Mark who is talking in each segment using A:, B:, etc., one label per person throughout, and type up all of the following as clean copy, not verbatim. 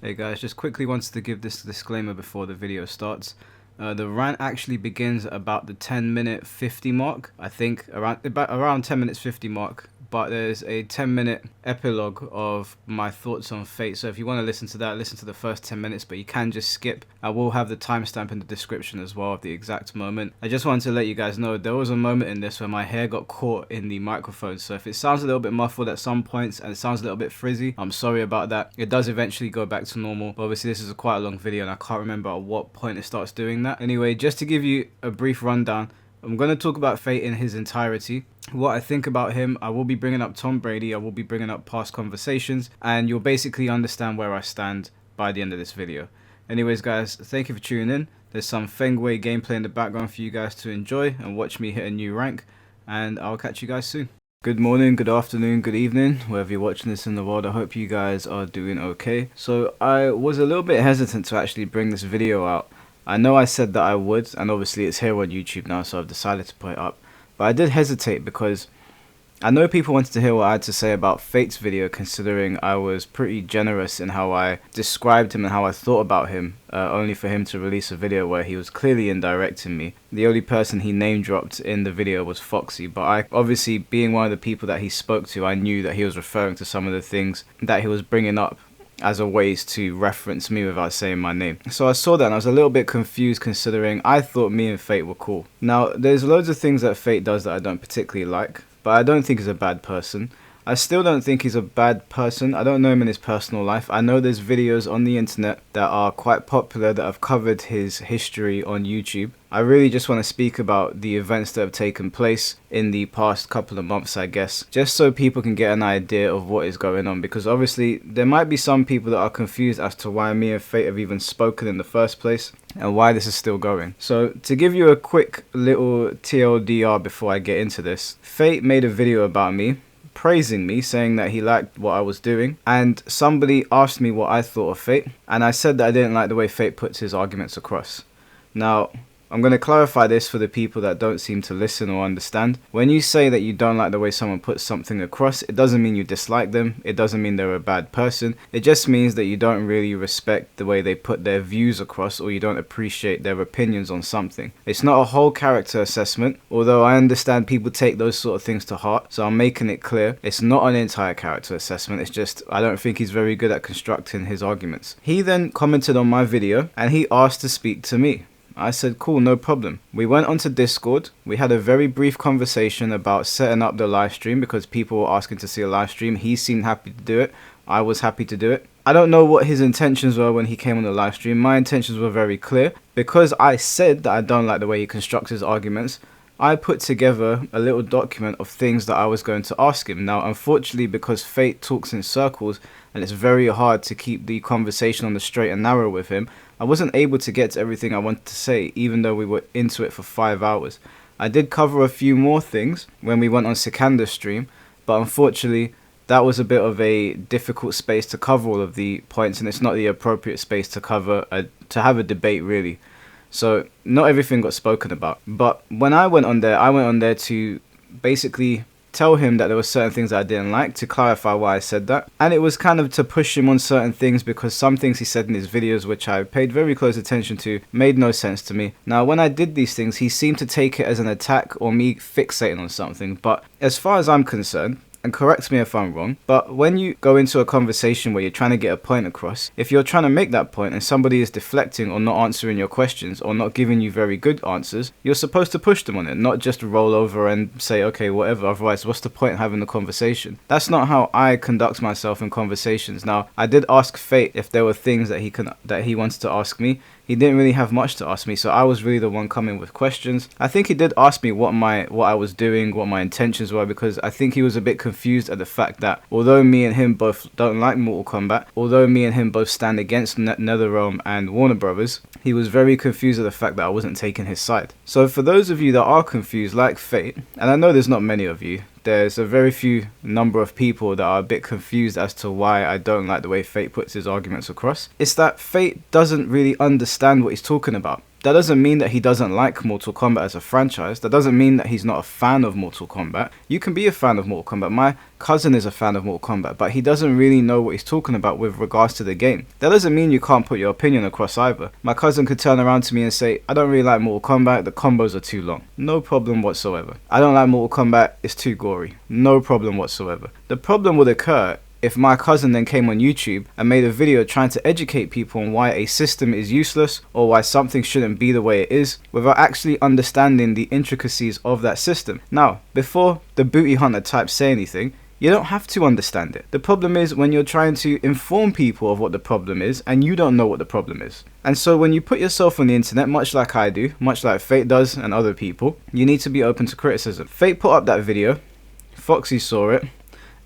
A: Hey guys, just quickly wanted to give this disclaimer before the video starts. The rant actually begins at about the 10-minute 50 mark. I think around 10 minutes 50 mark. But there's a 10-minute epilogue of my thoughts on Fate. So if you want to listen to that, listen to the first 10 minutes, but you can just skip. I will have the timestamp in the description as well of the exact moment. I just wanted to let you guys know there was a moment in this where my hair got caught in the microphone. So if it sounds a little bit muffled at some points and it sounds a little bit frizzy, I'm sorry about that. It does eventually go back to normal. But obviously this is quite a long video and I can't remember at what point it starts doing that. Anyway, just to give you a brief rundown, I'm going to talk about Fate in his entirety, what I think about him. I will be bringing up Tom Brady, I will be bringing up past conversations, and you'll basically understand where I stand by the end of this video. Anyways guys, thank you for tuning in. There's some Fengway gameplay in the background for you guys to enjoy and watch me hit a new rank, and I'll catch you guys soon. Good morning, good afternoon, good evening, wherever you're watching this in the world. I hope you guys are doing okay. So I was a little bit hesitant to actually bring this video out. I know I said that I would, and obviously it's here on YouTube now, so I've decided to put it up. But I did hesitate because I know people wanted to hear what I had to say about Fate's video, considering I was pretty generous in how I described him and how I thought about him, only for him to release a video where he was clearly indirecting me. The only person he name dropped in the video was Foxy, but I, obviously being one of the people that he spoke to, I knew that he was referring to some of the things that he was bringing up as a ways to reference me without saying my name. So I saw that and I was a little bit confused, considering I thought me and Fate were cool. Now there's loads of things that Fate does that I don't particularly like, but I don't think he's a bad person. I still don't think he's a bad person. I don't know him in his personal life. I know there's videos on the internet that are quite popular that have covered his history on YouTube. I really just want to speak about the events that have taken place in the past couple of months, I guess, just so people can get an idea of what is going on, because obviously there might be some people that are confused as to why me and Fate have even spoken in the first place and why this is still going. So to give you a quick little TLDR before I get into this, Fate made a video about me, praising me, saying that he liked what I was doing, and somebody asked me what I thought of Fate, and I said that I didn't like the way Fate puts his arguments across. Now, I'm going to clarify this for the people that don't seem to listen or understand. When you say that you don't like the way someone puts something across, it doesn't mean you dislike them, it doesn't mean they're a bad person, it just means that you don't really respect the way they put their views across, or you don't appreciate their opinions on something. It's not a whole character assessment, although I understand people take those sort of things to heart, so I'm making it clear it's not an entire character assessment. It's just I don't think he's very good at constructing his arguments. He then commented on my video and he asked to speak to me. I said cool, no problem. We went onto Discord, we had a very brief conversation about setting up the live stream because people were asking to see a live stream. He seemed happy to do it, I was happy to do it. I don't know what his intentions were when he came on the live stream. My intentions were very clear. Because I said that I don't like the way he constructs his arguments, I put together a little document of things that I was going to ask him. Now unfortunately, because Fate talks in circles and it's very hard to keep the conversation on the straight and narrow with him, I wasn't able to get to everything I wanted to say, even though we were into it for 5 hours. I did cover a few more things when we went on Sikander's stream, but unfortunately that was a bit of a difficult space to cover all of the points, and it's not the appropriate space to cover to have a debate really. So not everything got spoken about. But when I went on there to basically tell him that there were certain things that I didn't like, to clarify why I said that, and it was kind of to push him on certain things, because some things he said in his videos, which I paid very close attention to, made no sense to me. Now when I did these things, he seemed to take it as an attack or me fixating on something, but as far as I'm concerned, and correct me if I'm wrong, but when you go into a conversation where you're trying to get a point across, if you're trying to make that point and somebody is deflecting or not answering your questions or not giving you very good answers, you're supposed to push them on it, not just roll over and say okay whatever, otherwise what's the point in having the conversation? That's not how I conduct myself in conversations. Now I did ask Fate if there were things that he wanted to ask me. He didn't really have much to ask me, so I was really the one coming with questions. I think he did ask me what I was doing, what my intentions were, because I think he was a bit confused at the fact that although me and him both don't like Mortal Kombat, although me and him both stand against NetherRealm and Warner Brothers, he was very confused at the fact that I wasn't taking his side. So for those of you that are confused like Fate, and I know there's not many of you, there's a very few number of people that are a bit confused as to why I don't like the way Fate puts his arguments across. It's that Fate doesn't really understand what he's talking about. That doesn't mean that he doesn't like Mortal Kombat as a franchise. That doesn't mean that he's not a fan of Mortal Kombat. You can be a fan of Mortal Kombat. My cousin is a fan of Mortal Kombat, but he doesn't really know what he's talking about with regards to the game. That doesn't mean you can't put your opinion across either. My cousin could turn around to me and say, I don't really like Mortal Kombat, the combos are too long. No problem whatsoever. I don't like Mortal Kombat, it's too gory. No problem whatsoever. The problem would occur if my cousin then came on YouTube and made a video trying to educate people on why a system is useless or why something shouldn't be the way it is, without actually understanding the intricacies of that system. Now, before the booty hunter types say anything, you don't have to understand it. The problem is when you're trying to inform people of what the problem is and you don't know what the problem is. And so when you put yourself on the internet, much like I do, much like Fate does and other people, you need to be open to criticism. Fate put up that video, Foxy saw it,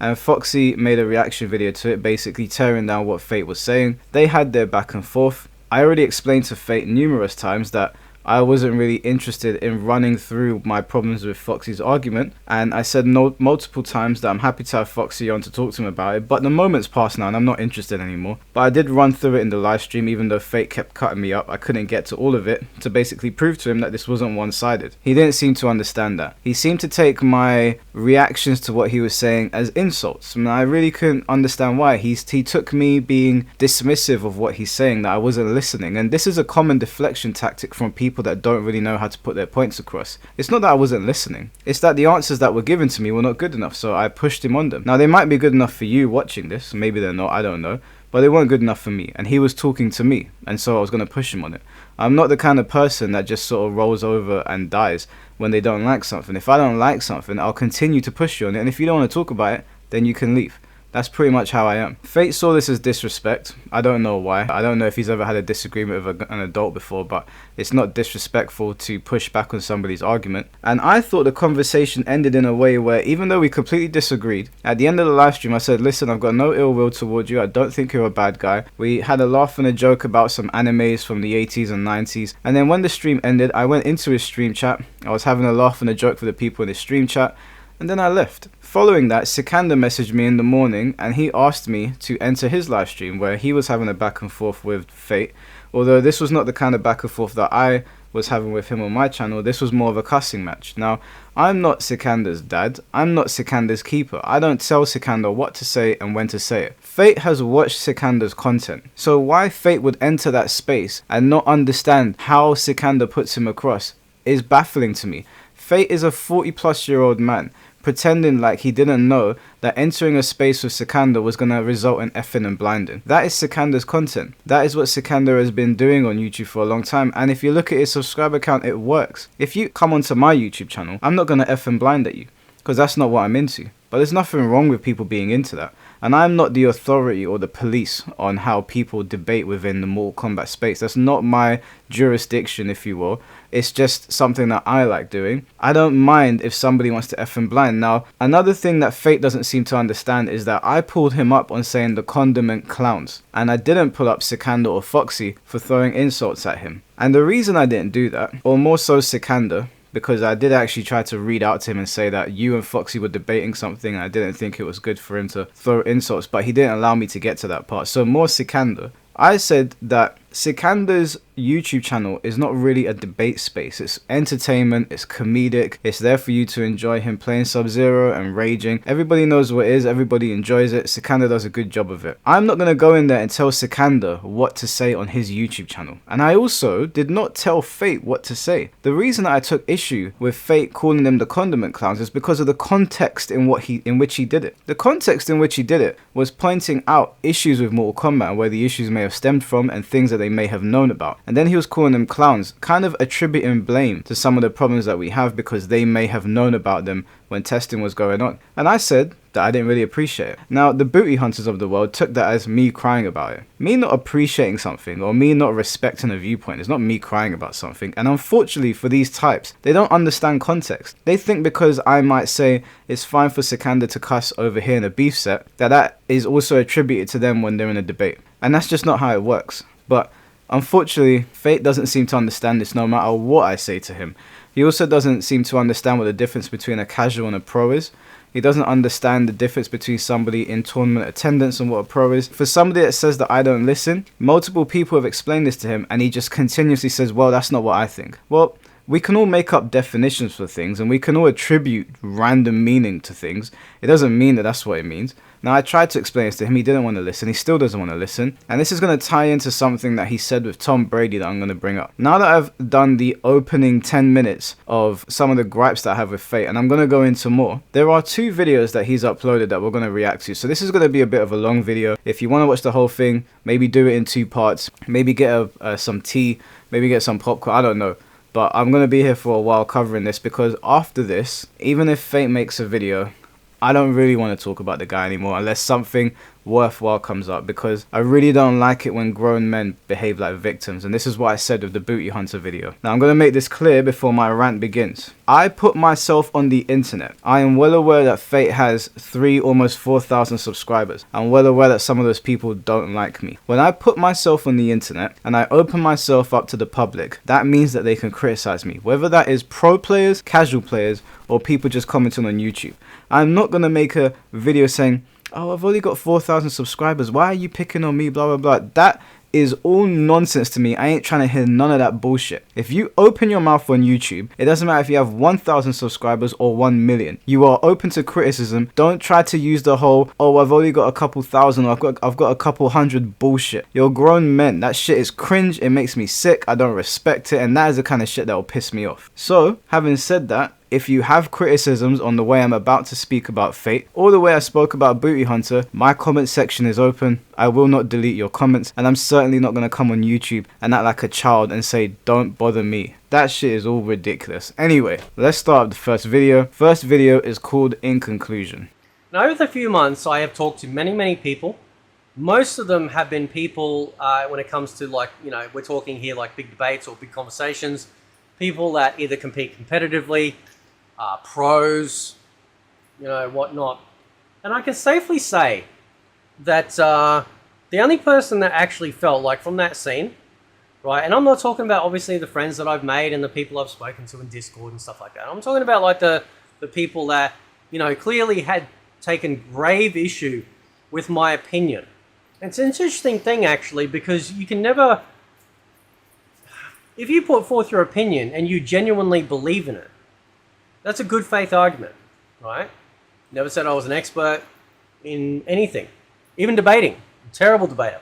A: and Foxy made a reaction video to it, basically tearing down what Fate was saying. They had their back and forth. I already explained to Fate numerous times that I wasn't really interested in running through my problems with Foxy's argument, and I said multiple times that I'm happy to have Foxy on to talk to him about it, but the moment's passed now and I'm not interested anymore. But I did run through it in the live stream, even though Fate kept cutting me up. I couldn't get to all of it to basically prove to him that this wasn't one-sided. He didn't seem to understand that. He seemed to take my reactions to what he was saying as insults, and I really couldn't understand why. He took me being dismissive of what he's saying, that I wasn't listening, and this is a common deflection tactic from people that don't really know how to put their points across. It's not that I wasn't listening, it's that the answers that were given to me were not good enough, so I pushed him on them. Now they might be good enough for you watching this, maybe they're not, I don't know, but they weren't good enough for me, and he was talking to me, and so I was going to push him on it. I'm not the kind of person that just sort of rolls over and dies when they don't like something. If I don't like something, I'll continue to push you on it, and if you don't want to talk about it, then you can leave. That's pretty much how I am. Fate saw this as disrespect. I don't know why. I don't know if he's ever had a disagreement with an adult before, but it's not disrespectful to push back on somebody's argument. And I thought the conversation ended in a way where, even though we completely disagreed, at the end of the live stream I said, listen, I've got no ill will towards you. I don't think you're a bad guy. We had a laugh and a joke about some animes from the 80s and 90s. And then when the stream ended, I went into his stream chat. I was having a laugh and a joke for the people in his stream chat. And then I left. Following that, Sikander messaged me in the morning and he asked me to enter his live stream where he was having a back and forth with Fate. Although this was not the kind of back and forth that I was having with him on my channel, this was more of a cussing match. Now, I'm not Sikander's dad, I'm not Sikander's keeper. I don't tell Sikander what to say and when to say it. Fate has watched Sikander's content, so why Fate would enter that space and not understand how Sikander puts him across is baffling to me. Fate is a 40-plus-year-old man pretending like he didn't know that entering a space with Sikander was going to result in effing and blinding. That is Sikander's content. That is what Sikander has been doing on YouTube for a long time, and if you look at his subscriber count, it works. If you come onto my YouTube channel, I'm not going to eff and blind at you, because that's not what I'm into. But there's nothing wrong with people being into that. And I'm not the authority or the police on how people debate within the Mortal Kombat space. That's not my jurisdiction, if you will. It's just something that I like doing. I don't mind if somebody wants to F and blind. Now, another thing that Fate doesn't seem to understand is that I pulled him up on saying the condiment clowns. And I didn't pull up Sikander or Foxy for throwing insults at him. And the reason I didn't do that, or more so Sikander, because I did actually try to read out to him and say that you and Foxy were debating something and I didn't think it was good for him to throw insults, but he didn't allow me to get to that part. So more Sikander. I said that Sikander's YouTube channel is not really a debate space. It's entertainment, it's comedic, it's there for you to enjoy him playing Sub-Zero and raging. Everybody knows what it is, everybody enjoys it. Sikander does a good job of it. I'm not going to go in there and tell Sikander what to say on his YouTube channel. And I also did not tell Fate what to say. The reason that I took issue with Fate calling them the condiment clowns is because of the context in which he did it. The context in which he did it was pointing out issues with Mortal Kombat and where the issues may have stemmed from and things that they may have known about. And then he was calling them clowns, kind of attributing blame to some of the problems that we have because they may have known about them when testing was going on. And I said that I didn't really appreciate it. Now, the booty hunters of the world took that as me crying about it. Me not appreciating something or me not respecting a viewpoint is not me crying about something. And unfortunately for these types, they don't understand context. They think because I might say it's fine for Sikander to cuss over here in a beef set, that is also attributed to them when they're in a debate. And that's just not how it works. But unfortunately, Fate doesn't seem to understand this no matter what I say to him. He also doesn't seem to understand what the difference between a casual and a pro is. He doesn't understand the difference between somebody in tournament attendance and what a pro is. For somebody that says that I don't listen, multiple people have explained this to him and he just continuously says, well, that's not what I think. Well, we can all make up definitions for things and we can all attribute random meaning to things. It doesn't mean that that's what it means. Now, I tried to explain this to him. He didn't want to listen. He still doesn't want to listen. And this is going to tie into something that he said with Tom Brady that I'm going to bring up. Now that I've done the opening 10 minutes of some of the gripes that I have with Fate, and I'm going to go into more, there are 2 videos that he's uploaded that we're going to react to. So this is going to be a bit of a long video. If you want to watch the whole thing, maybe do it in 2 parts. Maybe get some tea. Maybe get some popcorn. I don't know. But I'm going to be here for a while covering this because after this, even if Fate makes a video, I don't really want to talk about the guy anymore unless something worthwhile comes up, because I really don't like it when grown men behave like victims, and this is what I said with the Booty Hunter video. Now I'm going to make this clear before my rant begins. I put myself on the internet. I am well aware that Fate has almost 4,000 subscribers. I'm well aware that some of those people don't like me. When I put myself on the internet and I open myself up to the public, that means that they can criticize me, whether that is pro players, casual players, or people just commenting on YouTube. I'm not going to make a video saying, oh, I've only got 4,000 subscribers, why are you picking on me, blah, blah, blah. That is all nonsense to me. I ain't trying to hear none of that bullshit. If you open your mouth on YouTube, it doesn't matter if you have 1,000 subscribers or 1 million. You are open to criticism. Don't try to use the whole, oh, I've only got a couple thousand, or I've got a couple hundred bullshit. You're grown men. That shit is cringe. It makes me sick. I don't respect it. And that is the kind of shit that will piss me off. So, having said that, if you have criticisms on the way I'm about to speak about Fate, or the way I spoke about Booty Hunter, my comment section is open. I will not delete your comments, and I'm certainly not going to come on YouTube and act like a child and say, don't bother me. That shit is all ridiculous. Anyway, let's start with the first video. First video is called In Conclusion.
B: Now, over the few months, I have talked to many people. Most of them have been people, when it comes to, like, you know, we're talking here like big debates or big conversations, people that either compete competitively, pros, you know, whatnot. And I can safely say that the only person that actually felt like from that scene, right, and I'm not talking about obviously the friends that I've made and the people I've spoken to in Discord and stuff like that. I'm talking about like the people that, you know, clearly had taken grave issue with my opinion. And it's an interesting thing actually, because you can never, if you put forth your opinion and you genuinely believe in it, that's a good faith argument, right? Never said I was an expert in anything, even debating. I'm a terrible debater.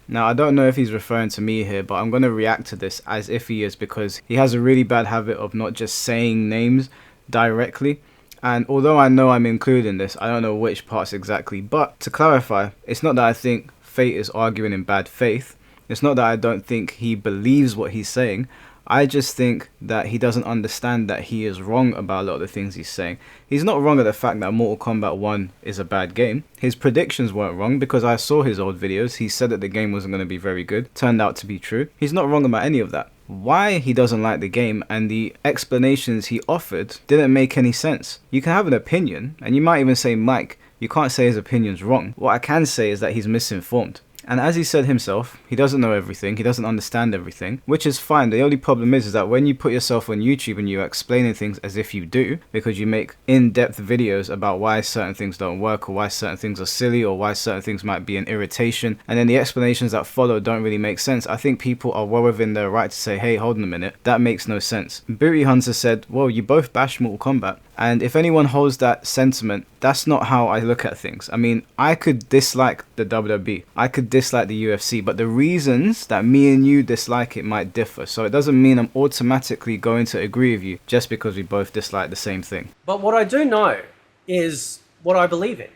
A: Now, I don't know if he's referring to me here, but I'm going to react to this as if he is, because he has a really bad habit of not just saying names directly. And although I know I'm including this, I don't know which parts exactly. But to clarify, it's not that I think Fate is arguing in bad faith. It's not that I don't think he believes what he's saying. I just think that he doesn't understand that he is wrong about a lot of the things he's saying. He's not wrong at the fact that Mortal Kombat 1 is a bad game. His predictions weren't wrong because I saw his old videos. He said that the game wasn't going to be very good. Turned out to be true. He's not wrong about any of that. Why he doesn't like the game and the explanations he offered didn't make any sense. You can have an opinion, and you might even say, Mike, you can't say his opinion's wrong. What I can say is that he's misinformed. And as he said himself, he doesn't know everything, he doesn't understand everything, which is fine. The only problem is that when you put yourself on YouTube and you're explaining things as if you do, because you make in-depth videos about why certain things don't work, or why certain things are silly, or why certain things might be an irritation, and then the explanations that follow don't really make sense, I think people are well within their right to say, hey, hold on a minute, that makes no sense. Booty Hunter said, well, you both bash Mortal Kombat. And if anyone holds that sentiment, that's not how I look at things. I mean, I could dislike the WWE. I could dislike the UFC, but the reasons that me and you dislike it might differ. So it doesn't mean I'm automatically going to agree with you just because we both dislike the same thing.
B: But what I do know is what I believe in,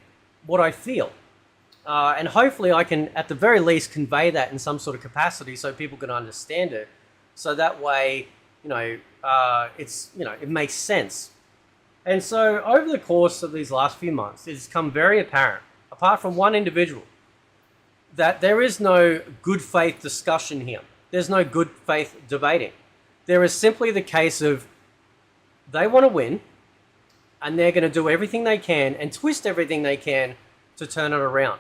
B: what I feel. And hopefully I can, at the very least, convey that in some sort of capacity so people can understand it. So that way, you know, it makes sense. And so over the course of these last few months, it's become very apparent, apart from one individual, that there is no good faith discussion here. There's no good faith debating. There is simply the case of they want to win and they're going to do everything they can and twist everything they can to turn it around.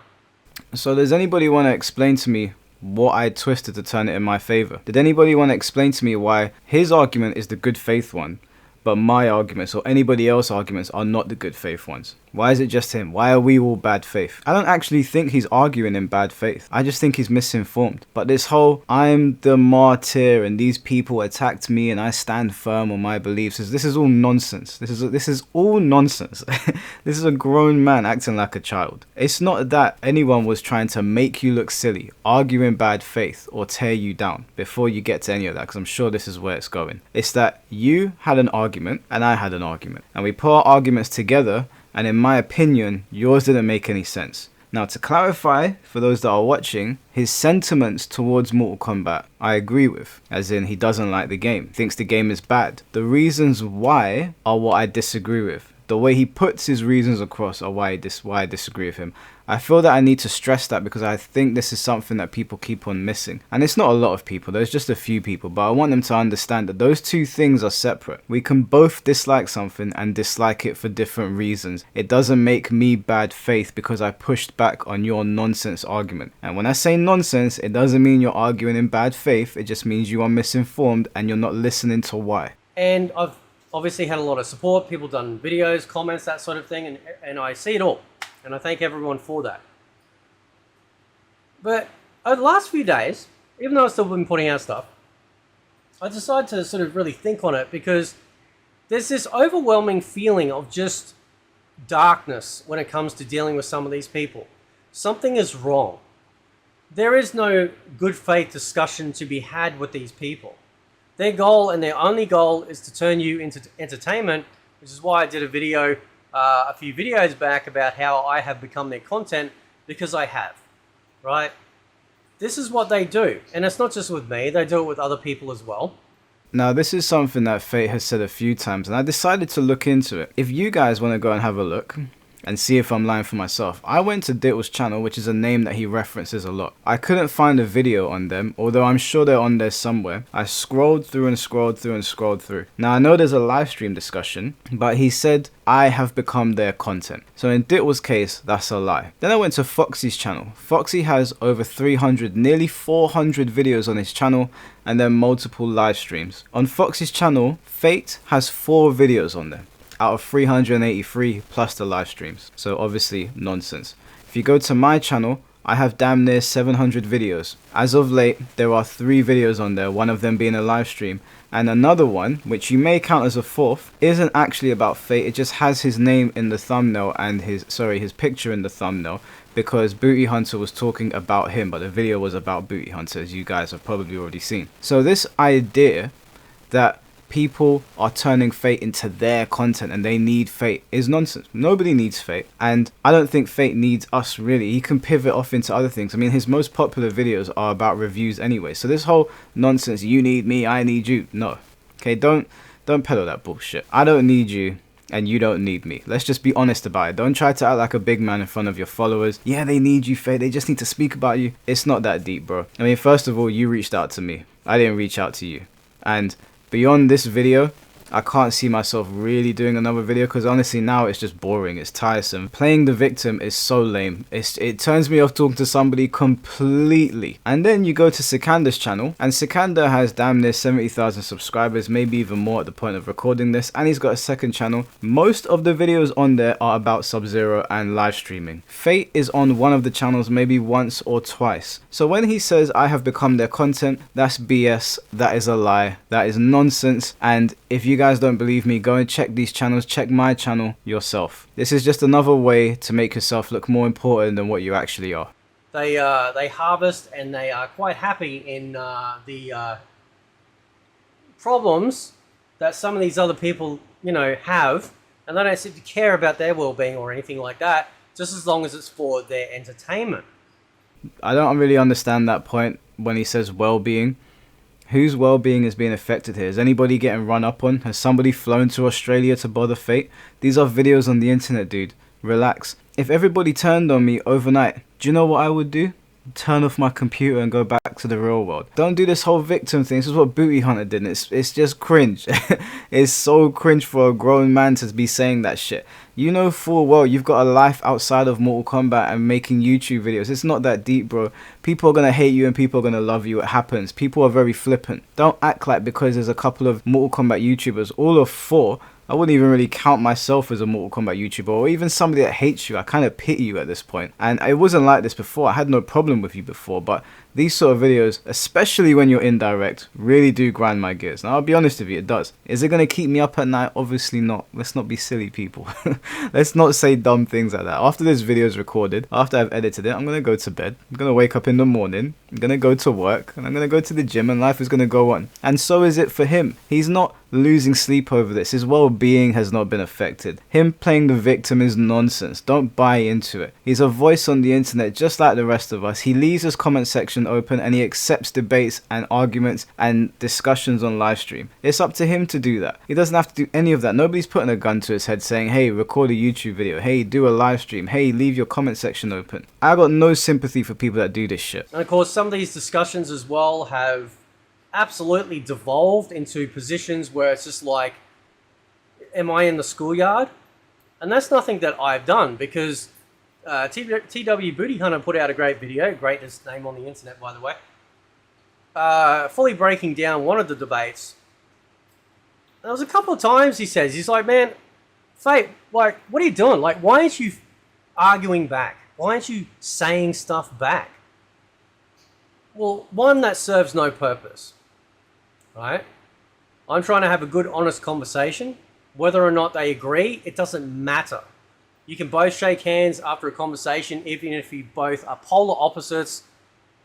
A: So does anybody want to explain to me what I twisted to turn it in my favor? Did anybody want to explain to me why his argument is the good faith one, but my arguments or anybody else's arguments are not the good faith ones? Why is it just him? Why are we all bad faith? I don't actually think he's arguing in bad faith. I just think he's misinformed. But this whole I'm the martyr and these people attacked me and I stand firm on my beliefs, this is all nonsense. This is all nonsense. This is a grown man acting like a child. It's not that anyone was trying to make you look silly, argue in bad faith, or tear you down before you get to any of that, because I'm sure this is where it's going. It's that you had an argument and I had an argument, and we put our arguments together, and in my opinion, yours didn't make any sense. Now, to clarify, for those that are watching, his sentiments towards Mortal Kombat, I agree with. As in, he doesn't like the game, thinks the game is bad. The reasons why are what I disagree with. The way he puts his reasons across are why I disagree with him. I feel that I need to stress that because I think this is something that people keep on missing. And it's not a lot of people, there's just a few people, but I want them to understand that those two things are separate. We can both dislike something and dislike it for different reasons. It doesn't make me bad faith because I pushed back on your nonsense argument. And when I say nonsense, it doesn't mean you're arguing in bad faith, it just means you are misinformed and you're not listening to why.
B: And I've obviously had a lot of support, people done videos, comments, that sort of thing, and I see it all. And I thank everyone for that. But over the last few days, even though I've still been putting out stuff, I decided to sort of really think on it because there's this overwhelming feeling of just darkness when it comes to dealing with some of these people. Something is wrong. There is no good faith discussion to be had with these people. Their goal and their only goal is to turn you into entertainment, which is why I did a video a few videos back about how I have become their content, because I have, right? This is what they do. And it's not just with me, they do it with other people as well.
A: Now, this is something that Fate has said a few times, and I decided to look into it. If you guys want to go and have a look and see if I'm lying for myself, I went to Dittle's channel, which is a name that he references a lot. I couldn't find a video on them, although I'm sure they're on there somewhere. I scrolled through and scrolled through and scrolled through. Now, I know there's a live stream discussion, but he said, I have become their content. So in Dittle's case, that's a lie. Then I went to Foxy's channel. Foxy has over 300, nearly 400 videos on his channel, and then multiple live streams. On Foxy's channel, Fate has 4 videos on there out of 383 plus the live streams. So obviously nonsense. If you go to my channel, I have damn near 700 videos. As of late, there are 3 videos on there, one of them being a live stream, and another one, which you may count as a 4th, isn't actually about Fate. It just has his name in the thumbnail and his picture in the thumbnail, because Booty Hunter was talking about him, but the video was about Booty Hunter, as you guys have probably already seen. So this idea that people are turning Fate into their content and they need Fate is nonsense. Nobody needs Fate, and I don't think Fate needs us really. He can pivot off into other things. I mean, his most popular videos are about reviews anyway, so this whole nonsense, you need me, I need you, no. Okay, don't peddle that bullshit. I don't need you and you don't need me. Let's just be honest about it. Don't try to act like a big man in front of your followers. Yeah, they need you, Fate, they just need to speak about you. It's not that deep, bro. I mean, first of all, you reached out to me. I didn't reach out to you. And beyond this video, I can't see myself really doing another video, because honestly now it's just boring, it's tiresome. Playing the victim is so lame. It turns me off talking to somebody completely. And then you go to Sikander's channel, and Sikander has damn near 70,000 subscribers, maybe even more at the point of recording this, and he's got a second channel. Most of the videos on there are about Sub-Zero and live streaming. Fate is on one of the channels maybe once or twice. So when he says I have become their content, that's BS, that is a lie, that is nonsense. And if you guys don't believe me, go and check these channels, check my channel yourself. This is just another way to make yourself look more important than what you actually are.
B: They harvest, and they are quite happy in the problems that some of these other people, you know, have, and they don't seem to care about their well-being or anything like that, just as long as it's for their entertainment.
A: I don't really understand that point when he says well-being. Whose well-being is being affected here? Is anybody getting run up on? Has somebody flown to Australia to bother Fate? These are videos on the internet, dude. Relax. If everybody turned on me overnight, do you know what I would do? Turn off my computer and go back to the real world. Don't do this whole victim thing. This is what Booty Hunter did, and it's just cringe. It's so cringe for a grown man to be saying that shit. You know full well you've got a life outside of Mortal Kombat and making YouTube videos. It's not that deep, bro. People are going to hate you and people are going to love you. It happens. People are very flippant. Don't act like because there's a couple of Mortal Kombat YouTubers, all of 4, I wouldn't even really count myself as a Mortal Kombat YouTuber, or even somebody that hates you. I kind of pity you at this point. And it wasn't like this before. I had no problem with you before, but these sort of videos, especially when you're indirect, really do grind my gears. Now, I'll be honest with you, it does. Is it going to keep me up at night? Obviously not. Let's not be silly people. Let's not say dumb things like that. After this video is recorded, after I've edited it, I'm going to go to bed. I'm going to wake up in the morning. I'm going to go to work, and I'm going to go to the gym, and life is going to go on. And so is it for him. He's not losing sleep over this. His well-being has not been affected. Him playing the victim is nonsense. Don't buy into it. He's a voice on the internet just like the rest of us. He leaves his comment section open, and he accepts debates and arguments and discussions on live stream. It's up to him to do that. He doesn't have to do any of that. Nobody's putting a gun to his head saying, hey, record a YouTube video. Hey, do a live stream. Hey, leave your comment section open. I got no sympathy for people that do this shit.
B: And of course, some of these discussions as well have absolutely devolved into positions where it's just like, am I in the schoolyard? And that's nothing that I've done, because TW Booty Hunter put out a great video, greatest name on the internet, by the way, fully breaking down one of the debates. There was a couple of times he says, he's like, man, Fate, like, what are you doing? Like, why aren't you arguing back? Why aren't you saying stuff back? Well, one, that serves no purpose, right? I'm trying to have a good, honest conversation. Whether or not they agree, it doesn't matter. You can both shake hands after a conversation, even if you both are polar opposites,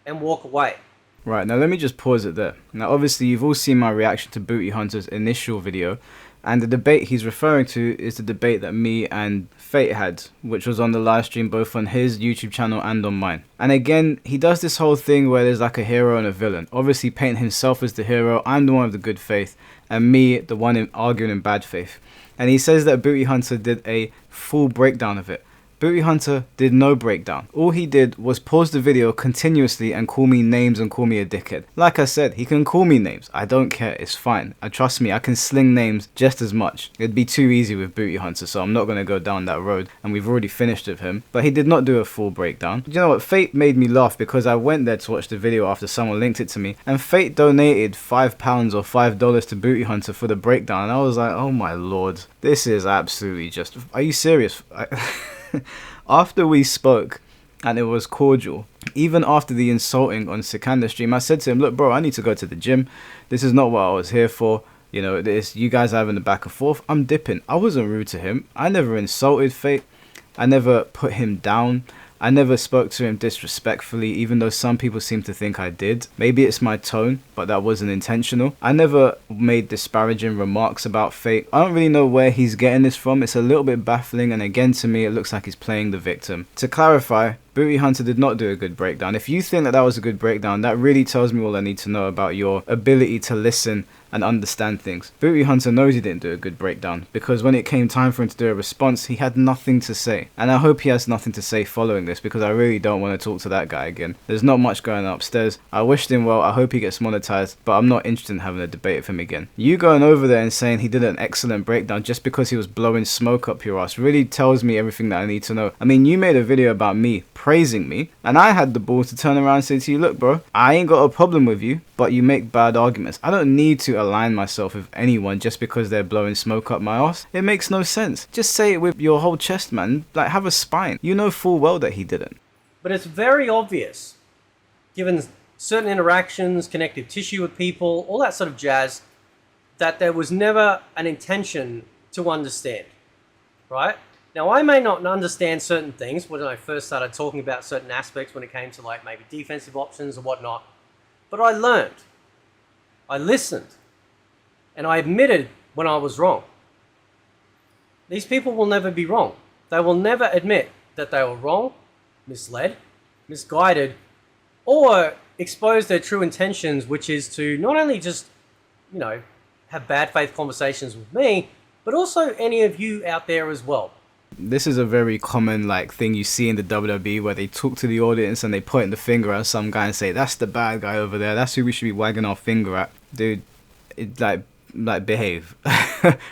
B: and walk away.
A: Right, now let me just pause it there. Now obviously you've all seen my reaction to Booty Hunter's initial video, and the debate he's referring to is the debate that me and Fate had, which was on the live stream both on his YouTube channel and on mine. And again, he does this whole thing where there's like a hero and a villain, obviously painting himself as the hero, I'm the one of the good faith, and me the one arguing in bad faith. And he says that Booty Hunter did a full breakdown of it. Booty Hunter did no breakdown. All he did was pause the video continuously and call me names and call me a dickhead. Like I said, he can call me names. I don't care. It's fine. Trust me, I can sling names just as much. It'd be too easy with Booty Hunter, so I'm not going to go down that road. And we've already finished with him. But he did not do a full breakdown. You know what? Fate made me laugh because I went there to watch the video after someone linked it to me. And Fate donated £5 or $5 to Booty Hunter for the breakdown. And I was like, oh my lord. This is absolutely just... Are you serious? After we spoke and it was cordial, even after the insulting on Sikander's stream, I said to him, look bro, I need to go to the gym. This is not what I was here for. You know, this, you guys are having the back and forth. I'm dipping. I wasn't rude to him. I never insulted Fate. I never put him down. I never spoke to him disrespectfully, even though some people seem to think I did. Maybe it's my tone, but that wasn't intentional. I never made disparaging remarks about Fate. I don't really know where he's getting this from. It's a little bit baffling, and again, to me, it looks like he's playing the victim. To clarify, Booty Hunter did not do a good breakdown. If you think that that was a good breakdown, that really tells me all I need to know about your ability to listen and understand things. Booty Hunter knows he didn't do a good breakdown, because when it came time for him to do a response, he had nothing to say. And I hope he has nothing to say following this, because I really don't want to talk to that guy again. There's not much going on upstairs. I wished him well. I hope he gets monetized, but I'm not interested in having a debate with him again. You going over there and saying he did an excellent breakdown just because he was blowing smoke up your ass really tells me everything that I need to know. I mean, you made a video about me, praising me, and I had the balls to turn around and say to you, look bro, I ain't got a problem with you, but you make bad arguments. I don't need to align myself with anyone just because they're blowing smoke up my ass. It makes no sense. Just say it with your whole chest, man. Like, have a spine. You know full well that he didn't.
B: But it's very obvious, given certain interactions, connective tissue with people, all that sort of jazz, that there was never an intention to understand, right? Now, I may not understand certain things when I first started talking about certain aspects when it came to like maybe defensive options or whatnot, but I learned, I listened, and I admitted when I was wrong. These people will never be wrong. They will never admit that they were wrong, misled, misguided, or expose their true intentions, which is to not only just, you know, have bad faith conversations with me, but also any of you out there as well.
A: This is a very common like thing you see in the WWE, where they talk to the audience and they point the finger at some guy and say, that's the bad guy over there, that's who we should be wagging our finger at. Dude, like behave.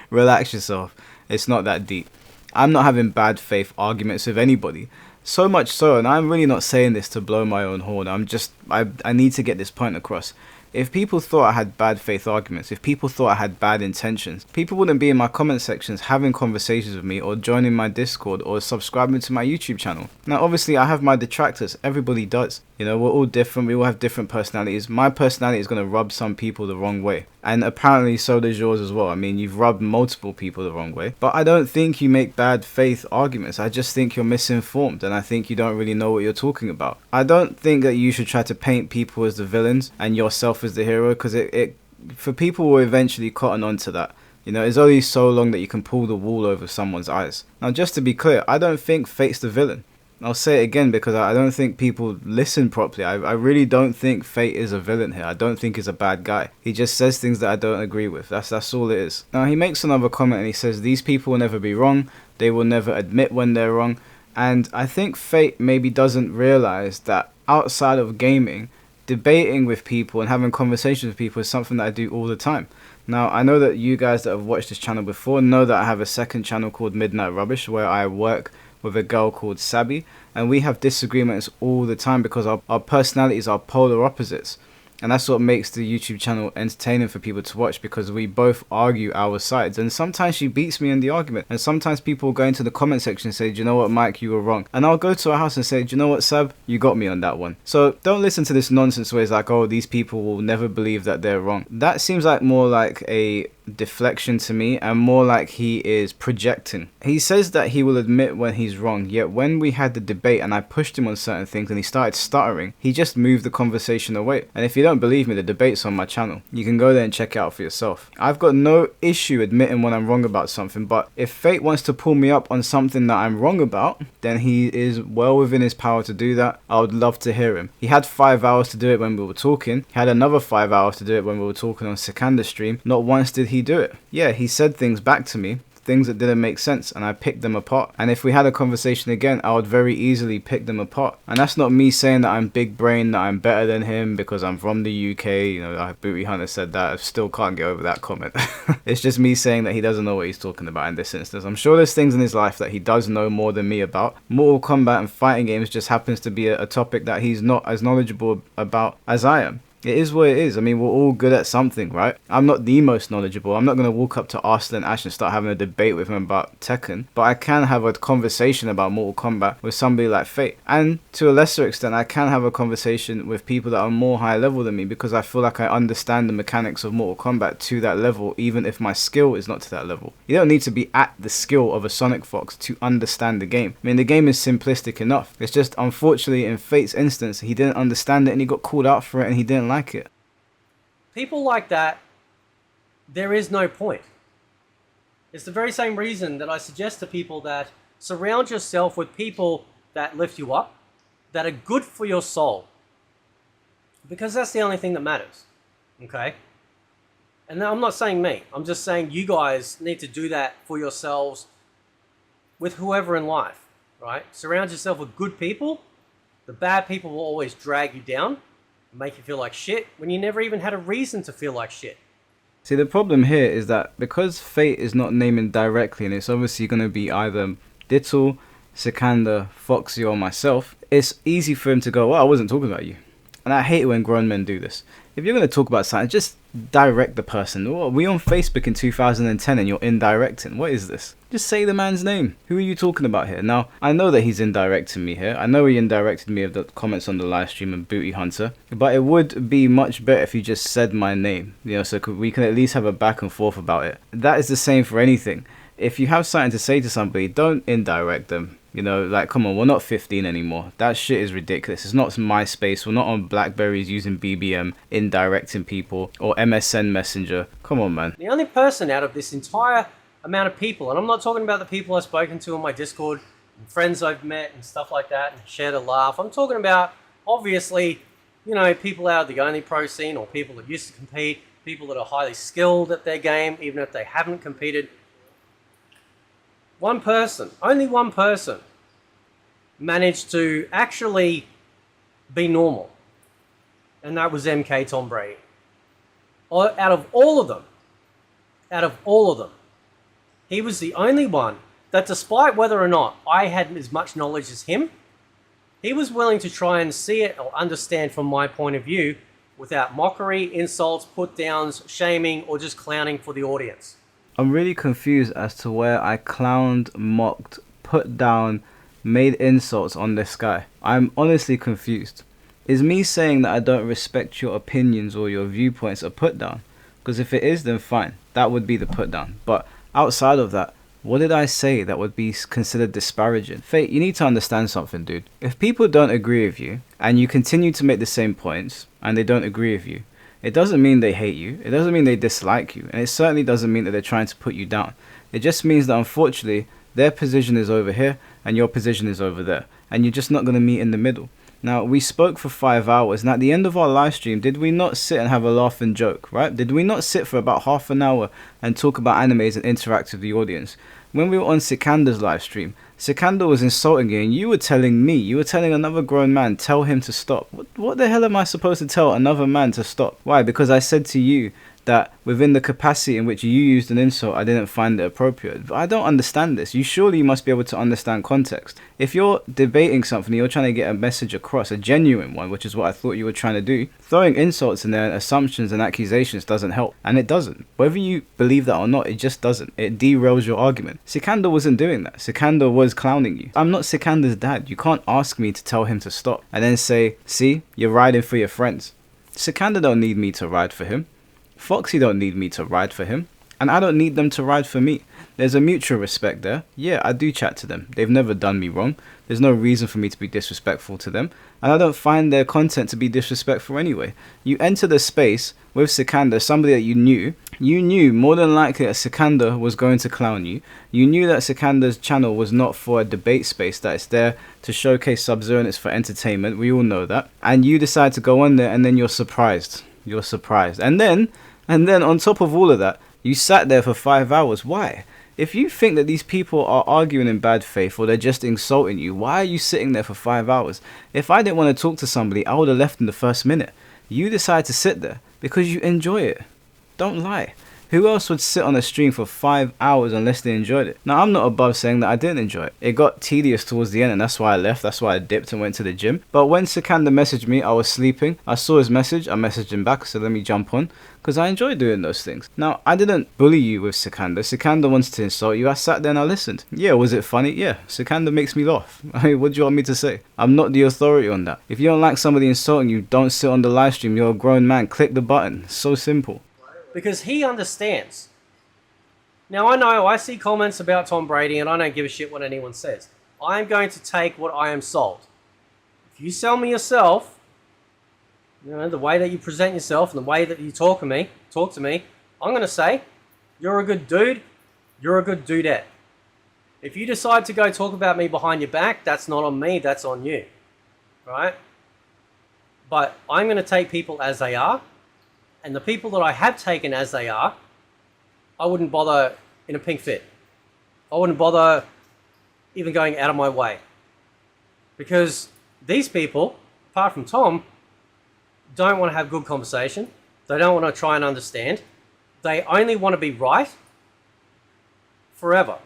A: Relax yourself. It's not that deep. I'm not having bad faith arguments with anybody. So much so, and I'm really not saying this to blow my own horn, I need to get this point across. If people thought I had bad faith arguments, if people thought I had bad intentions, people wouldn't be in my comment sections having conversations with me or joining my Discord or subscribing to my YouTube channel. Now obviously I have my detractors, everybody does. You know, we're all different, we all have different personalities. My personality is going to rub some people the wrong way. And apparently so does yours as well. I mean, you've rubbed multiple people the wrong way. But I don't think you make bad faith arguments. I just think you're misinformed and I think you don't really know what you're talking about. I don't think that you should try to paint people as the villains and yourself as the hero, because it for people will eventually cotton onto that. You know, it's only so long that you can pull the wool over someone's eyes. Now, just to be clear, I don't think Fate's the villain. I'll say it again because I don't think people listen properly. I really don't think Fate is a villain here. I don't think he's a bad guy. He just says things that I don't agree with. That's all it is. Now he makes another comment and he says these people will never be wrong. They will never admit when they're wrong. And I think Fate maybe doesn't realize that outside of gaming, debating with people and having conversations with people is something that I do all the time. Now, I know that you guys that have watched this channel before know that I have a second channel called Midnight Rubbish where I work with a girl called Sabi, and we have disagreements all the time because our personalities are polar opposites. And that's what makes the YouTube channel entertaining for people to watch, because we both argue our sides. And sometimes she beats me in the argument. And sometimes people go into the comment section and say, do you know what, Mike, you were wrong. And I'll go to her house and say, do you know what, Sab, you got me on that one. So don't listen to this nonsense where it's like, oh, these people will never believe that they're wrong. That seems like more like a deflection to me, and more like he is projecting. He says that he will admit when he's wrong, yet when we had the debate and I pushed him on certain things and he started stuttering, he just moved the conversation away. And if you don't believe me, the debate's on my channel. You can go there and check it out for yourself. I've got no issue admitting when I'm wrong about something, but if Fate wants to pull me up on something that I'm wrong about, then he is well within his power to do that. I would love to hear him. He had 5 hours to do it when we were talking. He had another 5 hours to do it when we were talking on Sikanda's stream. Not once did he do it. Yeah, he said things back to me, things that didn't make sense, and I picked them apart. And if we had a conversation again, I would very easily pick them apart. And that's not me saying that I'm big brain, that I'm better than him because I'm from the UK. You know, like Booty Hunter said that. I still can't get over that comment. It's just me saying that he doesn't know what he's talking about in this instance. I'm sure there's things in his life that he does know more than me about. Mortal Kombat and fighting games just happens to be a topic that he's not as knowledgeable about as I am. It is what it is. I mean, we're all good at something, right? I'm not the most knowledgeable. I'm not going to walk up to Arslan Ash and start having a debate with him about Tekken. But I can have a conversation about Mortal Kombat with somebody like Fate. And to a lesser extent, I can have a conversation with people that are more high level than me, because I feel like I understand the mechanics of Mortal Kombat to that level, even if my skill is not to that level. You don't need to be at the skill of a Sonic Fox to understand the game. I mean, the game is simplistic enough. It's just, unfortunately, in Fate's instance, he didn't understand it and he got called out for it and he didn't like it.
B: People like that, there is no point. It's the very same reason that I suggest to people that surround yourself with people that lift you up, that are good for your soul. Because that's the only thing that matters. Okay? And I'm not saying me. I'm just saying you guys need to do that for yourselves with whoever in life. Right? Surround yourself with good people. The bad people will always drag you down, make you feel like shit when you never even had a reason to feel like shit.
A: See, the problem here is that because Fate is not naming directly, and it's obviously going to be either Dittle, Sikanda, Foxy, or myself, it's easy for him to go, well, I wasn't talking about you. And I hate it when grown men do this. If you're going to talk about something, just direct the person. Oh, we on Facebook in 2010 and you're indirecting. What is this? Just say the man's name. Who are you talking about here? Now, I know that he's indirecting me here. I know he indirected me of the comments on the live stream of Booty Hunter. But it would be much better if you just said my name. You know, so we can at least have a back and forth about it. That is the same for anything. If you have something to say to somebody, don't indirect them. You know, like, come on, we're not 15 anymore. That shit is ridiculous. It's not MySpace. We're not on Blackberries using BBM, indirecting people, or MSN Messenger. Come on, man.
B: The only person out of this entire amount of people, and I'm not talking about the people I've spoken to on my Discord, and friends I've met and stuff like that, and shared a laugh. I'm talking about, obviously, you know, people out of the only pro scene, or people that used to compete, people that are highly skilled at their game, even if they haven't competed. One person, only one person, managed to actually be normal. And that was MK Tom Brady. Out of all of them, he was the only one that, despite whether or not I had as much knowledge as him, he was willing to try and see it or understand from my point of view without mockery, insults, put downs, shaming, or just clowning for the audience.
A: I'm really confused as to where I clowned, mocked, put down, made insults on this guy. I'm honestly confused. Is me saying that I don't respect your opinions or your viewpoints a put down? Because if it is, then fine. That would be the put down. But outside of that, what did I say that would be considered disparaging? Fate, you need to understand something, dude. If people don't agree with you and you continue to make the same points and they don't agree with you, it doesn't mean they hate you. It doesn't mean they dislike you. And it certainly doesn't mean that they're trying to put you down. It just means that unfortunately, their position is over here and your position is over there. And you're just not going to meet in the middle. Now, we spoke for 5 hours, and at the end of our live stream, did we not sit and have a laugh and joke, right? Did we not sit for about half an hour and talk about animes and interact with the audience? When we were on Sikander's live stream, Sikander was insulting you, and you were telling another grown man, tell him to stop. What the hell am I supposed to tell another man to stop? Why? Because I said to you that within the capacity in which you used an insult, I didn't find it appropriate. But I don't understand this. You surely must be able to understand context. If you're debating something, you're trying to get a message across, a genuine one, which is what I thought you were trying to do, throwing insults in there, assumptions and accusations doesn't help. And it doesn't. Whether you believe that or not, it just doesn't. It derails your argument. Sikander wasn't doing that. Sikander was clowning you. I'm not Sikander's dad. You can't ask me to tell him to stop and then say, see, you're riding for your friends. Sikander don't need me to ride for him. Foxy don't need me to ride for him, and I don't need them to ride for me. There's a mutual respect there. Yeah, I do chat to them. They've never done me wrong. There's no reason for me to be disrespectful to them, and I don't find their content to be disrespectful anyway. You enter the space with Sikander, somebody that you knew more than likely that Sikander was going to clown you. You knew that Sikander's channel was not for a debate space, that it's there to showcase Sub-Zero and it's for entertainment. We all know that. And you decide to go on there, and then you're surprised. You're surprised. And then on top of all of that, you sat there for 5 hours. Why? If you think that these people are arguing in bad faith or they're just insulting you, why are you sitting there for 5 hours? If I didn't want to talk to somebody, I would have left in the first minute. You decide to sit there because you enjoy it. Don't lie. Who else would sit on a stream for 5 hours unless they enjoyed it? Now, I'm not above saying that I didn't enjoy it. It got tedious towards the end, and that's why I left. That's why I dipped and went to the gym. But when Sikander messaged me, I was sleeping. I saw his message. I messaged him back, so let me jump on, because I enjoy doing those things. Now, I didn't bully you with Sikander. Sikander wants to insult you. I sat there and I listened. Yeah, was it funny? Yeah, Sikander makes me laugh. I mean, what do you want me to say? I'm not the authority on that. If you don't like somebody insulting you, don't sit on the live stream. You're a grown man. Click the button. It's so simple.
B: Because he understands. Now, I know I see comments about Tom Brady and I don't give a shit what anyone says. I'm going to take what I am sold. If you sell me yourself, you know, the way that you present yourself and the way that you talk to me, I'm going to say, you're a good dude, you're a good dudette. If you decide to go talk about me behind your back, that's not on me, that's on you. Right? But I'm going to take people as they are, and the people that I have taken as they are, I wouldn't bother in a pink fit. I wouldn't bother even going out of my way. Because these people, apart from Tom, don't want to have good conversation. They don't want to try and understand. They only want to be right forever.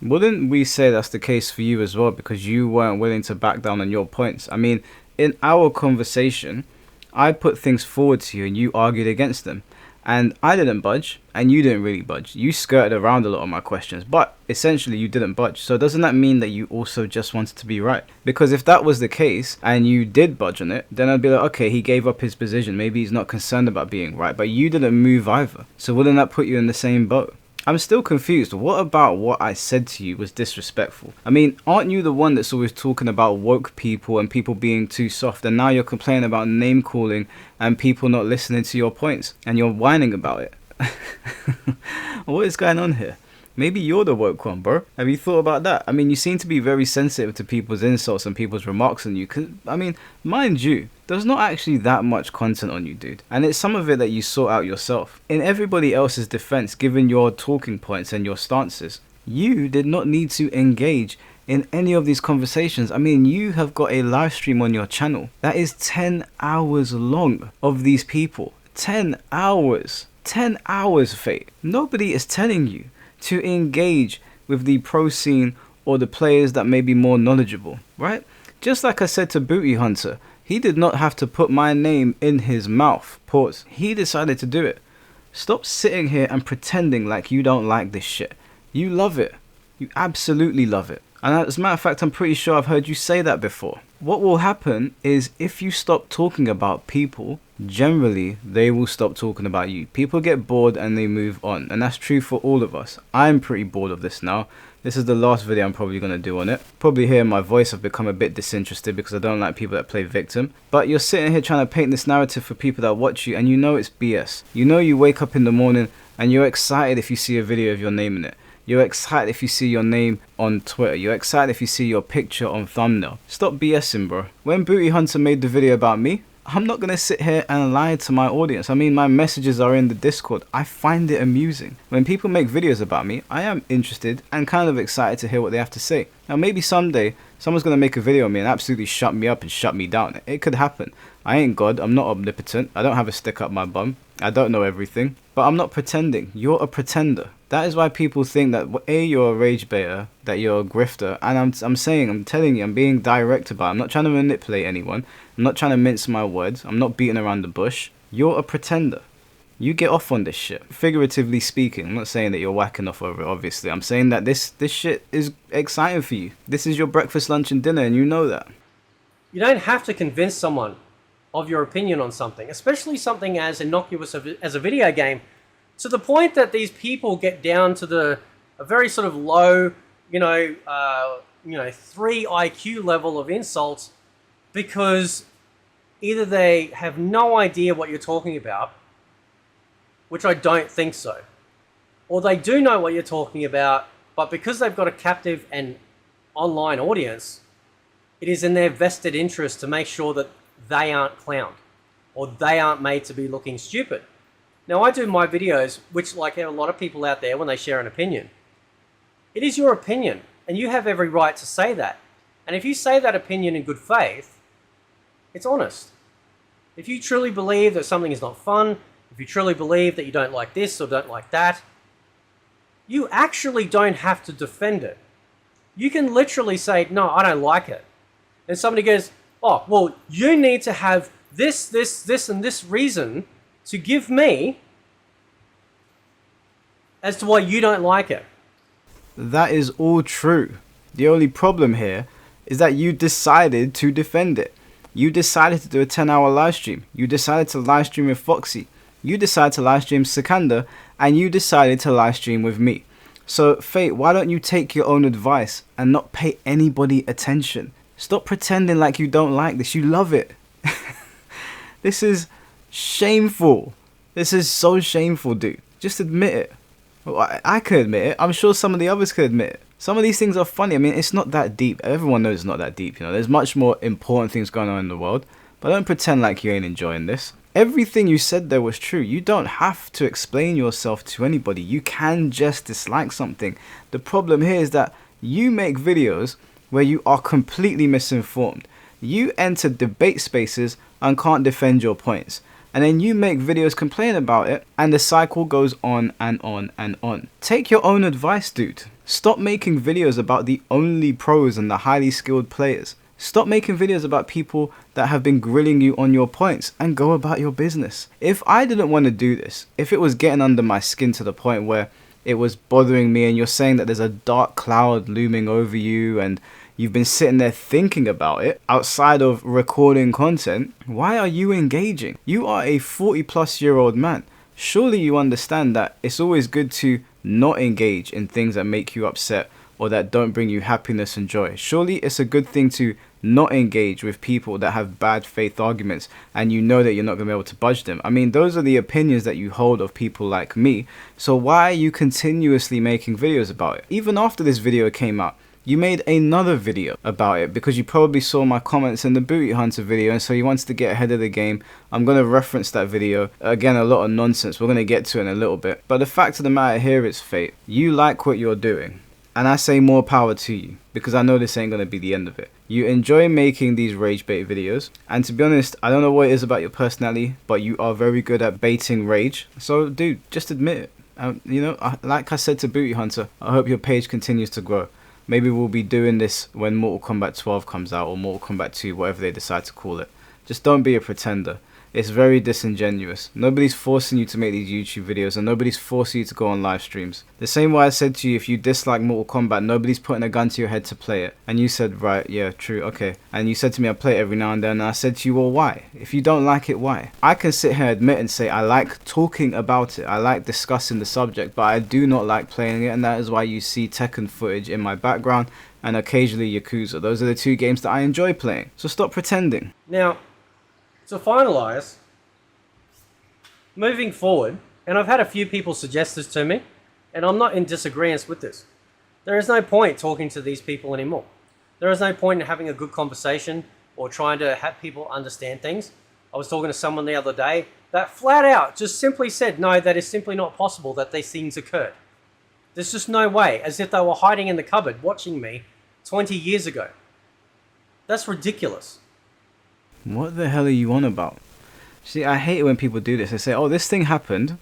A: Wouldn't we say that's the case for you as well, because you weren't willing to back down on your points? I mean, in our conversation, I put things forward to you and you argued against them. And I didn't budge, and you didn't really budge. You skirted around a lot of my questions, but essentially you didn't budge. So doesn't that mean that you also just wanted to be right? Because if that was the case, and you did budge on it, then I'd be like, okay, he gave up his position. Maybe he's not concerned about being right, but you didn't move either. So wouldn't that put you in the same boat? I'm still confused. What about what I said to you was disrespectful? I mean, aren't you the one that's always talking about woke people and people being too soft, and now you're complaining about name calling and people not listening to your points, and you're whining about it? What is going on here? Maybe you're the woke one, bro. Have you thought about that? I mean, you seem to be very sensitive to people's insults and people's remarks on you. I mean, mind you, there's not actually that much content on you, dude. And it's some of it that you sort out yourself. In everybody else's defense, given your talking points and your stances, you did not need to engage in any of these conversations. I mean, you have got a live stream on your channel that is 10 hours long of these people. 10 hours. 10 hours, Fate. Nobody is telling you to engage with the pro scene or the players that may be more knowledgeable, right? Just like I said to Booty Hunter, He did not have to put my name in his mouth. Pause. He decided to do it. Stop sitting here and pretending like you don't like this shit. You love it. You absolutely love it. And as a matter of fact, I'm pretty sure I've heard you say that before. What will happen is if you stop talking about people, generally they will stop talking about you. People get bored and they move on. And that's true for all of us. I'm pretty bored of this now. This is the last video I'm probably going to do on it. Probably hear my voice, I've become a bit disinterested because I don't like people that play victim. But you're sitting here trying to paint this narrative for people that watch you and you know it's BS. You know you wake up in the morning and you're excited if you see a video of your name in it. You're excited if you see your name on Twitter. You're excited if you see your picture on thumbnail. Stop BSing, bro. When Booty Hunter made the video about me, I'm not going to sit here and lie to my audience. I mean, my messages are in the Discord. I find it amusing. When people make videos about me, I am interested and kind of excited to hear what they have to say. Now, maybe someday, someone's going to make a video of me and absolutely shut me up and shut me down. It could happen. I ain't God. I'm not omnipotent. I don't have a stick up my bum. I don't know everything. But I'm not pretending. You're a pretender. That is why people think that A, you're a rage baiter, that you're a grifter, and I'm telling you, I'm being direct about it. I'm not trying to manipulate anyone. I'm not trying to mince my words. I'm not beating around the bush. You're a pretender. You get off on this shit. Figuratively speaking, I'm not saying that you're whacking off over it, obviously. I'm saying that this shit is exciting for you. This is your breakfast, lunch, and dinner, and you know that.
B: You don't have to convince someone of your opinion on something, especially something as innocuous as a video game, to the point that these people get down to a very sort of low, 3 IQ level of insults because either they have no idea what you're talking about, which I don't think so, or they do know what you're talking about, but because they've got a captive and online audience, it is in their vested interest to make sure that they aren't clowned or they aren't made to be looking stupid. Now, I do my videos, which like a lot of people out there when they share an opinion, it is your opinion and you have every right to say that. And if you say that opinion in good faith, it's honest. If you truly believe that something is not fun, if you truly believe that you don't like this or don't like that, you actually don't have to defend it. You can literally say, no, I don't like it. And somebody goes, oh, well, you need to have this, and this reason to give me as to why you don't like it.
A: That is all true. The only problem here is that you decided to defend it. You decided to do a 10-hour live stream. You decided to live stream with Foxy. You decided to live stream Sikandar. And you decided to live stream with me. So, Fate, why don't you take your own advice and not pay anybody attention? Stop pretending like you don't like this. You love it. This is shameful. This is so shameful, dude. Just admit it. Well, I could admit it. I'm sure some of the others could admit it. Some of these things are funny. I mean, it's not that deep. Everyone knows it's not that deep. There's much more important things going on in the world. But don't pretend like you ain't enjoying this. Everything you said there was true. You don't have to explain yourself to anybody. You can just dislike something. The problem here is that you make videos where you are completely misinformed. You enter debate spaces and can't defend your points. And then you make videos complaining about it, and the cycle goes on and on and on. Take your own advice, dude. Stop making videos about the only pros and the highly skilled players. Stop making videos about people that have been grilling you on your points and go about your business. If I didn't want to do this, if it was getting under my skin to the point where it was bothering me and you're saying that there's a dark cloud looming over you and you've been sitting there thinking about it outside of recording content, why are you engaging? You are a 40-plus-year-old man. Surely you understand that it's always good to not engage in things that make you upset or that don't bring you happiness and joy. Surely it's a good thing to not engage with people that have bad faith arguments and you know that you're not going to be able to budge them. I mean, those are the opinions that you hold of people like me. So why are you continuously making videos about it? Even after this video came out, you made another video about it because you probably saw my comments in the Booty Hunter video and so you wanted to get ahead of the game. I'm going to reference that video. Again, a lot of nonsense. We're going to get to it in a little bit. But the fact of the matter here is, Fate, you like what you're doing. And I say more power to you because I know this ain't going to be the end of it. You enjoy making these rage bait videos. And to be honest, I don't know what it is about your personality, but you are very good at baiting rage. So, dude, just admit it. Like I said to Booty Hunter, I hope your page continues to grow. Maybe we'll be doing this when Mortal Kombat 12 comes out or Mortal Kombat 2, whatever they decide to call it. Just don't be a pretender. It's very disingenuous. Nobody's forcing you to make these YouTube videos, and nobody's forcing you to go on live streams. The same way I said to you, if you dislike Mortal Kombat, nobody's putting a gun to your head to play it. And you said, right, yeah, true, okay. And you said to me, I play it every now and then, and I said to you, well, why? If you don't like it, why? I can sit here and admit and say, I like talking about it. I like discussing the subject, but I do not like playing it, and that is why you see Tekken footage in my background, and occasionally Yakuza. Those are the two games that I enjoy playing. So stop pretending.
B: Now, to finalise, moving forward, and I've had a few people suggest this to me, and I'm not in disagreement with this. There is no point talking to these people anymore. There is no point in having a good conversation or trying to have people understand things. I was talking to someone the other day that flat out just simply said, no, that is simply not possible that these things occurred. There's just no way, as if they were hiding in the cupboard watching me 20 years ago. That's ridiculous.
A: What the hell are you on about? See, I hate it when people do this. They say, oh, this thing happened,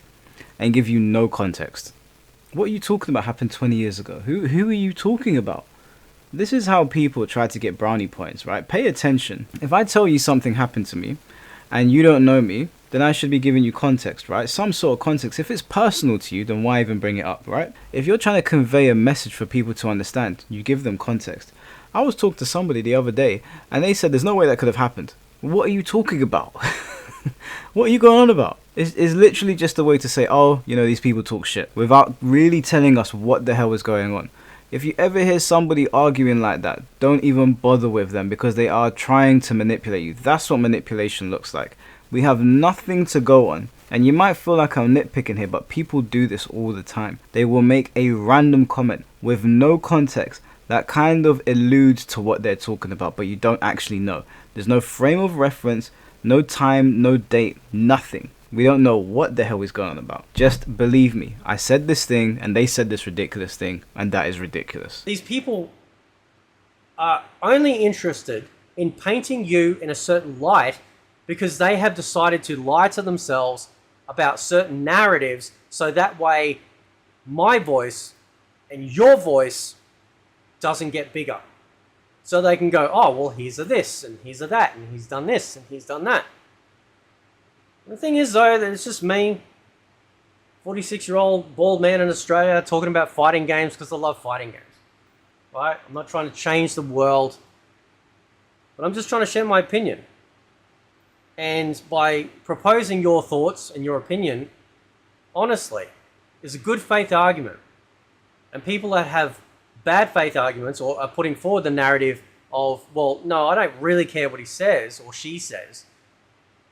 A: and give you no context. What are you talking about happened 20 years ago? Who are you talking about? This is how people try to get brownie points, right? Pay attention. If I tell you something happened to me, and you don't know me, then I should be giving you context, right? Some sort of context. If it's personal to you, then why even bring it up, right? If you're trying to convey a message for people to understand, you give them context. I was talking to somebody the other day, and they said there's no way that could have happened. What are you talking about? What are you going on about? It's literally just a way to say, oh, you know, these people talk shit, without really telling us what the hell is going on. If you ever hear somebody arguing like that, don't even bother with them, because they are trying to manipulate you. That's what manipulation looks like. We have nothing to go on. And you might feel like I'm nitpicking here, but people do this all the time. They will make a random comment with no context that kind of alludes to what they're talking about, but you don't actually know. There's no frame of reference, no time, no date, nothing. We don't know what the hell he's going on about. Just believe me. I said this thing, and they said this ridiculous thing, and that is ridiculous.
B: These people are only interested in painting you in a certain light because they have decided to lie to themselves about certain narratives, so that way my voice and your voice doesn't get bigger. So they can go, oh, well, here's a this, and here's a that, and he's done this, and he's done that. The thing is, though, that it's just me, 46-year-old bald man in Australia, talking about fighting games because I love fighting games. Right? I'm not trying to change the world, but I'm just trying to share my opinion. And by proposing your thoughts and your opinion, honestly, is a good faith argument. And people that have bad faith arguments or are putting forward the narrative of, well, no, I don't really care what he says or she says.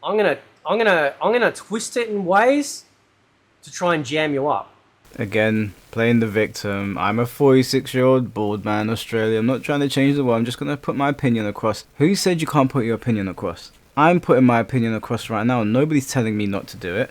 B: I'm gonna twist it in ways to try and jam you up.
A: Again, playing the victim. I'm a 46-year-old bald man, Australia. I'm not trying to change the world. I'm just gonna put my opinion across. Who said you can't put your opinion across? I'm putting my opinion across right now. Nobody's telling me not to do it.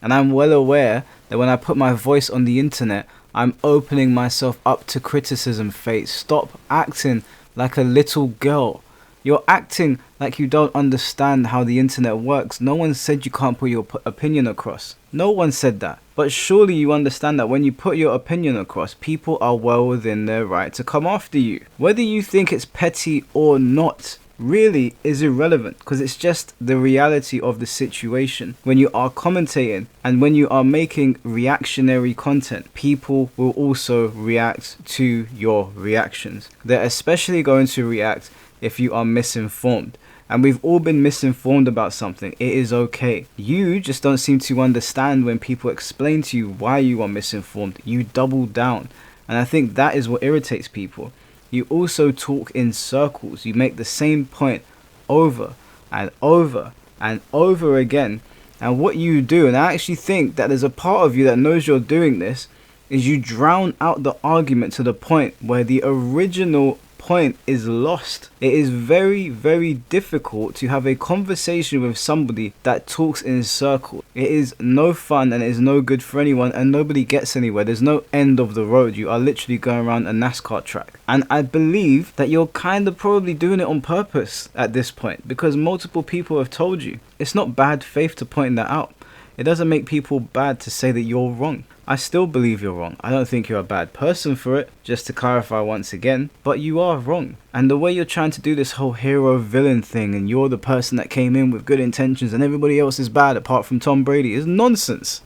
A: And I'm well aware that when I put my voice on the internet, I'm opening myself up to criticism, Fate. Stop acting like a little girl. You're acting like you don't understand how the internet works. No one said you can't put your opinion across. No one said that. But surely you understand that when you put your opinion across, people are well within their right to come after you. Whether you think it's petty or not really is irrelevant, because it's just the reality of the situation. When you are commentating and when you are making reactionary content, people will also react to your reactions. They're especially going to react if you are misinformed. And we've all been misinformed about something. It is okay. You just don't seem to understand when people explain to you why you are misinformed. You double down. And I think that is what irritates people. You also talk in circles. You make the same point over and over and over again. And what you do, and I actually think that there's a part of you that knows you're doing this, is you drown out the argument to the point where the original point is lost. It is very, very difficult to have a conversation with somebody that talks in circles. It is no fun, and it is no good for anyone, and nobody gets anywhere. There's no end of the road. You are literally going around a NASCAR track. And I believe that you're kind of probably doing it on purpose at this point, because multiple people have told you. It's not bad faith to point that out. It doesn't make people bad to say that you're wrong. I still believe you're wrong. I don't think you're a bad person for it, just to clarify once again, but you are wrong. And the way you're trying to do this whole hero-villain thing, and you're the person that came in with good intentions and everybody else is bad apart from Tom Brady, is nonsense.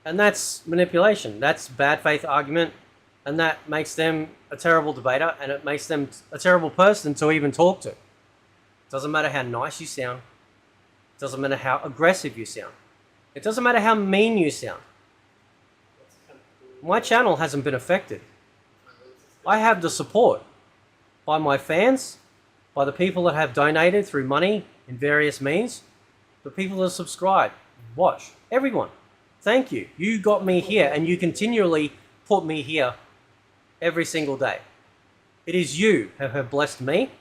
B: And that's manipulation. That's bad faith argument, and that makes them a terrible debater, and it makes them a terrible person to even talk to. Doesn't matter how nice you sound. Doesn't matter how aggressive you sound. It doesn't matter how mean you sound. My channel hasn't been affected. I have the support by my fans, by the people that have donated through money in various means, the people that subscribe, watch, everyone. Thank you. You got me here, and you continually put me here every single day. It is you who have blessed me,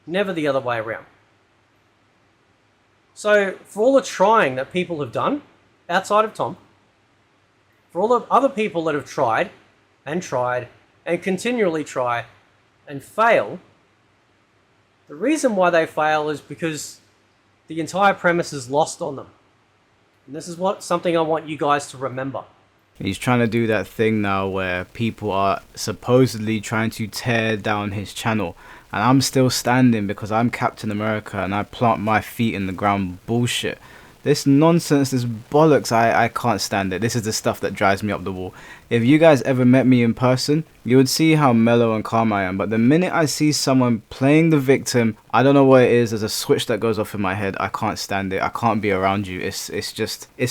B: never the other way around. So for all the trying that people have done outside of Tom, for all the other people that have tried and continually try and fail, the reason why they fail is because the entire premise is lost on them. And this is something I want you guys to remember.
A: He's trying to do that thing now where people are supposedly trying to tear down his channel. And I'm still standing because I'm Captain America and I plant my feet in the ground bullshit. This nonsense, this bollocks, I can't stand it. This is the stuff that drives me up the wall. If you guys ever met me in person, you would see how mellow and calm I am. But the minute I see someone playing the victim, I don't know what it is. There's a switch that goes off in my head. I can't stand it. I can't be around you. It's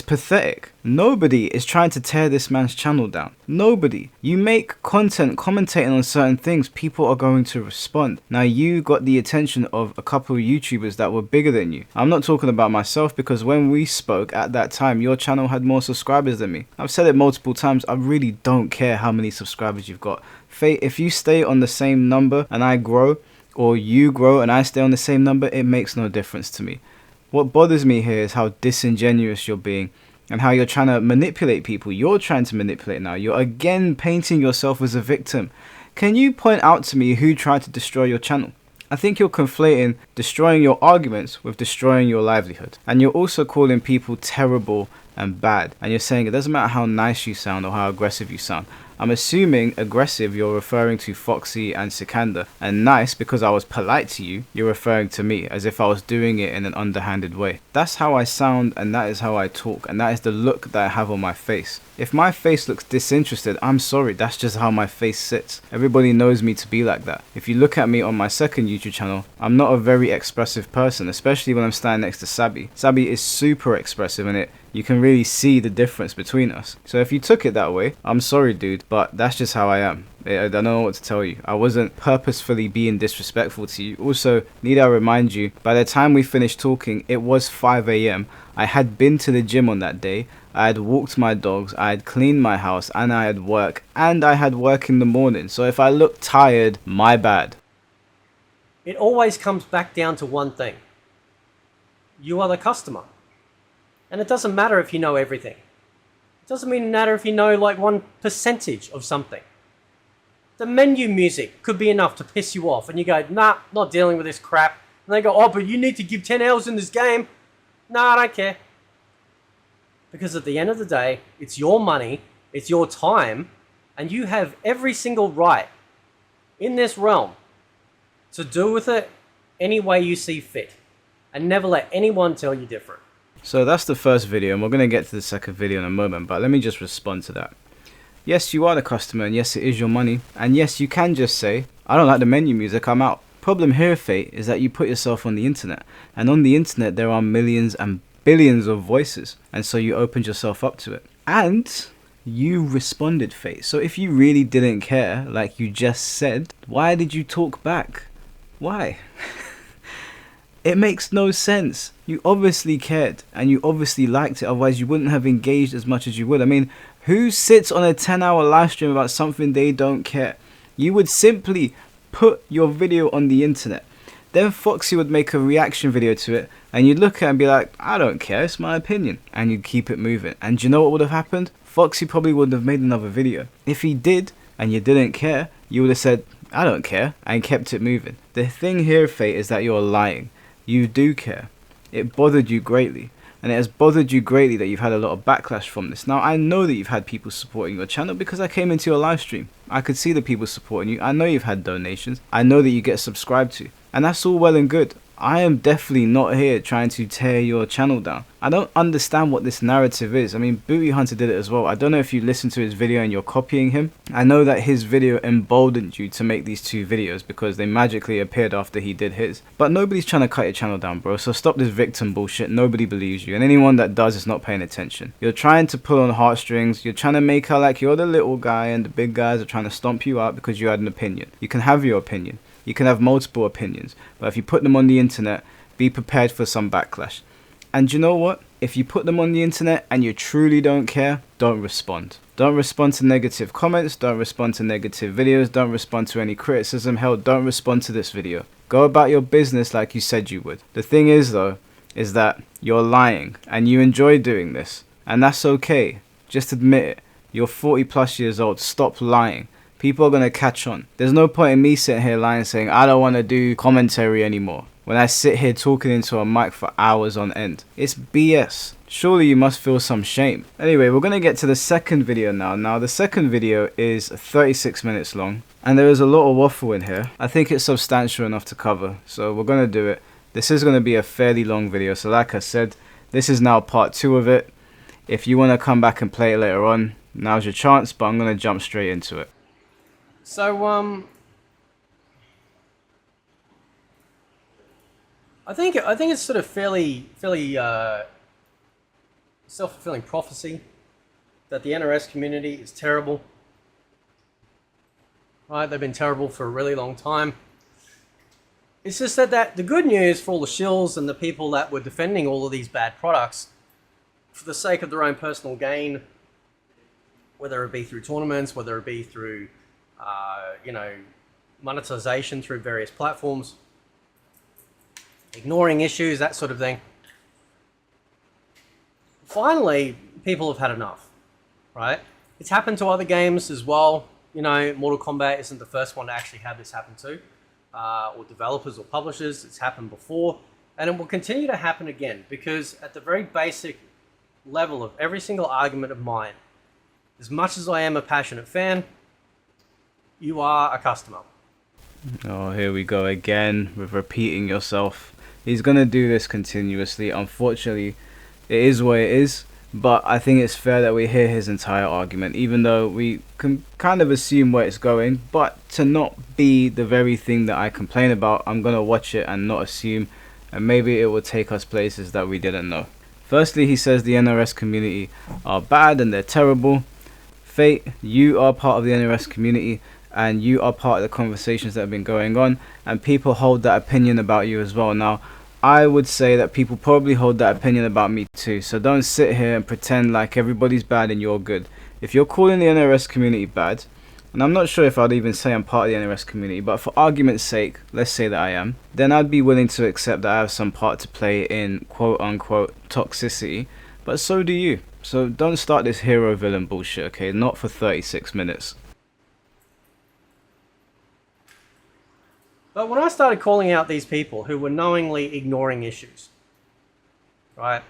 A: pathetic. Nobody is trying to tear this man's channel down. Nobody. You make content commentating on certain things, people are going to respond. Now you got the attention of a couple of YouTubers that were bigger than you. I'm not talking about myself because when we spoke at that time, your channel had more subscribers than me. I've said it multiple times. I really don't care how many subscribers you've got. If you stay on the same number and I grow, or you grow and I stay on the same number, it makes no difference to me. What bothers me here is how disingenuous you're being and how you're trying to manipulate people. You're trying to manipulate now. You're again painting yourself as a victim. Can you point out to me who tried to destroy your channel? I think you're conflating destroying your arguments with destroying your livelihood. And you're also calling people terrible and bad. And you're saying it doesn't matter how nice you sound or how aggressive you sound. I'm assuming aggressive you're referring to Foxy and Sikander, and nice because I was polite to you, you're referring to me as if I was doing it in an underhanded way. That's how I sound and that is how I talk, and that is the look that I have on my face. If my face looks disinterested, I'm sorry, that's just how my face sits. Everybody knows me to be like that. If you look at me on my second YouTube channel, I'm not a very expressive person, especially when I'm standing next to Sabi. Sabi is super expressive and you can really see the difference between us. So if you took it that way, I'm sorry dude, but that's just how I am. I don't know what to tell you. I wasn't purposefully being disrespectful to you. Also, need I remind you, by the time we finished talking, it was 5 AM. I had been to the gym on that day. I had walked my dogs, I had cleaned my house, and I had work. And I had work in the morning. So if I look tired, my bad.
B: It always comes back down to one thing. You are the customer. And it doesn't matter if you know everything. It doesn't matter if you know like 1% of something. The menu music could be enough to piss you off and you go, nah, not dealing with this crap. And they go, oh, but you need to give 10 hours in this game. Nah, I don't care. Because at the end of the day, it's your money, it's your time, and you have every single right in this realm to do with it any way you see fit. And never let anyone tell you different.
A: So that's the first video, and we're going to get to the second video in a moment, but let me just respond to that. Yes, you are the customer, and yes, it is your money, and yes, you can just say, I don't like the menu music, I'm out. Problem here, Fate, is that you put yourself on the internet, and on the internet there are millions and billions of voices, and so you opened yourself up to it. And you responded, Fate. So if you really didn't care, like you just said, why did you talk back? Why? It makes no sense. You obviously cared and you obviously liked it, otherwise you wouldn't have engaged as much as you would. I mean, who sits on a 10-hour live stream about something they don't care? You would simply put your video on the internet. Then Foxy would make a reaction video to it and you'd look at it and be like, I don't care, it's my opinion. And you'd keep it moving. And do you know what would have happened? Foxy probably wouldn't have made another video. If he did and you didn't care, you would have said, I don't care, and kept it moving. The thing here, Fate, is that you're lying. You do care. It bothered you greatly. and it has bothered you greatly that you've had a lot of backlash from this. Now, I know that you've had people supporting your channel because I came into your live stream. I could see the people supporting you. I know you've had donations. I know that you get subscribed to, and that's all well and good. I am definitely not here trying to tear your channel down. I don't understand what this narrative is. I mean, Booty Hunter did it as well. I don't know if you listened to his video and you're copying him. I know that his video emboldened you to make these 2 videos because they magically appeared after he did his. But nobody's trying to cut your channel down, bro. So stop this victim bullshit. Nobody believes you. And anyone that does is not paying attention. You're trying to pull on heartstrings. You're trying to make out like you're the little guy and the big guys are trying to stomp you out because you had an opinion. You can have your opinion. You can have multiple opinions, but if you put them on the internet, be prepared for some backlash. And you know what? If you put them on the internet and you truly don't care, don't respond. Don't respond to negative comments, don't respond to negative videos, don't respond to any criticism. Hell, don't respond to this video. Go about your business like you said you would. The thing is though, is that you're lying and you enjoy doing this. And that's okay. Just admit it. You're 40 plus years old. Stop lying. People are going to catch on. There's no point in me sitting here lying saying I don't want to do commentary anymore when I sit here talking into a mic for hours on end. It's BS. Surely you must feel some shame. Anyway, we're going to get to the second video now. Now, the second video is 36 minutes long, and there is a lot of waffle in here. I think it's substantial enough to cover, so we're going to do it. This is going to be a fairly long video, so like I said, this is now part 2 of it. If you want to come back and play it later on, now's your chance, but I'm going to jump straight into it.
B: So, I think it's sort of fairly self-fulfilling prophecy that the NRS community is terrible. Right? They've been terrible for a really long time. It's just that the good news for all the shills and the people that were defending all of these bad products for the sake of their own personal gain, whether it be through tournaments, whether it be through monetization through various platforms, ignoring issues, that sort of thing. Finally, people have had enough, right? It's happened to other games as well. You know, Mortal Kombat isn't the first one to actually have this happen to, or developers or publishers. It's happened before, and it will continue to happen again, because at the very basic level of every single argument of mine, as much as I am a passionate fan, you are a customer.
A: Oh, here we go again with repeating yourself. He's going to do this continuously. Unfortunately, it is what it is, but I think it's fair that we hear his entire argument, even though we can kind of assume where it's going. But to not be the very thing that I complain about, I'm going to watch it and not assume, and maybe it will take us places that we didn't know. Firstly, he says the NRS community are bad and they're terrible. Fate, you are part of the NRS community, and you are part of the conversations that have been going on, and people hold that opinion about you as well. Now, I would say that people probably hold that opinion about me too, so don't sit here and pretend like everybody's bad and you're good. If you're calling the NRS community bad, and I'm not sure if I'd even say I'm part of the NRS community, but for argument's sake, let's say that I am, then I'd be willing to accept that I have some part to play in quote-unquote toxicity, but so do you. So don't start this hero-villain bullshit, okay? Not for 36 minutes.
B: But when I started calling out these people who were knowingly ignoring issues, right,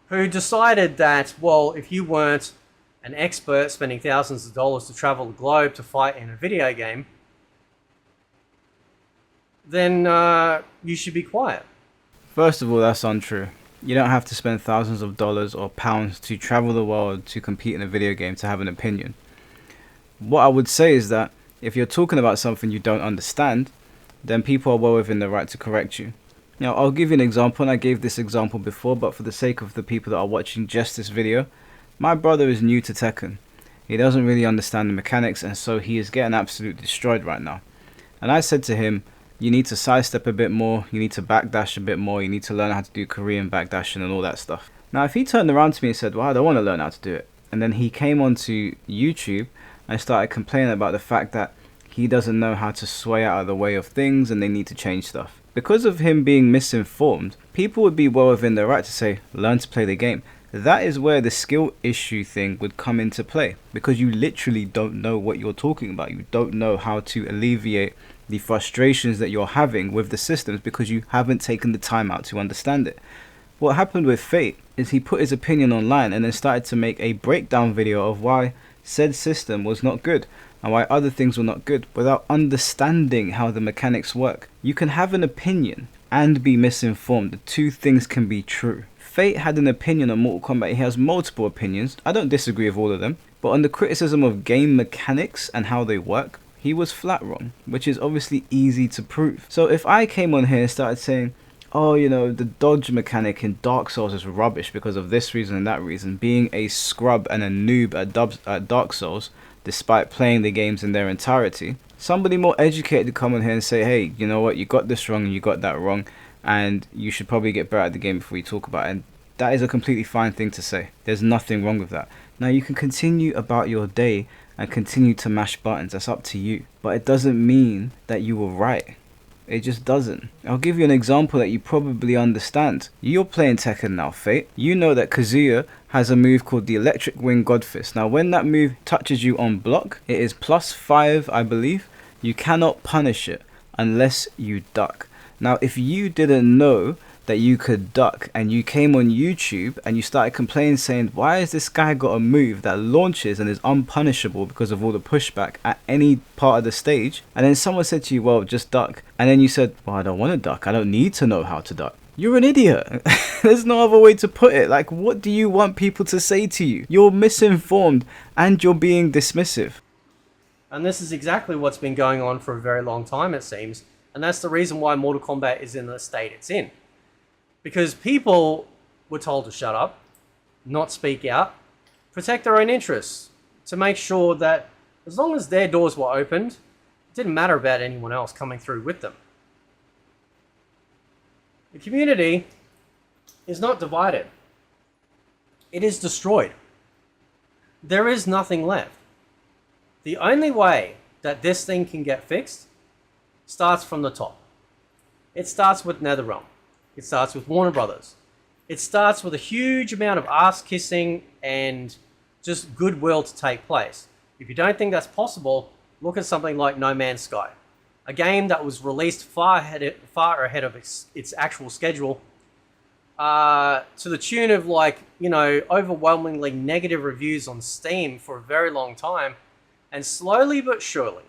B: who decided that, well, if you weren't an expert spending thousands of dollars to travel the globe to fight in a video game, then you should be quiet.
A: First of all, that's untrue. You don't have to spend thousands of dollars or pounds to travel the world to compete in a video game to have an opinion. What I would say is that if you're talking about something you don't understand, then people are well within the right to correct you. Now, I'll give you an example, and I gave this example before, but for the sake of the people that are watching just this video, my brother is new to Tekken. He doesn't really understand the mechanics, and so he is getting absolutely destroyed right now. And I said to him, you need to sidestep a bit more, you need to backdash a bit more, you need to learn how to do Korean backdashing and all that stuff. Now, if he turned around to me and said, well, I don't want to learn how to do it, and then he came onto YouTube and started complaining about the fact that he doesn't know how to sway out of the way of things and they need to change stuff. Because of him being misinformed, people would be well within their right to say, learn to play the game. That is where the skill issue thing would come into play, because you literally don't know what you're talking about. You don't know how to alleviate the frustrations that you're having with the systems because you haven't taken the time out to understand it. What happened with Fate is he put his opinion online and then started to make a breakdown video of why said system was not good and why other things were not good without understanding how the mechanics work. You can have an opinion and be misinformed. The two things can be true. Fate had an opinion on Mortal Kombat. He has multiple opinions. I don't disagree with all of them. But on the criticism of game mechanics and how they work, he was flat wrong, which is obviously easy to prove. So if I came on here and started saying, oh, you know, the dodge mechanic in Dark Souls is rubbish because of this reason and that reason, being a scrub and a noob at Dark Souls, despite playing the games in their entirety, somebody more educated to come on here and say, hey, you know what, you got this wrong and you got that wrong, and you should probably get better at the game before you talk about it. And that is a completely fine thing to say. There's nothing wrong with that. Now you can continue about your day and continue to mash buttons. That's up to you. But it doesn't mean that you were right. It just doesn't. I'll give you an example that you probably understand. You're playing Tekken now, Fate. You know that Kazuya has a move called the Electric Wing Godfist. Now when that move touches you on block, it is +5, I believe. You cannot punish it unless you duck. Now if you didn't know that you could duck and you came on YouTube and you started complaining saying, why has this guy got a move that launches and is unpunishable because of all the pushback at any part of the stage, and then someone said to you, well, just duck, and then you said, well, I don't want to duck, I don't need to know how to duck. You're an idiot. There's no other way to put it. Like, what do you want people to say to you? You're misinformed and you're being dismissive.
B: And this is exactly what's been going on for a very long time, it seems. And that's the reason why Mortal Kombat is in the state it's in. Because people were told to shut up, not speak out, protect their own interests, to make sure that as long as their doors were opened, it didn't matter about anyone else coming through with them. The community is not divided. It is destroyed. There is nothing left. The only way that this thing can get fixed starts from the top. It starts with NetherRealm. It starts with Warner Brothers. It starts with a huge amount of ass kissing and just goodwill to take place. If you don't think that's possible, look at something like No Man's Sky, a game that was released far ahead of its actual schedule, to the tune of overwhelmingly negative reviews on Steam for a very long time, and slowly but surely,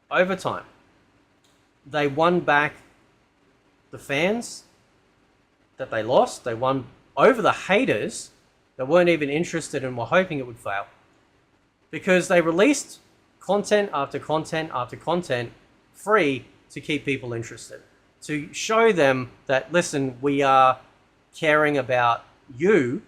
B: over time, they won back the fans that they lost. They won over the haters that weren't even interested and were hoping it would fail, because they released content after content after content free to keep people interested, to show them that, listen, we are caring about you,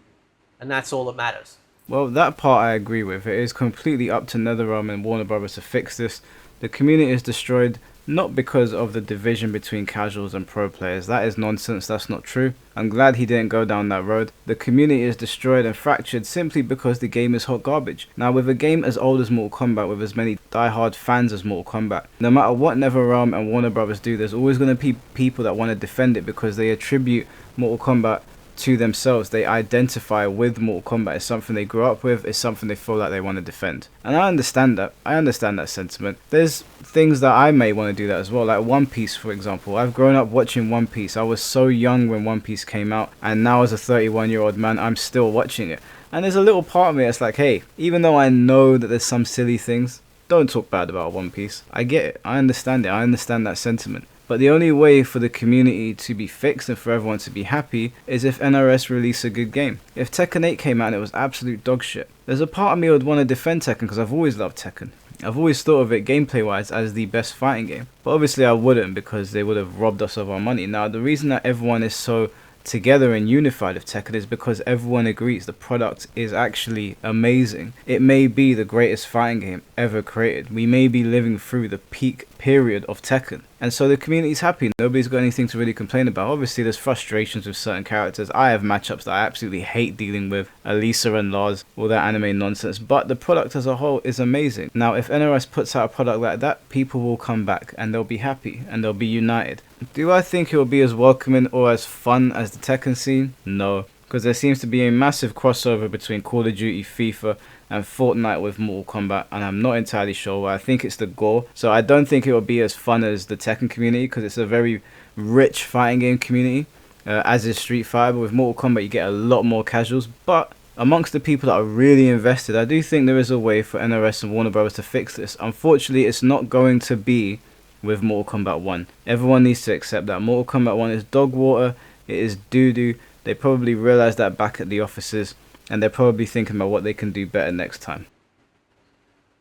B: and that's all that matters.
A: Well, that part I agree with. It is completely up to NetherRealm and Warner Brothers to fix this. The community is destroyed not because of the division between casuals and pro players. That is nonsense. That's not true. I'm glad he didn't go down that road. The community is destroyed and fractured simply because the game is hot garbage. Now, with a game as old as Mortal Kombat, with as many die-hard fans as Mortal Kombat, no matter what NetherRealm and Warner Brothers do, there's always going to be people that want to defend it because they attribute Mortal Kombat to themselves. They identify with Mortal Kombat. It's something they grew up with. It's something they feel like they want to defend. And I understand that. I understand that sentiment. There's things that I may want to do that as well. Like One Piece, for example. I've grown up watching One Piece. I was so young when One Piece came out. And now as a 31-year-old man, I'm still watching it. And there's a little part of me that's like, hey, even though I know that there's some silly things, don't talk bad about One Piece. I get it. I understand it. I understand that sentiment. But the only way for the community to be fixed and for everyone to be happy is if NRS release a good game. If Tekken 8 came out and it was absolute dog shit, there's a part of me that would want to defend Tekken because I've always loved Tekken. I've always thought of it gameplay wise as the best fighting game. But obviously I wouldn't, because they would have robbed us of our money. Now the reason that everyone is so together and unified of Tekken is because everyone agrees the product is actually amazing. It may be the greatest fighting game ever created. We may be living through the peak period of Tekken, and so the community's happy. Nobody's got anything to really complain about. Obviously there's frustrations with certain characters. I have matchups that I absolutely hate dealing with, Elisa and Lars, all that anime nonsense, but the product as a whole is amazing. Now if NRS puts out a product like that, people will come back and they'll be happy and they'll be united. Do I think it will be as welcoming or as fun as the Tekken scene? No, because there seems to be a massive crossover between Call of Duty, FIFA and Fortnite with Mortal Kombat, and I'm not entirely sure why. I think it's the gore, so I don't think it will be as fun as the Tekken community, because it's a very rich fighting game community. as is Street Fighter. But with Mortal Kombat, you get a lot more casuals. But amongst the people that are really invested, I do think there is a way for NRS and Warner Bros. To fix this. Unfortunately, it's not going to be with Mortal Kombat 1. Everyone needs to accept that Mortal Kombat 1 is dog water, it is doo-doo. They probably realized that back at the offices, and they're probably thinking about what they can do better next time.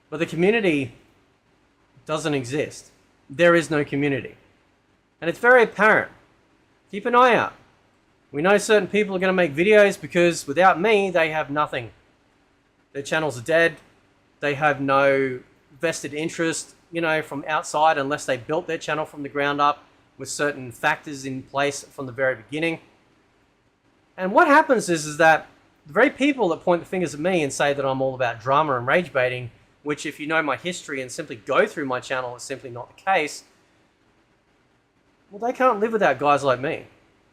B: But the community doesn't exist. There is no community. And it's very apparent. Keep an eye out. We know certain people are going to make videos because without me, they have nothing. Their channels are dead. They have no vested interest, you know, from outside unless they built their channel from the ground up with certain factors in place from the very beginning. And what happens is that the very people that point the fingers at me and say that I'm all about drama and rage baiting, which if you know my history and simply go through my channel, it's simply not the case. Well, they can't live without guys like me.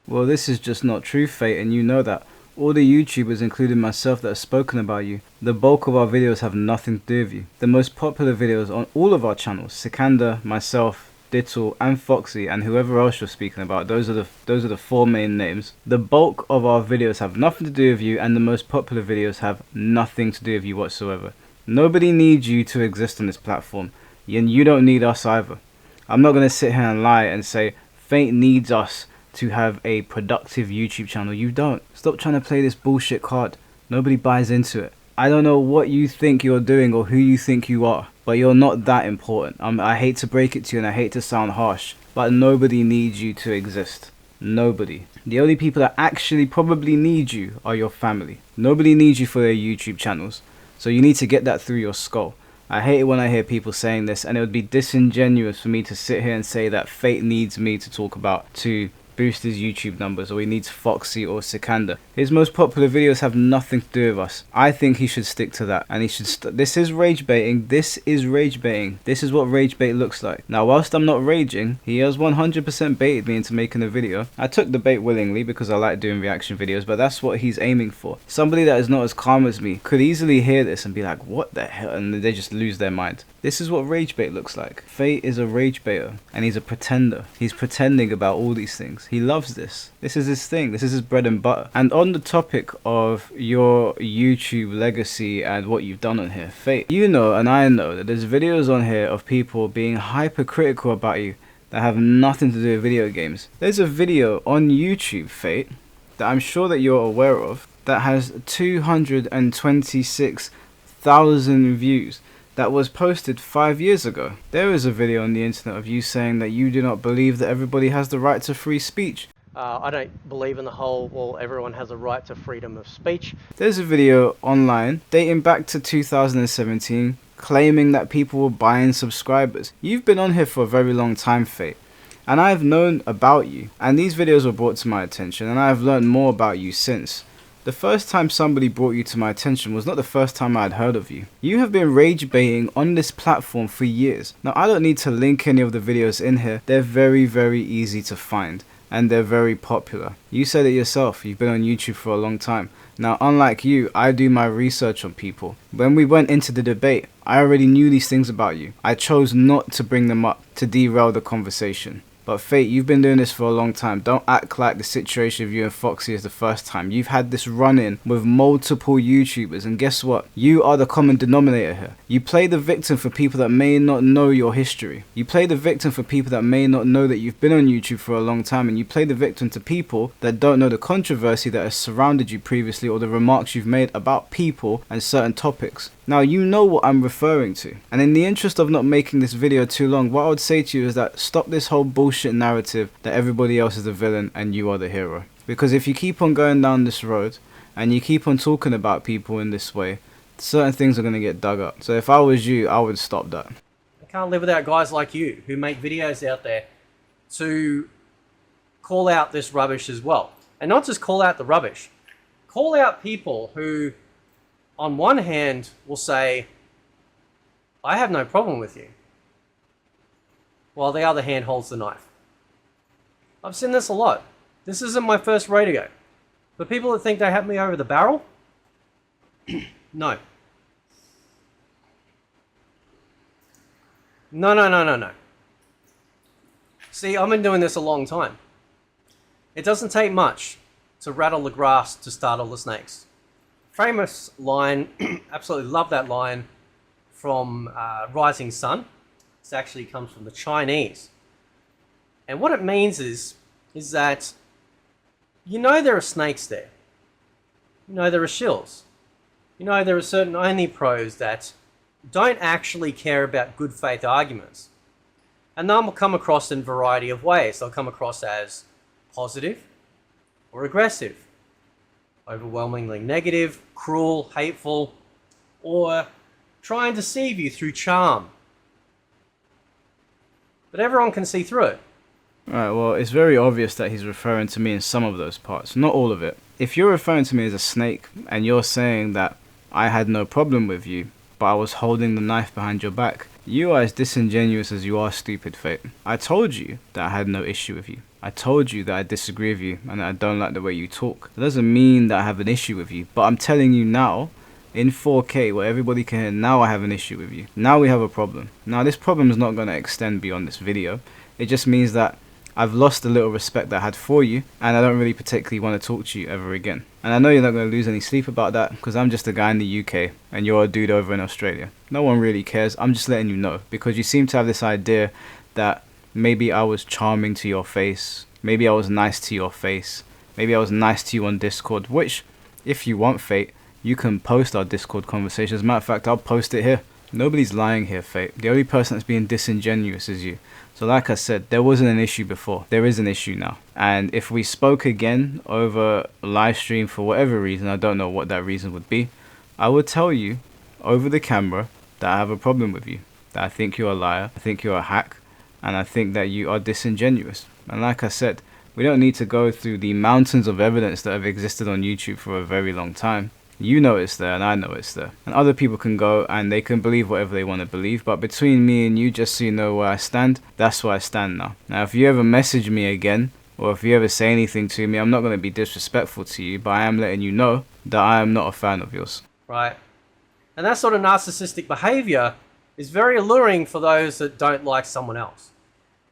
A: Well, this is just not true, Fate, and you know that. All the YouTubers, including myself, that have spoken about you, the bulk of our videos have nothing to do with you. The most popular videos on all of our channels, Sikander, myself, Dittle, and Foxy, and whoever else you're speaking about, those are the four main names. The bulk of our videos have nothing to do with you, and the most popular videos have nothing to do with you whatsoever. Nobody needs you to exist on this platform, and you don't need us either. I'm not going to sit here and lie and say Fate needs us to have a productive YouTube channel. You don't. Stop trying to play this bullshit card. Nobody buys into it. I don't know what you think you're doing or who you think you are, but you're not that important. I hate to break it to you and I hate to sound harsh, but nobody needs you to exist. Nobody. The only people that actually probably need you are your family. Nobody needs you for their YouTube channels. So you need to get that through your skull. I hate it when I hear people saying this, and it would be disingenuous for me to sit here and say that Fate needs me to talk about to boost his YouTube numbers, or he needs Foxy or Sikander. His most popular videos have nothing to do with us. I think he should stick to that, and he should this is rage baiting. This is rage baiting. This is what rage bait looks like. Now, whilst I'm not raging, he has 100% baited me into making a video. I took the bait willingly because I like doing reaction videos, but that's what he's aiming for. Somebody that is not as calm as me could easily hear this and be like, what the hell, and they just lose their mind. This is what rage bait looks like. Fate is a rage baiter, and he's a pretender. He's pretending about all these things. He loves this. This is his thing. This is his bread and butter. And on the topic of your YouTube legacy and what you've done on here, Fate, you know and I know that there's videos on here of people being hypercritical about you that have nothing to do with video games. There's a video on YouTube, Fate, that I'm sure that you're aware of, that has 226,000 views. That was posted 5 years ago. There is a video on the internet of you saying that you do not believe that everybody has the right to free speech.
B: I don't believe in the whole, well, everyone has a right to freedom of speech.
A: There's a video online dating back to 2017 claiming that people were buying subscribers. You've been on here for a very long time, Fate, and I've known about you, and these videos were brought to my attention, and I've learned more about you since. The first time somebody brought you to my attention was not the first time I had heard of you. You have been rage baiting on this platform for years. Now, I don't need to link any of the videos in here. They're very, very easy to find, and they're very popular. You said it yourself, you've been on YouTube for a long time. Now, unlike you, I do my research on people. When we went into the debate, I already knew these things about you. I chose not to bring them up to derail the conversation. But Fate, you've been doing this for a long time. Don't act like the situation of you and Foxy is the first time. You've had this run-in with multiple YouTubers, and guess what? You are the common denominator here. You play the victim for people that may not know your history. You play the victim for people that may not know that you've been on YouTube for a long time, and you play the victim to people that don't know the controversy that has surrounded you previously or the remarks you've made about people and certain topics. Now, you know what I'm referring to. And in the interest of not making this video too long, what I would say to you is that stop this whole bullshit narrative that everybody else is the villain and you are the hero. Because if you keep on going down this road and you keep on talking about people in this way, certain things are going to get dug up. So if I was you, I would stop that.
B: I can't live without guys like you who make videos out there to call out this rubbish as well. And not just call out the rubbish. Call out people who, on one hand, will say, I have no problem with you, while the other hand holds the knife. I've seen this a lot. This isn't my first rodeo. The people that think they have me over the barrel, no. No. See, I've been doing this a long time. It doesn't take much to rattle the grass to startle the snakes. Famous line, absolutely love that line from Rising Sun. This actually comes from the Chinese. And what it means is that you know there are snakes there. You know there are shills. You know there are certain only pros that don't actually care about good faith arguments. And they'll come across in a variety of ways. They'll come across as positive or aggressive, overwhelmingly negative, cruel, hateful, or try and deceive you through charm. But everyone can see through it.
A: Alright, well, it's very obvious that he's referring to me in some of those parts, not all of it. If you're referring to me as a snake, and you're saying that I had no problem with you, but I was holding the knife behind your back, you are as disingenuous as you are stupid, Fate. I told you that I had no issue with you. I told you that I disagree with you, and that I don't like the way you talk. It doesn't mean that I have an issue with you, but I'm telling you now, in 4K, where everybody can hear, now I have an issue with you. Now we have a problem. Now this problem is not going to extend beyond this video. It just means that I've lost a little respect that I had for you, and I don't really particularly want to talk to you ever again. And I know you're not going to lose any sleep about that, because I'm just a guy in the UK, and you're a dude over in Australia. No one really cares. I'm just letting you know, because you seem to have this idea that maybe I was charming to your face, maybe I was nice to your face, maybe I was nice to you on Discord, which, if you want, Fate, you can post our Discord conversation. As a matter of fact, I'll post it here. Nobody's lying here, Fate. The only person that's being disingenuous is you. So like I said, there wasn't an issue before. There is an issue now. And if we spoke again over a live stream for whatever reason, I don't know what that reason would be, I would tell you over the camera that I have a problem with you. That I think you're a liar, I think you're a hack, and I think that you are disingenuous. And like I said, we don't need to go through the mountains of evidence that have existed on YouTube for a very long time. You know it's there, and I know it's there. And other people can go and they can believe whatever they want to believe. But between me and you, just so you know where I stand, that's where I stand now. Now, if you ever message me again, or if you ever say anything to me, I'm not going to be disrespectful to you, but I am letting you know that I am not a fan of yours.
B: Right. And that sort of narcissistic behavior is very alluring for those that don't like someone else.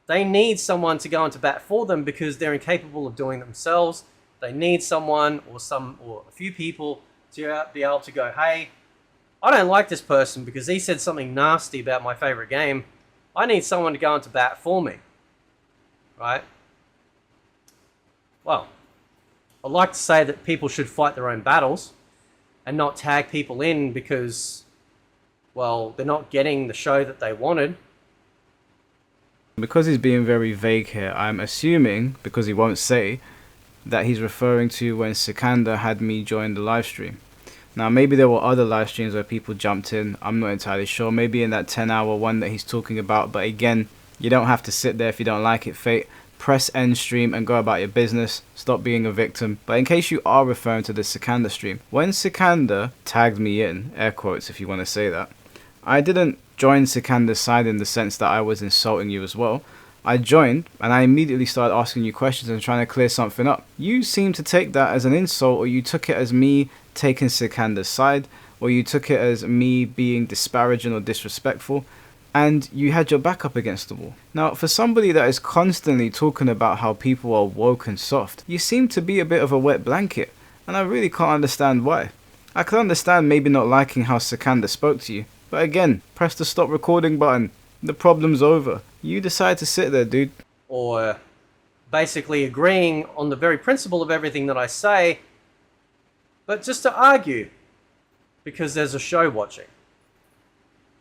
B: They need someone to go into bat for them because they're incapable of doing it themselves. They need someone or a few people to be able to go, hey, I don't like this person because he said something nasty about my favorite game. I need someone to go into bat for me. Right? Well, I'd like to say that people should fight their own battles and not tag people in because, well, they're not getting the show that they wanted.
A: Because he's being very vague here, I'm assuming, because he won't say, that he's referring to when Sikander had me join the live stream. Now, maybe there were other live streams where people jumped in. I'm not entirely sure. Maybe in that 10-hour one that he's talking about. But again, you don't have to sit there if you don't like it, Fate. Press end stream and go about your business. Stop being a victim. But in case you are referring to the Sikander stream, when Sikander tagged me in, air quotes if you want to say that, I didn't join Sikander's side in the sense that I was insulting you as well. I joined and I immediately started asking you questions and trying to clear something up. You seem to take that as an insult, or you took it as me taking Sikander's side, or you took it as me being disparaging or disrespectful, and you had your back up against the wall. Now, for somebody that is constantly talking about how people are woke and soft, you seem to be a bit of a wet blanket, and I really can't understand why. I can understand maybe not liking how Sikander spoke to you, but again, press the stop recording button. The problem's over. You decide to sit there, dude.
B: Or basically agreeing on the very principle of everything that I say, but just to argue because there's a show watching.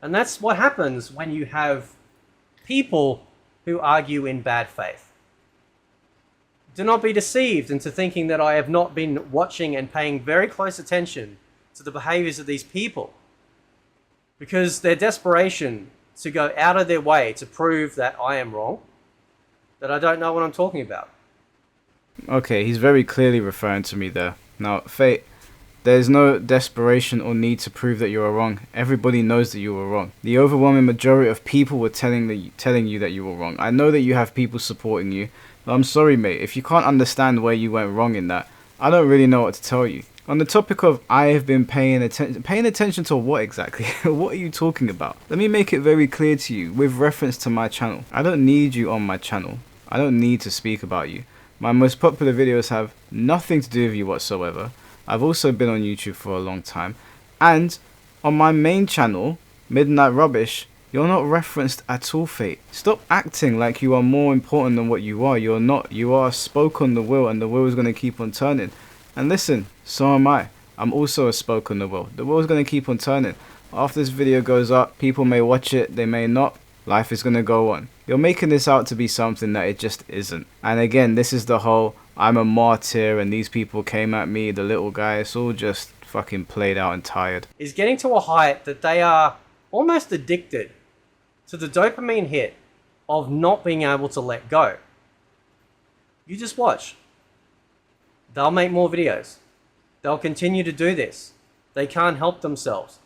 B: And that's what happens when you have people who argue in bad faith. Do not be deceived into thinking that I have not been watching and paying very close attention to the behaviors of these people, because their desperation to go out of their way to prove that I am wrong, that I don't know what I'm talking about.
A: Okay, he's very clearly referring to me there. Now, Fate, there's no desperation or need to prove that you are wrong. Everybody knows that you were wrong. The overwhelming majority of people were telling you that you were wrong. I know that you have people supporting you, but I'm sorry, mate. If you can't understand where you went wrong in that, I don't really know what to tell you. On the topic of I have been paying attention to what exactly? What are you talking about? Let me make it very clear to you with reference to my channel. I don't need you on my channel. I don't need to speak about you. My most popular videos have nothing to do with you whatsoever. I've also been on YouTube for a long time. And on my main channel, Midnight Rubbish, you're not referenced at all, Fate. Stop acting like you are more important than what you are. You're not. You are spoke on the wheel, and the wheel is going to keep on turning. And listen, so am I. I'm also a spoke on the wheel. The wheel is going to keep on turning. After this video goes up, people may watch it, they may not. Life is going to go on. You're making this out to be something that it just isn't. And again, this is the whole, I'm a martyr and these people came at me, the little guy. It's all just fucking played out and tired.
B: Is getting to a height that they are almost addicted to the dopamine hit of not being able to let go. You just watch. They'll make more videos. They'll continue to do this. They can't help themselves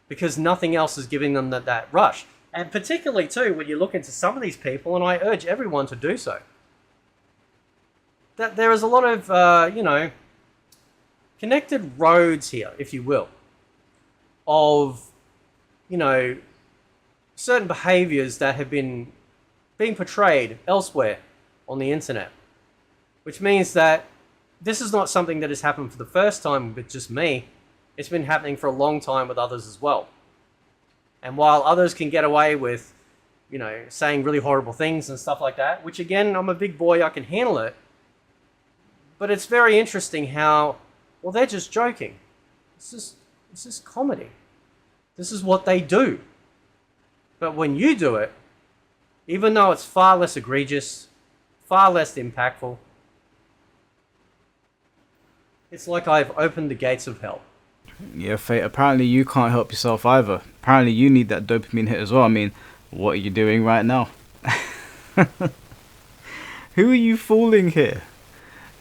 B: because nothing else is giving them that rush. And particularly too, when you look into some of these people, and I urge everyone to do so, that there is a lot of, connected roads here, if you will, of, certain behaviors that have been being portrayed elsewhere on the internet. Which means that this is not something that has happened for the first time with just me. It's been happening for a long time with others as well. And while others can get away with, saying really horrible things and stuff like that, which again, I'm a big boy, I can handle it. But it's very interesting how, well, they're just joking. It's just comedy. This is what they do. But when you do it, even though it's far less egregious, far less impactful, it's like I've opened the gates of hell.
A: Yeah, Fate, apparently you can't help yourself either. Apparently you need that dopamine hit as well. I mean, what are you doing right now? Who are you fooling here?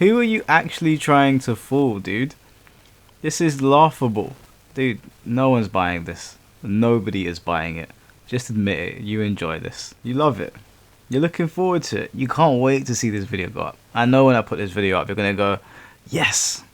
A: Who are you actually trying to fool, dude? This is laughable. Dude, no one's buying this. Nobody is buying it. Just admit it. You enjoy this. You love it. You're looking forward to it. You can't wait to see this video go up. I know when I put this video up, you're going to go, yes,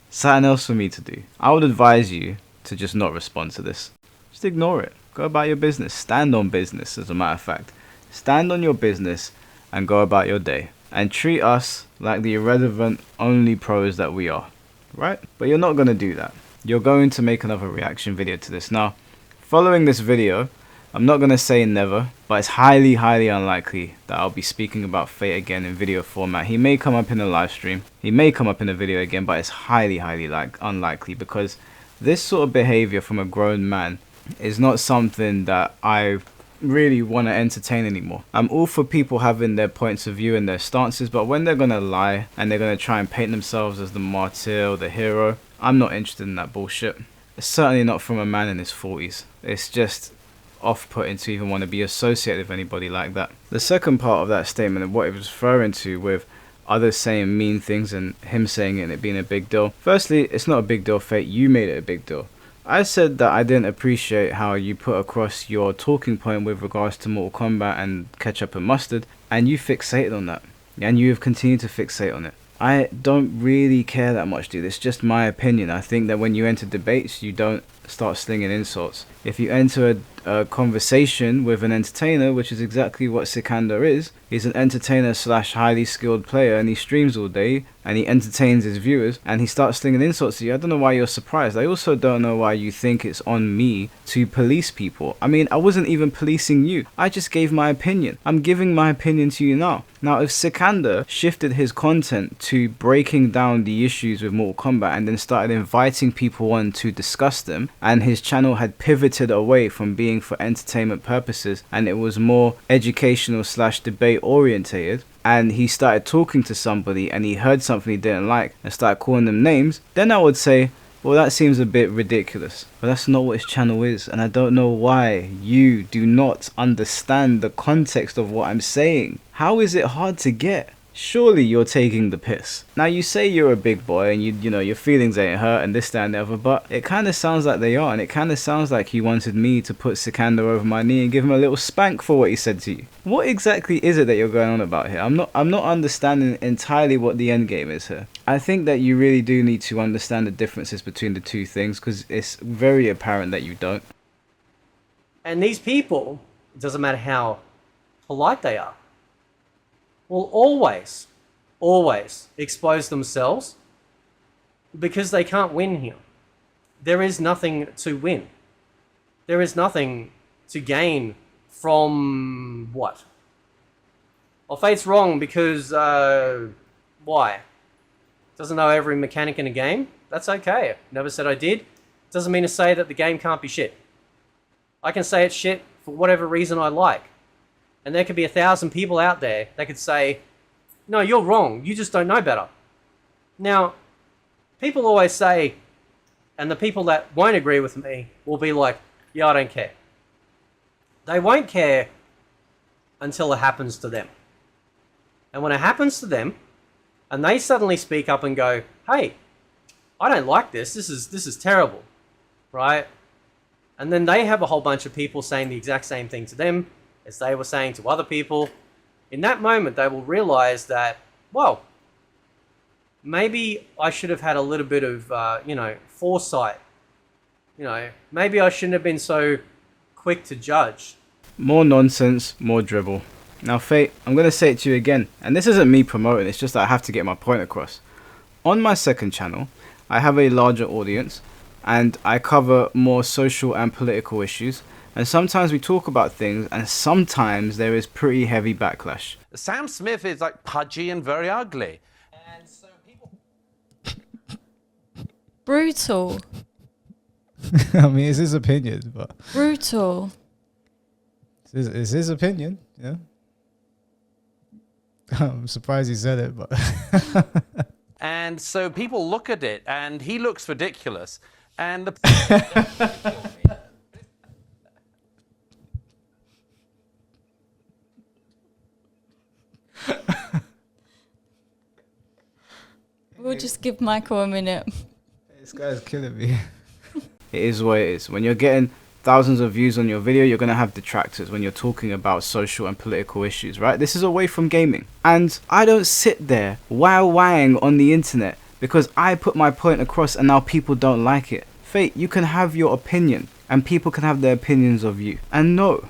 A: something else for me to do. I would advise you to just not respond to this. Just ignore it. Go about your business. Stand on business, as a matter of fact. Stand on your business and go about your day. And treat us like the irrelevant only pros that we are. Right? But you're not going to do that. You're going to make another reaction video to this. Now, following this video, I'm not going to say never, but it's highly, highly unlikely that I'll be speaking about Fate again in video format. He may come up in a live stream. He may come up in a video again, but it's highly, highly unlikely because this sort of behavior from a grown man is not something that I really want to entertain anymore. I'm all for people having their points of view and their stances, but when they're going to lie and they're going to try and paint themselves as the martyr or the hero, I'm not interested in that bullshit. It's certainly not from a man in his 40s. It's just off-putting to even want to be associated with anybody like that. The second part of that statement and what it was referring to with others saying mean things and him saying it and it being a big deal. Firstly, it's not a big deal, Fate. You made it a big deal. I said that I didn't appreciate how you put across your talking point with regards to Mortal Kombat and ketchup and mustard, and you fixated on that. And you have continued to fixate on it. I don't really care that much, dude. It's just my opinion. I think that when you enter debates, you don't start slinging insults. If you enter a conversation with an entertainer, which is exactly what Sikander is, he's an entertainer slash highly skilled player and he streams all day and he entertains his viewers and he starts slinging insults to you. I don't know why you're surprised. I also don't know why you think it's on me to police people. I mean, I wasn't even policing you. I just gave my opinion. I'm giving my opinion to you now. Now, if Sikander shifted his content to breaking down the issues with Mortal Kombat and then started inviting people on to discuss them, and his channel had pivoted away from being for entertainment purposes and it was more educational slash debate orientated, and he started talking to somebody and he heard something he didn't like and started calling them names, then I would say, well, that seems a bit ridiculous. But that's not what his channel is, and I don't know why you do not understand the context of what I'm saying. How is it hard to get? Surely you're taking the piss. Now, you say you're a big boy and you know your feelings ain't hurt and this, that, and the other, but it kind of sounds like they are, and it kind of sounds like he wanted me to put Sikander over my knee and give him a little spank for what he said to you. What exactly is it that you're going on about here? I'm not understanding entirely what the end game is here. I think that you really do need to understand the differences between the two things because it's very apparent that you don't.
B: And these people, it doesn't matter how polite they are, will always always expose themselves because they can't win here. There is nothing to win. There is nothing to gain from what? Well, Fate's wrong because, why? Doesn't know every mechanic in a game? That's okay. Never said I did. Doesn't mean to say that the game can't be shit. I can say it's shit for whatever reason I like. And there could be 1,000 people out there that could say, no, you're wrong. You just don't know better. Now, people always say, and the people that won't agree with me will be like, yeah, I don't care. They won't care until it happens to them. And when it happens to them, and they suddenly speak up and go, hey, I don't like this. This is terrible, right? And then they have a whole bunch of people saying the exact same thing to them as they were saying to other people. In that moment, they will realize that, well, maybe I should have had a little bit of, foresight. Maybe I shouldn't have been so quick to judge.
A: More nonsense, more dribble. Now, Fate, I'm going to say it to you again, and this isn't me promoting, it's just that I have to get my point across. On my second channel, I have a larger audience, and I cover more social and political issues, and sometimes we talk about things, and sometimes there is pretty heavy backlash.
C: Sam Smith is like pudgy and very ugly.
B: And so people...
D: Brutal.
E: I mean, it's his opinion, but...
D: Brutal.
E: It's his opinion, yeah. I'm surprised he said it, but...
C: And so people look at it, and he looks ridiculous. And the...
D: We'll just give Michael a minute.
E: This guy's killing me.
A: It is what it is. When you're getting thousands of views on your video, you're going to have detractors when you're talking about social and political issues, right? This is away from gaming. And I don't sit there wow-wowing on the internet because I put my point across and now people don't like it. Fate, you can have your opinion and people can have their opinions of you. And no,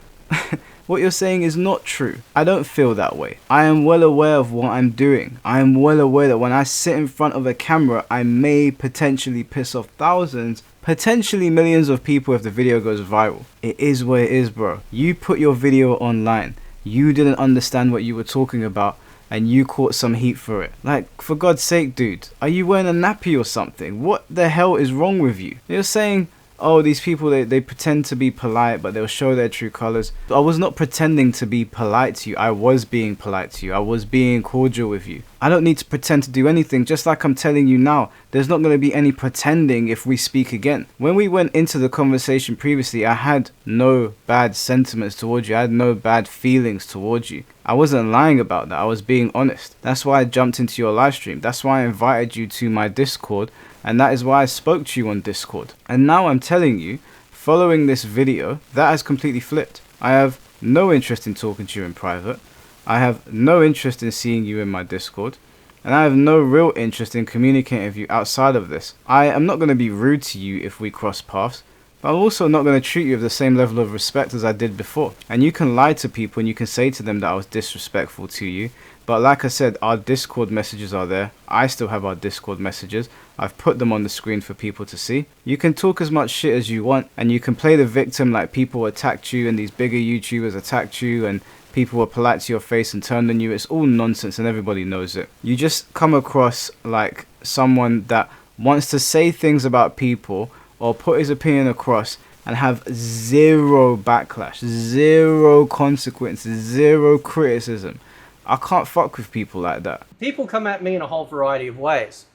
A: what you're saying is not true. I don't feel that way. I am well aware of what I'm doing. I am well aware that when I sit in front of a camera, I may potentially piss off thousands, potentially millions of people if the video goes viral. It is what it is, bro. You put your video online. You didn't understand what you were talking about and you caught some heat for it. Like, for God's sake, dude, are you wearing a nappy or something? What the hell is wrong with you? You're saying, oh, these people, they pretend to be polite, but they'll show their true colors. I was not pretending to be polite to you. I was being polite to you. I was being cordial with you. I don't need to pretend to do anything, just like I'm telling you now. There's not going to be any pretending if we speak again. When we went into the conversation previously, I had no bad sentiments towards you. I had no bad feelings towards you. I wasn't lying about that. I was being honest. That's why I jumped into your live stream. That's why I invited you to my Discord. And that is why I spoke to you on Discord. And now I'm telling you, following this video, that has completely flipped. I have no interest in talking to you in private. I have no interest in seeing you in my Discord. And I have no real interest in communicating with you outside of this. I am not going to be rude to you if we cross paths. But I'm also not going to treat you with the same level of respect as I did before. And you can lie to people and you can say to them that I was disrespectful to you. But like I said, our Discord messages are there. I still have our Discord messages. I've put them on the screen for people to see. You can talk as much shit as you want. And you can play the victim like people attacked you and these bigger YouTubers attacked you and people were polite to your face and turned on you. It's all nonsense and everybody knows it. You just come across like someone that wants to say things about people or put his opinion across and have zero backlash, zero consequences, zero criticism. I can't fuck with people like that.
B: People come at me in a whole variety of ways.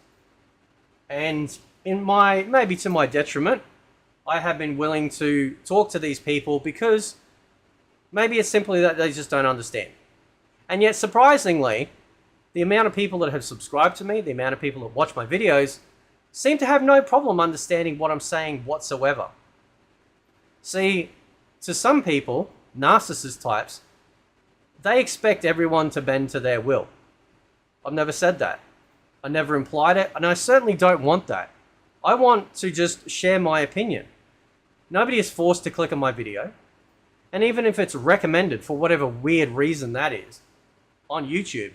B: And maybe to my detriment, I have been willing to talk to these people because maybe it's simply that they just don't understand. And yet, surprisingly, the amount of people that have subscribed to me, the amount of people that watch my videos, seem to have no problem understanding what I'm saying whatsoever. See, to some people, narcissist types, they expect everyone to bend to their will. I've never said that. I never implied it, and I certainly don't want that. I want to just share my opinion. Nobody is forced to click on my video, and even if it's recommended for whatever weird reason that is, on YouTube,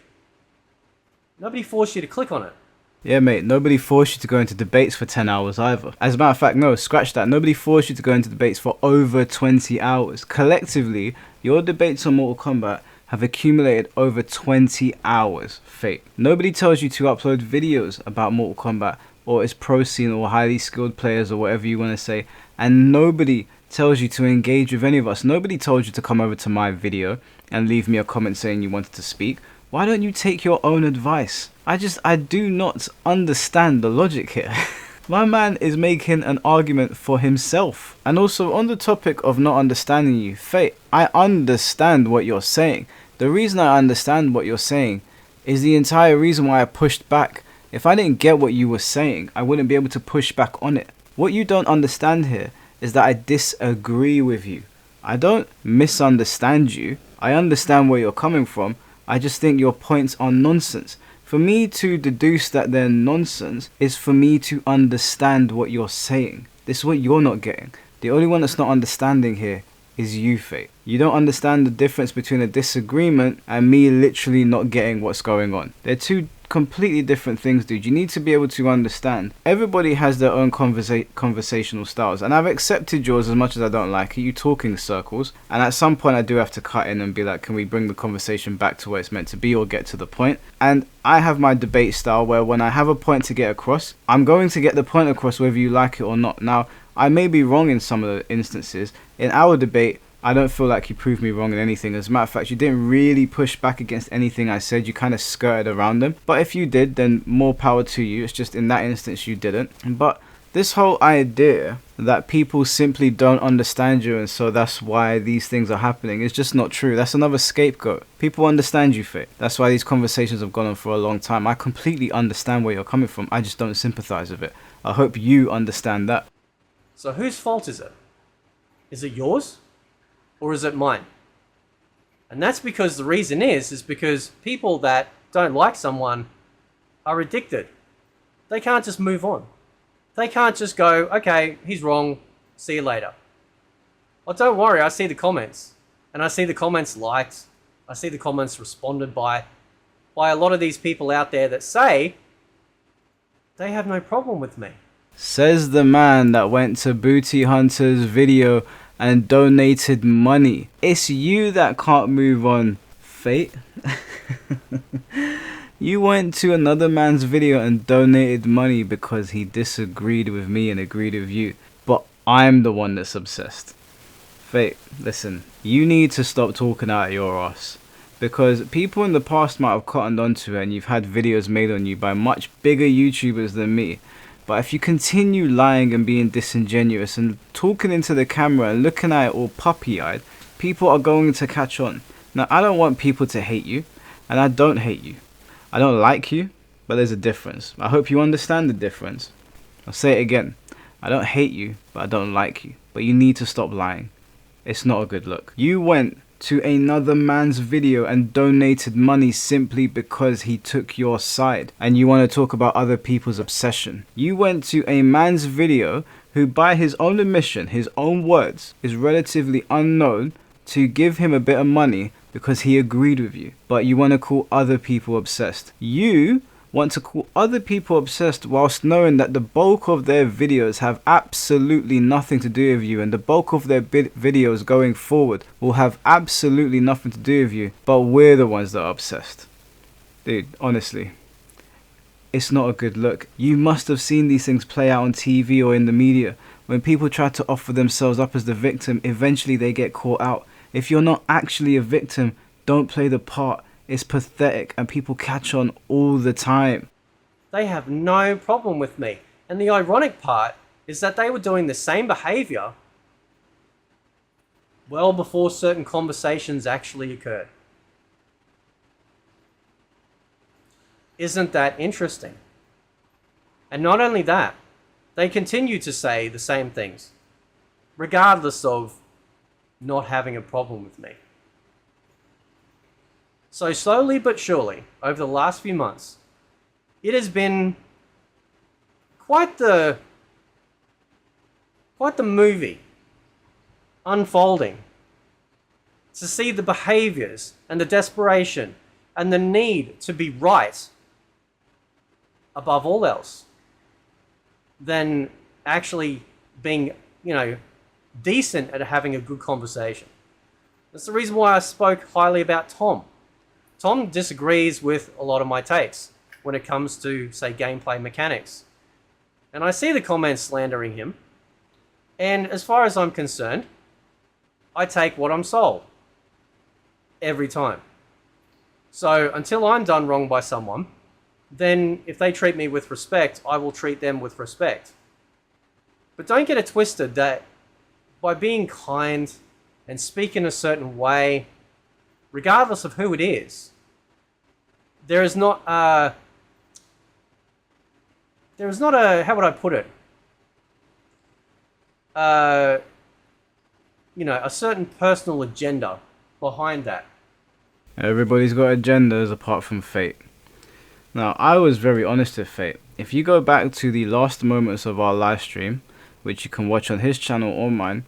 B: Nobody forced you to click on it.
A: Yeah, mate, nobody forced you to go into debates for 10 hours either. As a matter of fact, no, scratch that. Nobody forced you to go into debates for over 20 hours. Collectively, your debates on Mortal Kombat have accumulated over 20 hours, Fate. Nobody tells you to upload videos about Mortal Kombat or its pro scene or highly skilled players or whatever you want to say. And nobody tells you to engage with any of us. Nobody told you to come over to my video and leave me a comment saying you wanted to speak. Why don't you take your own advice? I do not understand the logic here. My man is making an argument for himself. And also on the topic of not understanding you, Fate, I understand what you're saying. The reason I understand what you're saying is the entire reason why I pushed back. If I didn't get what you were saying, I wouldn't be able to push back on it. What you don't understand here is that I disagree with you. I don't misunderstand you. I understand where you're coming from. I just think your points are nonsense. For me to deduce that they're nonsense is for me to understand what you're saying. This is what you're not getting. The only one that's not understanding here is you, Fate. You don't understand the difference between a disagreement and me literally not getting what's going on. They're two completely different things, dude. You need to be able to understand. Everybody has their own conversational styles, and I've accepted yours as much as I don't like it. You talk in circles, and at some point I do have to cut in and be like, can we bring the conversation back to where it's meant to be or get to the point? And I have my debate style where when I have a point to get across, I'm going to get the point across whether you like it or not. Now, I may be wrong in some of the instances. In our debate, I don't feel like you proved me wrong in anything. As a matter of fact, you didn't really push back against anything I said. You kind of skirted around them. But if you did, then more power to you. It's just in that instance you didn't. But this whole idea that people simply don't understand you and so that's why these things are happening is just not true. That's another scapegoat. People understand you, Fit. That's why these conversations have gone on for a long time. I completely understand where you're coming from. I just don't sympathize with it. I hope you understand that.
B: So whose fault is it? Is it yours? Or is it mine? And that's because the reason is because people that don't like someone are addicted. They can't just move on. They can't just go, okay, he's wrong, see you later. Well, don't worry, I see the comments. And I see the comments liked. I see the comments responded by a lot of these people out there that say they have no problem with me.
A: Says the man that went to Booty Hunter's video and donated money. It's you that can't move on, Fate. You went to another man's video and donated money because he disagreed with me and agreed with you. But I'm the one that's obsessed. Fate, listen, you need to stop talking out of your ass. Because people in the past might have cottoned onto it and you've had videos made on you by much bigger YouTubers than me. But if you continue lying and being disingenuous and talking into the camera and looking at it all puppy-eyed, people are going to catch on. Now, I don't want people to hate you, and I don't hate you. I don't like you, but there's a difference. I hope you understand the difference. I'll say it again. I don't hate you, but I don't like you. But you need to stop lying. It's not a good look. You went to another man's video and donated money simply because he took your side and you want to talk about other people's obsession. You went to a man's video who by his own admission, his own words, is relatively unknown to give him a bit of money because he agreed with you, but you want to call other people obsessed. You want to call other people obsessed whilst knowing that the bulk of their videos have absolutely nothing to do with you and the bulk of their videos going forward will have absolutely nothing to do with you, but we're the ones that are obsessed. Dude, honestly, it's not a good look. You must have seen these things play out on TV or in the media. When people try to offer themselves up as the victim, eventually they get caught out. If you're not actually a victim, don't play the part. It's pathetic and people catch on all the time.
B: They have no problem with me. And the ironic part is that they were doing the same behavior well before certain conversations actually occurred. Isn't that interesting? And not only that, they continue to say the same things, regardless of not having a problem with me. So slowly but surely, over the last few months, it has been quite the movie unfolding to see the behaviors and the desperation and the need to be right above all else than actually being, decent at having a good conversation. That's the reason why I spoke highly about Tom. Tom disagrees with a lot of my takes when it comes to, say, gameplay mechanics. And I see the comments slandering him. And as far as I'm concerned, I take what I'm sold. Every time. So until I'm done wrong by someone, then if they treat me with respect, I will treat them with respect. But don't get it twisted that by being kind and speak in a certain way, regardless of who it is, there is not a, how would I put it? A certain personal agenda behind that.
A: Everybody's got agendas apart from Fate. Now, I was very honest with Fate. If you go back to the last moments of our live stream, which you can watch on his channel or mine,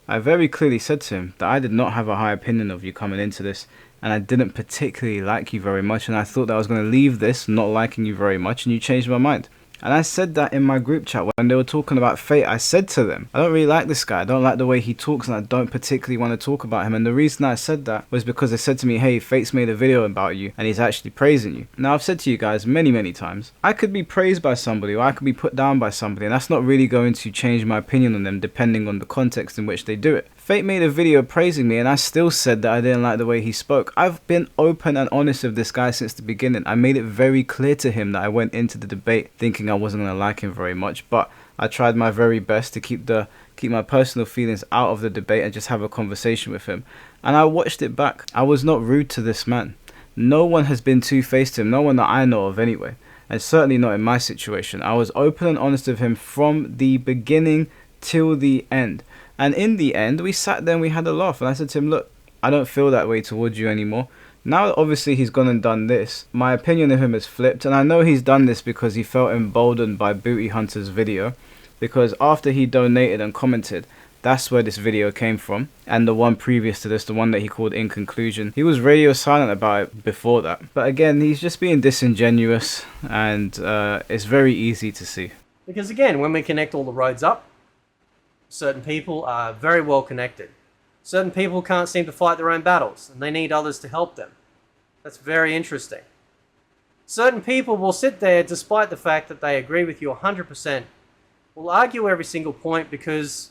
A: I very clearly said to him that I did not have a high opinion of you coming into this, and I didn't particularly like you very much, and I thought that I was going to leave this not liking you very much, and you changed my mind. And I said that in my group chat when they were talking about Fate. I said to them, I don't really like this guy. I don't like the way he talks, and I don't particularly want to talk about him. And the reason I said that was because they said to me, hey, Fate's made a video about you and he's actually praising you. Now, I've said to you guys many, many times, I could be praised by somebody or I could be put down by somebody, and that's not really going to change my opinion on them depending on the context in which they do it. Fate made a video praising me and I still said that I didn't like the way he spoke. I've been open and honest with this guy since the beginning. I made it very clear to him that I went into the debate thinking I wasn't going to like him very much, but I tried my very best to keep my personal feelings out of the debate and just have a conversation with him. And I watched it back. I was not rude to this man. No one has been two-faced to him, no one that I know of anyway, and certainly not in my situation. I was open and honest with him from the beginning till the end. And in the end, we sat there and we had a laugh. And I said to him, look, I don't feel that way towards you anymore. Now, obviously, he's gone and done this. My opinion of him has flipped. And I know he's done this because he felt emboldened by Booty Hunter's video. Because after he donated and commented, that's where this video came from. And the one previous to this, the one that he called In Conclusion, he was radio silent about it before that. But again, he's just being disingenuous. And it's very easy to see.
B: Because again, when we connect all the roads up, certain people are very well connected. Certain people can't seem to fight their own battles, and they need others to help them. That's very interesting. Certain people will sit there, despite the fact that they agree with you 100%, will argue every single point because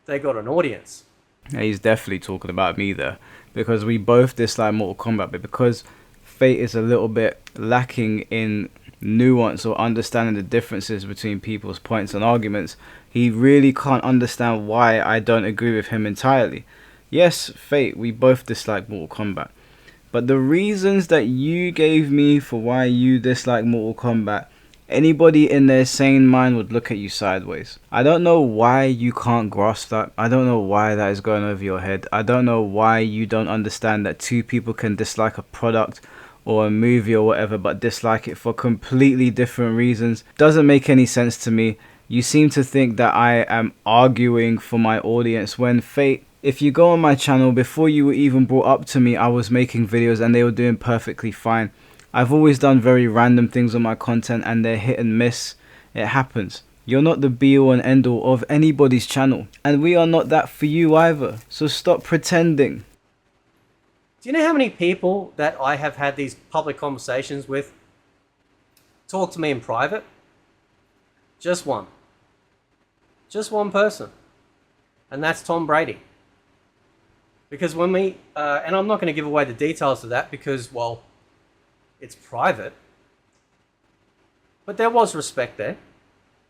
B: they got an audience.
A: Yeah, he's definitely talking about me there, because we both dislike Mortal Kombat, but because Fate is a little bit lacking in nuance or understanding the differences between people's points and arguments, he really can't understand why I don't agree with him entirely. Yes, Fate, we both dislike Mortal Kombat, but the reasons that you gave me for why you dislike Mortal Kombat, anybody in their sane mind would look at you sideways. I don't know why you can't grasp that. I don't know why that is going over your head. I don't know why you don't understand that two people can dislike a product or a movie or whatever, but dislike it for completely different reasons. Doesn't make any sense to me. You seem to think that I am arguing for my audience when Fate, if you go on my channel, before you were even brought up to me, I was making videos and they were doing perfectly fine. I've always done very random things on my content and they're hit and miss. It happens. You're not the be all and end all of anybody's channel, and we are not that for you either. So stop pretending.
B: Do you know how many people that I have had these public conversations with talk to me in private? Just one. Just one person. And that's Tom Brady. Because when we, and I'm not going to give away the details of that because, well, it's private. But there was respect there.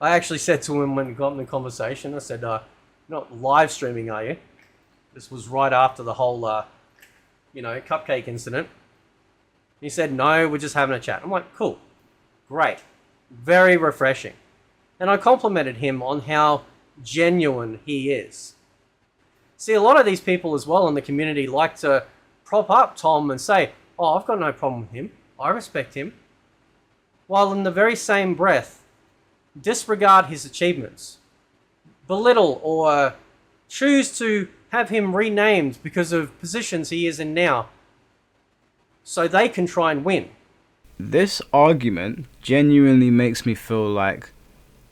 B: I actually said to him when we got in the conversation, I said, you're not live streaming, are you? This was right after the whole, cupcake incident. He said, no, we're just having a chat. I'm like, cool, great, very refreshing. And I complimented him on how genuine he is. See, a lot of these people as well in the community like to prop up Tom and say, oh, I've got no problem with him. I respect him. While in the very same breath, disregard his achievements, belittle or choose to have him renamed because of positions he is in now so they can try and win.
A: This argument genuinely makes me feel like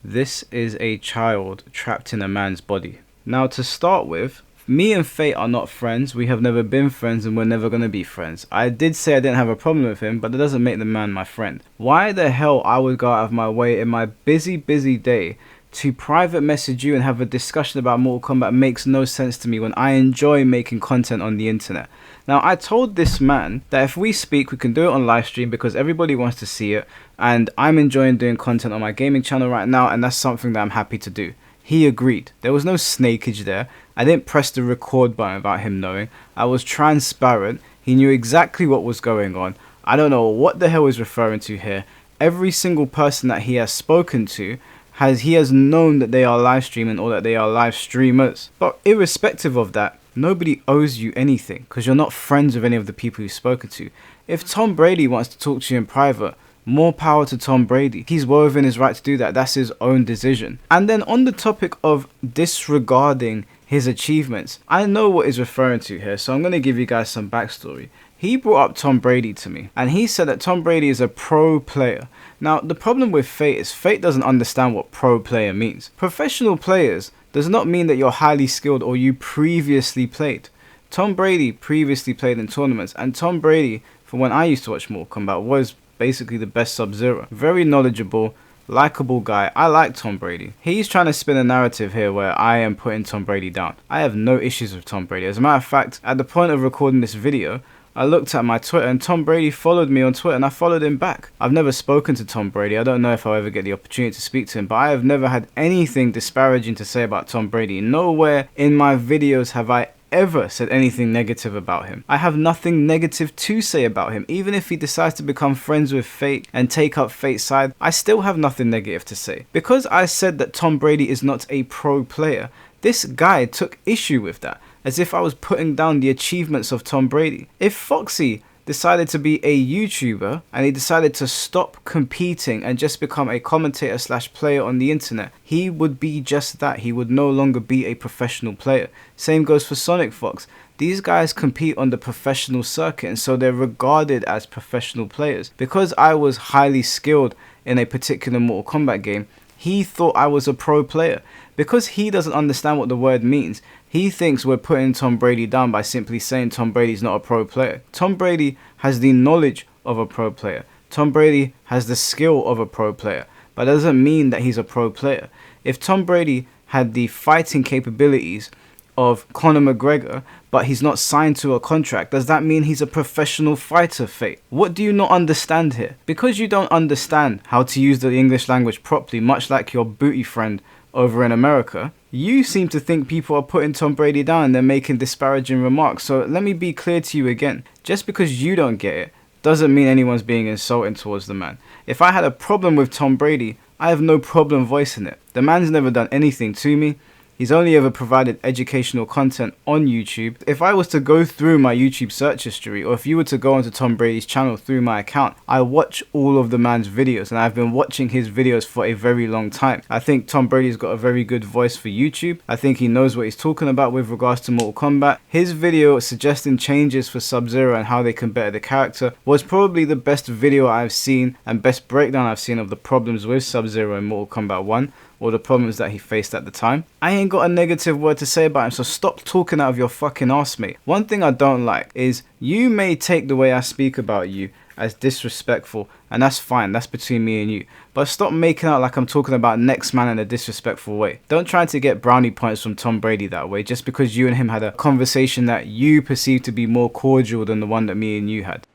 A: this is a child trapped in a man's body. Now, to start with, me and Fate are not friends. We have never been friends and we're never going to be friends. I did say I didn't have a problem with him, but that doesn't make the man my friend. Why the hell I would go out of my way in my busy day to private message you and have a discussion about Mortal Kombat makes no sense to me when I enjoy making content on the internet. Now, I told this man that if we speak, we can do it on live stream because everybody wants to see it, and I'm enjoying doing content on my gaming channel right now, and that's something that I'm happy to do. He agreed. There was no snakeage there. I didn't press the record button without him knowing. I was transparent. He knew exactly what was going on. I don't know what the hell he's referring to here. Every single person that he has spoken to, he has known that they are live streaming or that they are live streamers. But irrespective of that, nobody owes you anything because you're not friends with any of the people you've spoken to. If Tom Brady wants to talk to you in private, more power to Tom Brady. He's well within his right to do that. That's his own decision. And then on the topic of disregarding his achievements, I know what he's referring to here, so I'm going to give you guys some backstory. He brought up Tom Brady to me, and he said that Tom Brady is a pro player. Now, the problem with Fate is Fate doesn't understand what pro player means. Professional players does not mean that you're highly skilled or you previously played. Tom Brady previously played in tournaments, and Tom Brady, from when I used to watch Mortal Kombat, was basically the best Sub-Zero. Very knowledgeable, likable guy. I like Tom Brady. He's trying to spin a narrative here where I am putting Tom Brady down. I have no issues with Tom Brady. As a matter of fact, at the point of recording this video, I looked at my Twitter and Tom Brady followed me on Twitter and I followed him back. I've never spoken to Tom Brady. I don't know if I'll ever get the opportunity to speak to him, but I have never had anything disparaging to say about Tom Brady. Nowhere in my videos have I ever said anything negative about him. I have nothing negative to say about him. Even if he decides to become friends with Fate and take up Fate's side, I still have nothing negative to say. Because I said that Tom Brady is not a pro player, this guy took issue with that, as if I was putting down the achievements of Tom Brady. If Foxy decided to be a YouTuber and he decided to stop competing and just become a commentator / player on the internet, he would be just that. He would no longer be a professional player. Same goes for Sonic Fox. These guys compete on the professional circuit, and so they're regarded as professional players. Because I was highly skilled in a particular Mortal Kombat game, he thought I was a pro player. Because he doesn't understand what the word means, he thinks we're putting Tom Brady down by simply saying Tom Brady's not a pro player. Tom Brady has the knowledge of a pro player. Tom Brady has the skill of a pro player. But that doesn't mean that he's a pro player. If Tom Brady had the fighting capabilities of Conor McGregor, but he's not signed to a contract, does that mean he's a professional fighter, Fate? What do you not understand here? Because you don't understand how to use the English language properly, much like your booty friend over in America, you seem to think people are putting Tom Brady down and they're making disparaging remarks. So let me be clear to you again. Just because you don't get it doesn't mean anyone's being insulting towards the man. If I had a problem with Tom Brady, I have no problem voicing it. The man's never done anything to me. He's only ever provided educational content on YouTube. If I was to go through my YouTube search history, or if you were to go onto Tom Brady's channel through my account, I watch all of the man's videos, and I've been watching his videos for a very long time. I think Tom Brady's got a very good voice for YouTube. I think he knows what he's talking about with regards to Mortal Kombat. His video suggesting changes for Sub-Zero and how they can better the character was probably the best video I've seen and best breakdown I've seen of the problems with Sub-Zero in Mortal Kombat 1. Or the problems that he faced at the time. I ain't got a negative word to say about him, so stop talking out of your fucking arse, mate. One thing I don't like is you may take the way I speak about you as disrespectful, and that's fine, that's between me and you. But stop making out like I'm talking about next man in a disrespectful way. Don't try to get brownie points from Tom Brady that way, just because you and him had a conversation that you perceive to be more cordial than the one that me and you had.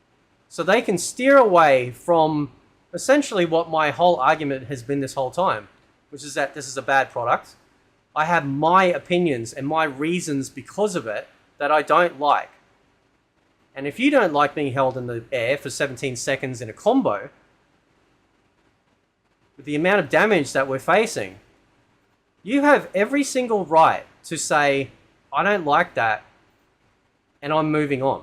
B: So they can steer away from essentially what my whole argument has been this whole time, which is that this is a bad product. I have my opinions and my reasons because of it that I don't like. And if you don't like being held in the air for 17 seconds in a combo, with the amount of damage that we're facing, you have every single right to say, I don't like that, and I'm moving on.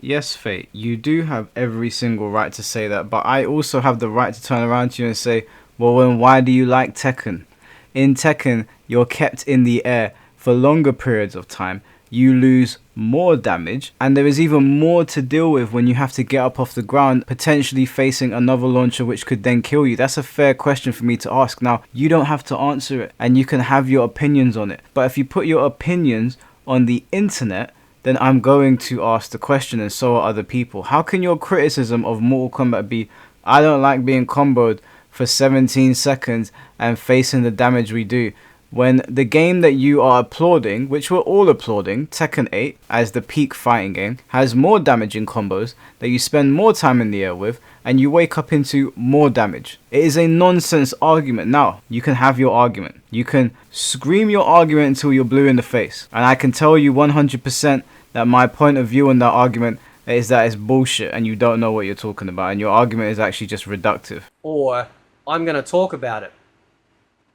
A: Yes, Fate, you do have every single right to say that, but I also have the right to turn around to you and say, well, then why do you like Tekken? In Tekken, you're kept in the air for longer periods of time. You lose more damage, and there is even more to deal with when you have to get up off the ground, potentially facing another launcher which could then kill you. That's a fair question for me to ask. Now, you don't have to answer it, and you can have your opinions on it, but if you put your opinions on the internet, then I'm going to ask the question, and so are other people. How can your criticism of Mortal Kombat be, I don't like being comboed for 17 seconds and facing the damage we do, when the game that you are applauding, which we're all applauding, Tekken 8, as the peak fighting game, has more damaging combos that you spend more time in the air with, and you wake up into more damage? It is a nonsense argument. Now, you can have your argument. You can scream your argument until you're blue in the face. And I can tell you 100% that my point of view on that argument is that it's bullshit and you don't know what you're talking about, and your argument is actually just reductive.
B: Or, I'm going to talk about it.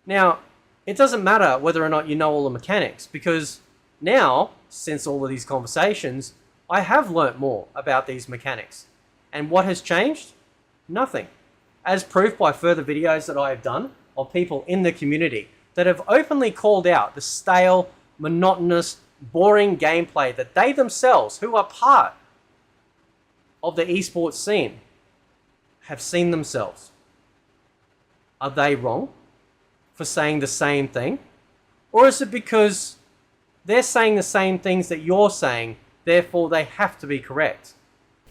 B: Now, it doesn't matter whether or not you know all the mechanics, because now, since all of these conversations, I have learnt more about these mechanics. And what has changed? Nothing. As proof by further videos that I have done of people in the community that have openly called out the stale, monotonous, boring gameplay that they themselves, who are part of the esports scene, have seen themselves. Are they wrong for saying the same thing? Or is it because they're saying the same things that you're saying, therefore they have to be correct?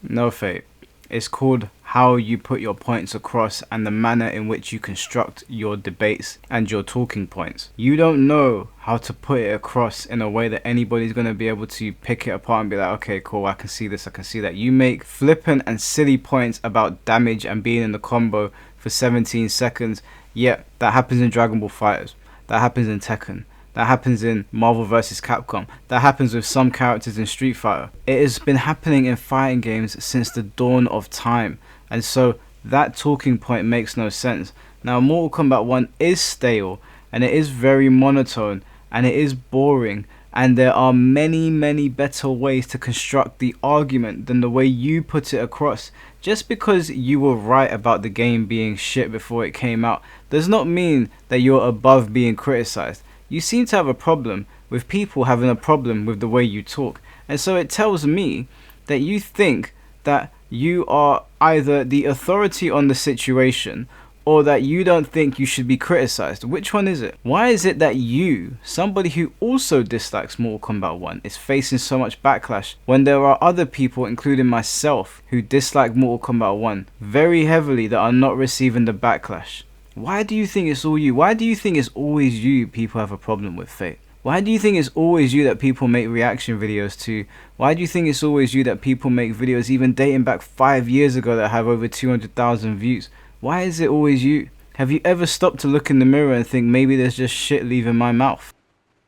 A: No, Fate. It's called how you put your points across and the manner in which you construct your debates and your talking points. You don't know how to put it across in a way that anybody's going to be able to pick it apart and be like, okay, cool, I can see this, I can see that. You make flippant and silly points about damage and being in the combo for 17 seconds. Yeah, that happens in Dragon Ball FighterZ. That happens in Tekken. That happens in Marvel vs. Capcom. That happens with some characters in Street Fighter. It has been happening in fighting games since the dawn of time. And so that talking point makes no sense. Now, Mortal Kombat 1 is stale, and it is very monotone, and it is boring. And there are many, many better ways to construct the argument than the way you put it across. Just because you were right about the game being shit before it came out does not mean that you're above being criticized. You seem to have a problem with people having a problem with the way you talk. And so it tells me that you think that you are either the authority on the situation or that you don't think you should be criticized. Which one is it? Why is it that you, somebody who also dislikes Mortal Kombat 1, is facing so much backlash when there are other people, including myself, who dislike Mortal Kombat 1 very heavily that are not receiving the backlash? Why do you think it's all you? Why do you think it's always you people have a problem with, Fate? Why do you think it's always you that people make reaction videos to? Why do you think it's always you that people make videos even dating back 5 years ago that have over 200,000 views? Why is it always you? Have you ever stopped to look in the mirror and think maybe there's just shit leaving my mouth?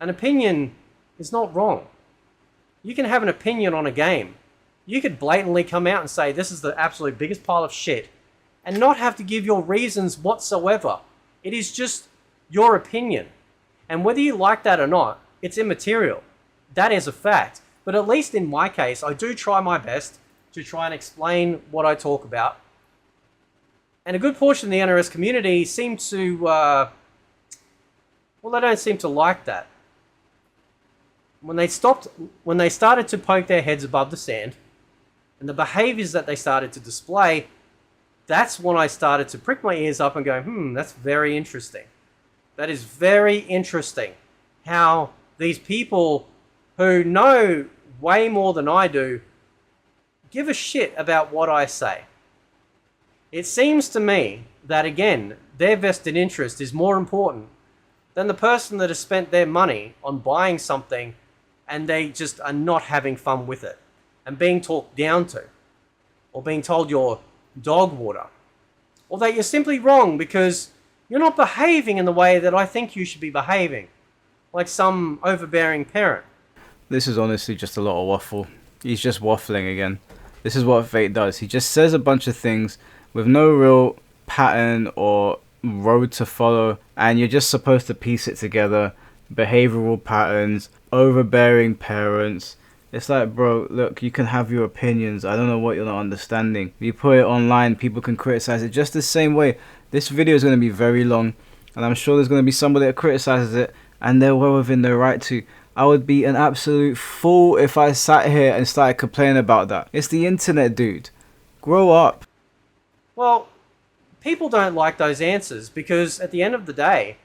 B: An opinion is not wrong. You can have an opinion on a game. You could blatantly come out and say this is the absolute biggest pile of shit and not have to give your reasons whatsoever. It is just your opinion. And whether you like that or not, it's immaterial. That is a fact. But at least in my case, I do try my best to try and explain what I talk about. And a good portion of the NRS community seem to, well, they don't seem to like that. When they started to poke their heads above the sand, and the behaviors that they started to display, that's when I started to prick my ears up and go, that's very interesting. That is very interesting how these people who know way more than I do give a shit about what I say. It seems to me that, again, their vested interest is more important than the person that has spent their money on buying something and they just are not having fun with it and being talked down to, or being told you're dog water, or that you're simply wrong because you're not behaving in the way that I think you should be behaving, like some overbearing parent.
A: This is honestly just a lot of waffle. He's just waffling again. This is what Fate does. He just says a bunch of things with no real pattern or road to follow, and you're just supposed to piece it together. Behavioral patterns, overbearing parents. It's like, bro, look, you can have your opinions. I don't know what you're not understanding. If you put it online, people can criticize it just the same way. This video is going to be very long, and I'm sure there's going to be somebody that criticizes it, and they're well within their right to. I would be an absolute fool if I sat here and started complaining about that. It's the internet, dude. Grow up.
B: Well, people don't like those answers because at the end of the day,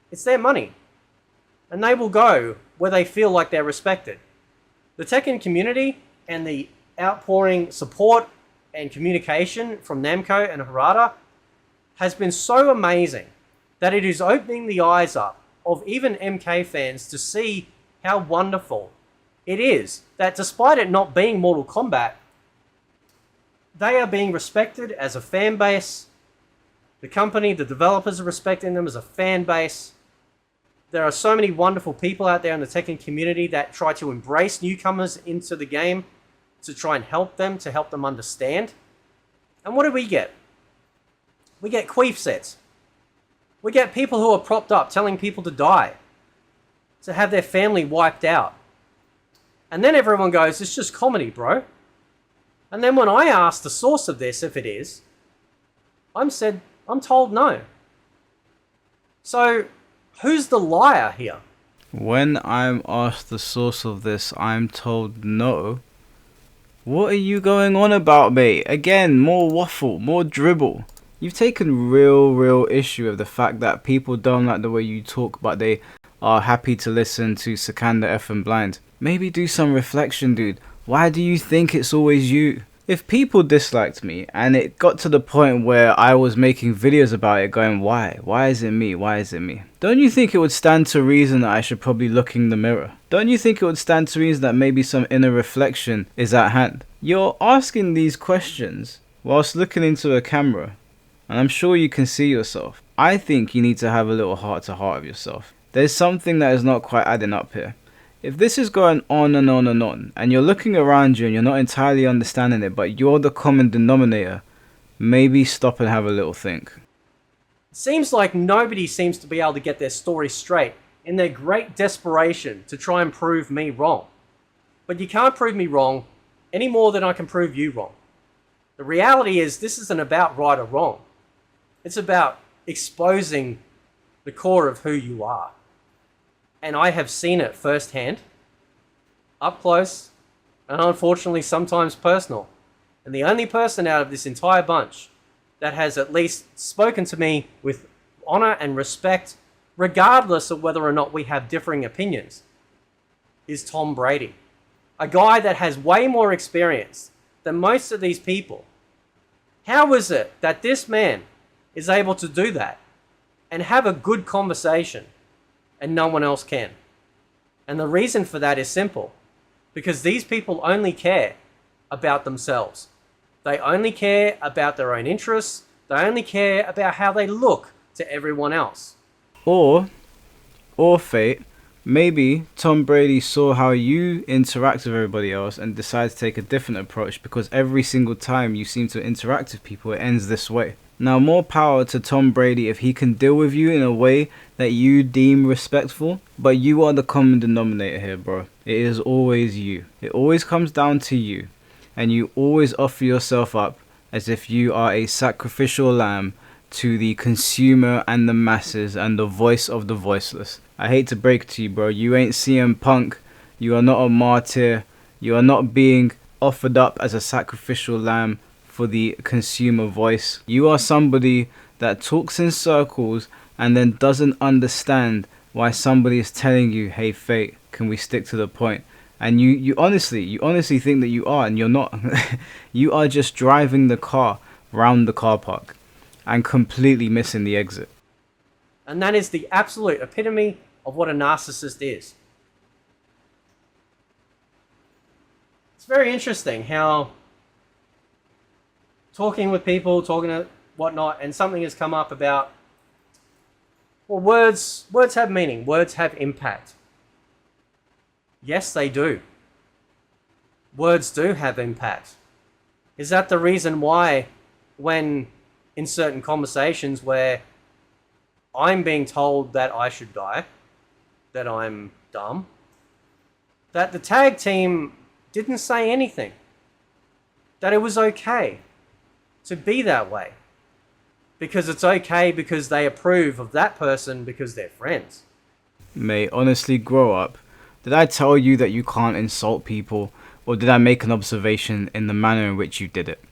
B: it's their money. And they will go where they feel like they're respected. The Tekken community and the outpouring support and communication from Namco and Harada has been so amazing that it is opening the eyes up of even MK fans to see how wonderful it is that despite it not being Mortal Kombat, they are being respected as a fan base. The company, the developers are respecting them as a fan base. There are so many wonderful people out there in the Tekken community that try to embrace newcomers into the game to try and help them understand. And what do we get? We get queef sets. We get people who are propped up telling people to die, to have their family wiped out. And then everyone goes, it's just comedy, bro. And then when I ask the source of this, if it is, I'm told no. So, who's the liar here?
A: When I'm asked the source of this, I'm told no. What are you going on about, mate? Again, more waffle, more dribble. You've taken real issue of the fact that people don't like the way you talk, but they are happy to listen to Sakanda F and Blind. Maybe do some reflection, dude. Why do you think it's always you? If people disliked me and it got to the point where I was making videos about it going, why? Why is it me? Why is it me? Don't you think it would stand to reason that I should probably look in the mirror? Don't you think it would stand to reason that maybe some inner reflection is at hand? You're asking these questions whilst looking into a camera, and I'm sure you can see yourself. I think you need to have a little heart to heart of yourself. There's something that is not quite adding up here. If this is going on and on and on, and you're looking around you and you're not entirely understanding it, but you're the common denominator, maybe stop and have a little think.
B: Seems like nobody seems to be able to get their story straight in their great desperation to try and prove me wrong. But you can't prove me wrong any more than I can prove you wrong. The reality is this isn't about right or wrong. It's about exposing the core of who you are. And I have seen it firsthand, up close, and unfortunately sometimes personal. And the only person out of this entire bunch that has at least spoken to me with honor and respect, regardless of whether or not we have differing opinions, is Tom Brady. A guy that has way more experience than most of these people. How is it that this man is able to do that and have a good conversation and no one else can? And the reason for that is simple. Because these people only care about themselves. They only care about their own interests. They only care about how they look to everyone else.
A: Or fate, maybe Tom Brady saw how you interact with everybody else and decided to take a different approach, because every single time you seem to interact with people, it ends this way. Now, more power to Tom Brady if he can deal with you in a way that you deem respectful, but you are the common denominator here, bro. It is always you. It always comes down to you, and you always offer yourself up as if you are a sacrificial lamb to the consumer and the masses and the voice of the voiceless. I hate to break it to you, bro. You ain't CM Punk. You are not a martyr. You are not being offered up as a sacrificial lamb for the consumer voice. You are somebody that talks in circles and then doesn't understand why somebody is telling you, hey, Fate, can we stick to the point? And you honestly think that you are, and you're not. You are just driving the car round the car park and completely missing the exit.
B: And that is the absolute epitome of what a narcissist is. It's very interesting how talking with people, talking to whatnot, and something has come up about, well, words have meaning, words have impact. Yes, they do. Words do have impact. Is that the reason why when in certain conversations where I'm being told that I should die, that I'm dumb, that the tag team didn't say anything, that it was okay to be that way, because it's okay because they approve of that person because they're friends?
A: Mate, honestly, grow up. Did I tell you that you can't insult people, or did I make an observation in the manner in which you did it?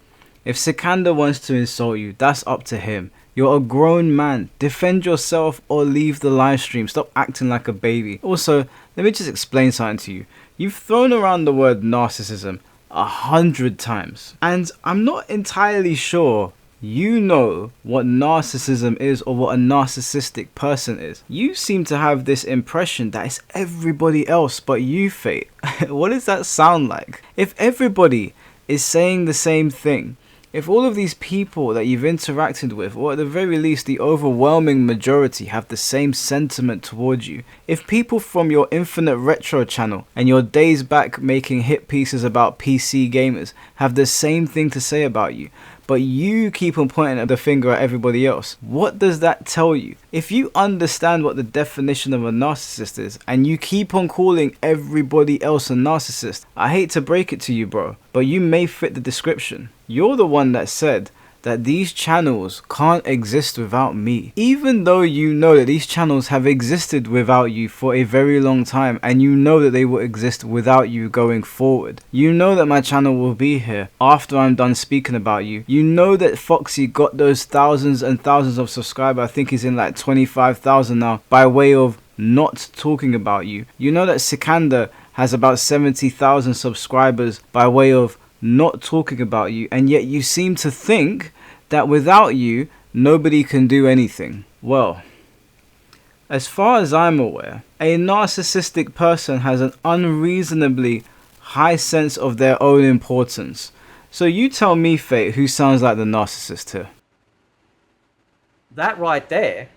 A: If Sikander wants to insult you, that's up to him. You're a grown man. Defend yourself or leave the live stream. Stop acting like a baby. Also, let me just explain something to you. You've thrown around the word narcissism 100 times, and I'm not entirely sure you know what narcissism is or what a narcissistic person is. You seem to have this impression that it's everybody else but you, Fate. What does that sound like? If everybody is saying the same thing, if all of these people that you've interacted with, or at the very least the overwhelming majority, have the same sentiment towards you, if people from your Infinite Retro channel and your days back making hit pieces about PC gamers have the same thing to say about you, but you keep on pointing the finger at everybody else, what does that tell you? If you understand what the definition of a narcissist is, and you keep on calling everybody else a narcissist, I hate to break it to you, bro, but you may fit the description. You're the one that said that these channels can't exist without me, even though you know that these channels have existed without you for a very long time, and you know that they will exist without you going forward. You know that my channel will be here after I'm done speaking about you. You know that Foxy got those thousands and thousands of subscribers. I think he's in like 25,000 now, by way of not talking about you. You know that Sikander has about 70,000 subscribers by way of not talking about you, and yet you seem to think that without you nobody can do anything. Well, as far as I'm aware, a narcissistic person has an unreasonably high sense of their own importance. So you tell me, Fate, who sounds like the narcissist here?
B: That right there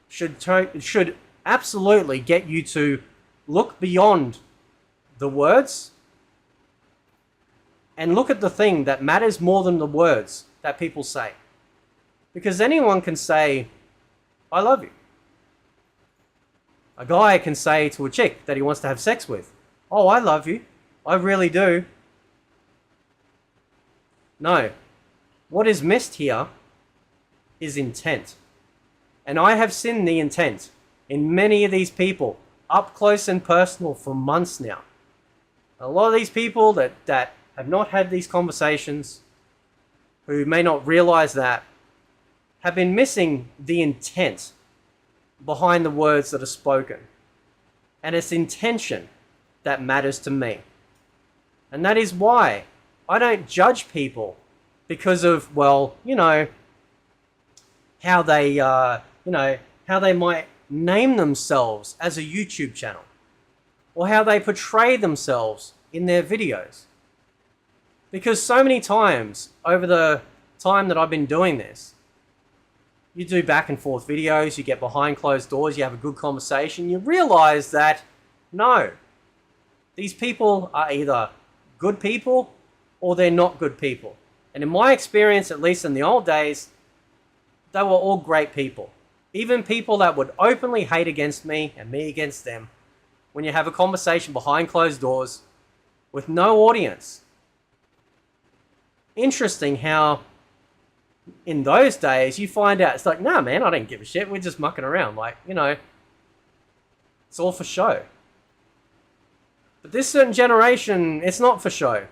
B: should absolutely get you to look beyond the words and look at the thing that matters more than the words that people say. Because anyone can say, I love you. A guy can say to a chick that he wants to have sex with, oh, I love you. I really do. No. What is missed here is intent. And I have seen the intent in many of these people, up close and personal, for months now. A lot of these people that have not had these conversations, who may not realize that, have been missing the intent behind the words that are spoken. And it's intention that matters to me. And that is why I don't judge people because of, well, you know, how they might name themselves as a YouTube channel, or how they portray themselves in their videos. Because so many times over the time that I've been doing this, you do back and forth videos, you get behind closed doors, you have a good conversation, you realize that, no, these people are either good people or they're not good people. And in my experience, at least in the old days, they were all great people. Even people that would openly hate against me and me against them, when you have a conversation behind closed doors with no audience. Interesting how in those days you find out, it's like, nah, man, I don't give a shit. We're just mucking around. Like, you know, it's all for show. But this certain generation, it's not for show.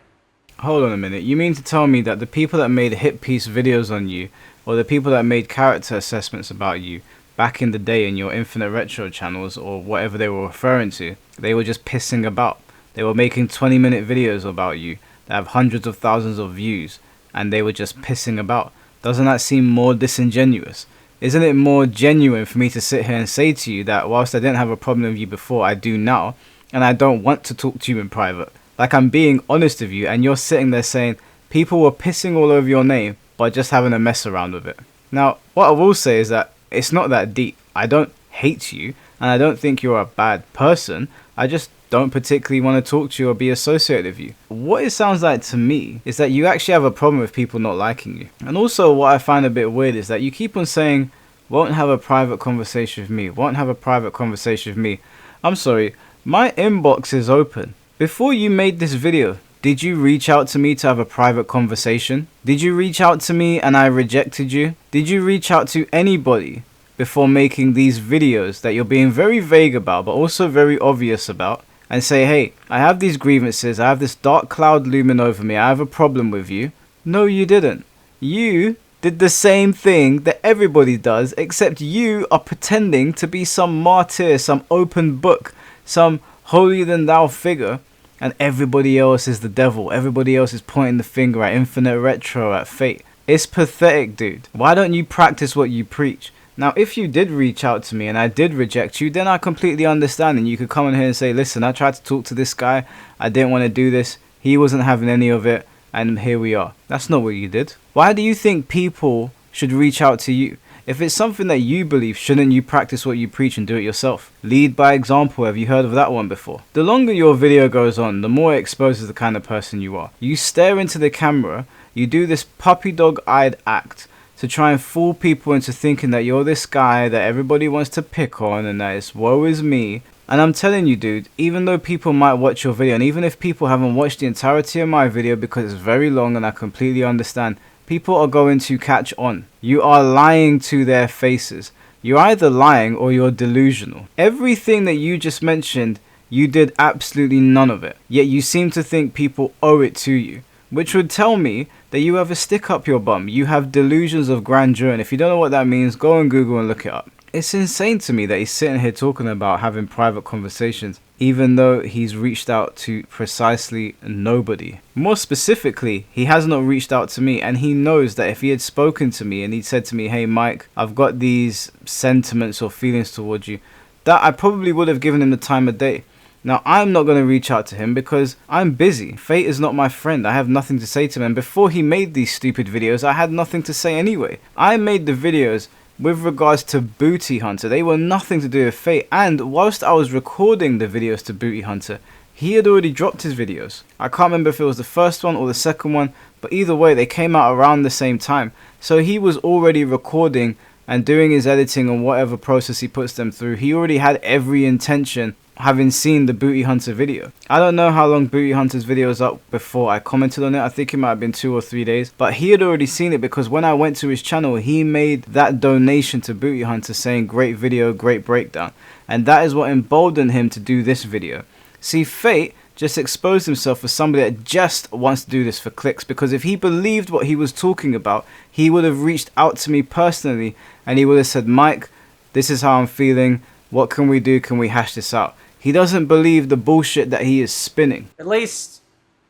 A: Hold on a minute. You mean to tell me that the people that made hit piece videos on you, or the people that made character assessments about you back in the day in your Infinite Retro channels, or whatever they were referring to, they were just pissing about? They were making 20-minute videos about you that have hundreds of thousands of views, and they were just pissing about. Doesn't that seem more disingenuous? Isn't it more genuine for me to sit here and say to you that whilst I didn't have a problem with you before, I do now, and I don't want to talk to you in private? Like, I'm being honest with you, and you're sitting there saying people were pissing all over your name by just having a mess around with it. Now, what I will say is that it's not that deep. I don't hate you, and I don't think you're a bad person. I just don't particularly want to talk to you or be associated with you. What it sounds like to me is that you actually have a problem with people not liking you. And also what I find a bit weird is that you keep on saying, won't have a private conversation with me, won't have a private conversation with me. I'm sorry, my inbox is open. Before you made this video, did you reach out to me to have a private conversation? Did you reach out to me and I rejected you? Did you reach out to anybody before making these videos that you're being very vague about, but also very obvious about, and say, hey, I have these grievances, I have this dark cloud looming over me, I have a problem with you. No, you didn't. You did the same thing that everybody does, except you are pretending to be some martyr, some open book, some holier than thou figure, and everybody else is the devil. Everybody else is pointing the finger at Infinite Retro, at fate. It's pathetic, dude. Why don't you practice what you preach? Now, if you did reach out to me and I did reject you, then I completely understand, and you could come in here and say, listen, I tried to talk to this guy, I didn't want to do this, he wasn't having any of it, and here we are. That's not what you did. Why do you think people should reach out to you? If it's something that you believe, shouldn't you practice what you preach and do it yourself? Lead by example. Have you heard of that one before? The longer your video goes on, the more it exposes the kind of person you are. You stare into the camera, you do this puppy dog-eyed act to try and fool people into thinking that you're this guy that everybody wants to pick on and that it's woe is me. And I'm telling you, dude, even though people might watch your video, and even if people haven't watched the entirety of my video because it's very long and I completely understand, people are going to catch on. You are lying to their faces. You're either lying or you're delusional. Everything that you just mentioned, you did absolutely none of it. Yet you seem to think people owe it to you, which would tell me that you have a stick up your bum. You have delusions of grandeur, and if you don't know what that means, go on Google and look it up. It's insane to me that he's sitting here talking about having private conversations, even though he's reached out to precisely nobody. More specifically, he has not reached out to me, and he knows that if he had spoken to me and he'd said to me, hey Mike, I've got these sentiments or feelings towards you, that I probably would have given him the time of day. Now, I'm not going to reach out to him because I'm busy. Fate is not my friend. I have nothing to say to him. And before he made these stupid videos, I had nothing to say anyway. I made the videos with regards to Booty Hunter. They were nothing to do with Fate. And whilst I was recording the videos to Booty Hunter, he had already dropped his videos. I can't remember if it was the first one or the second one, but either way, they came out around the same time. So he was already recording and doing his editing and whatever process he puts them through. He already had every intention, having seen the Booty Hunter video. I don't know how long Booty Hunter's video was up before I commented on it. I think it might have been 2 or 3 days, but he had already seen it because when I went to his channel, he made that donation to Booty Hunter saying great video, great breakdown, and that is what emboldened him to do this video. See, Fate just exposed himself as somebody that just wants to do this for clicks, because if he believed what he was talking about, he would have reached out to me personally and he would have said, Mike, this is how I'm feeling, what can we do, can we hash this out? He doesn't believe the bullshit that he is spinning.
B: At least,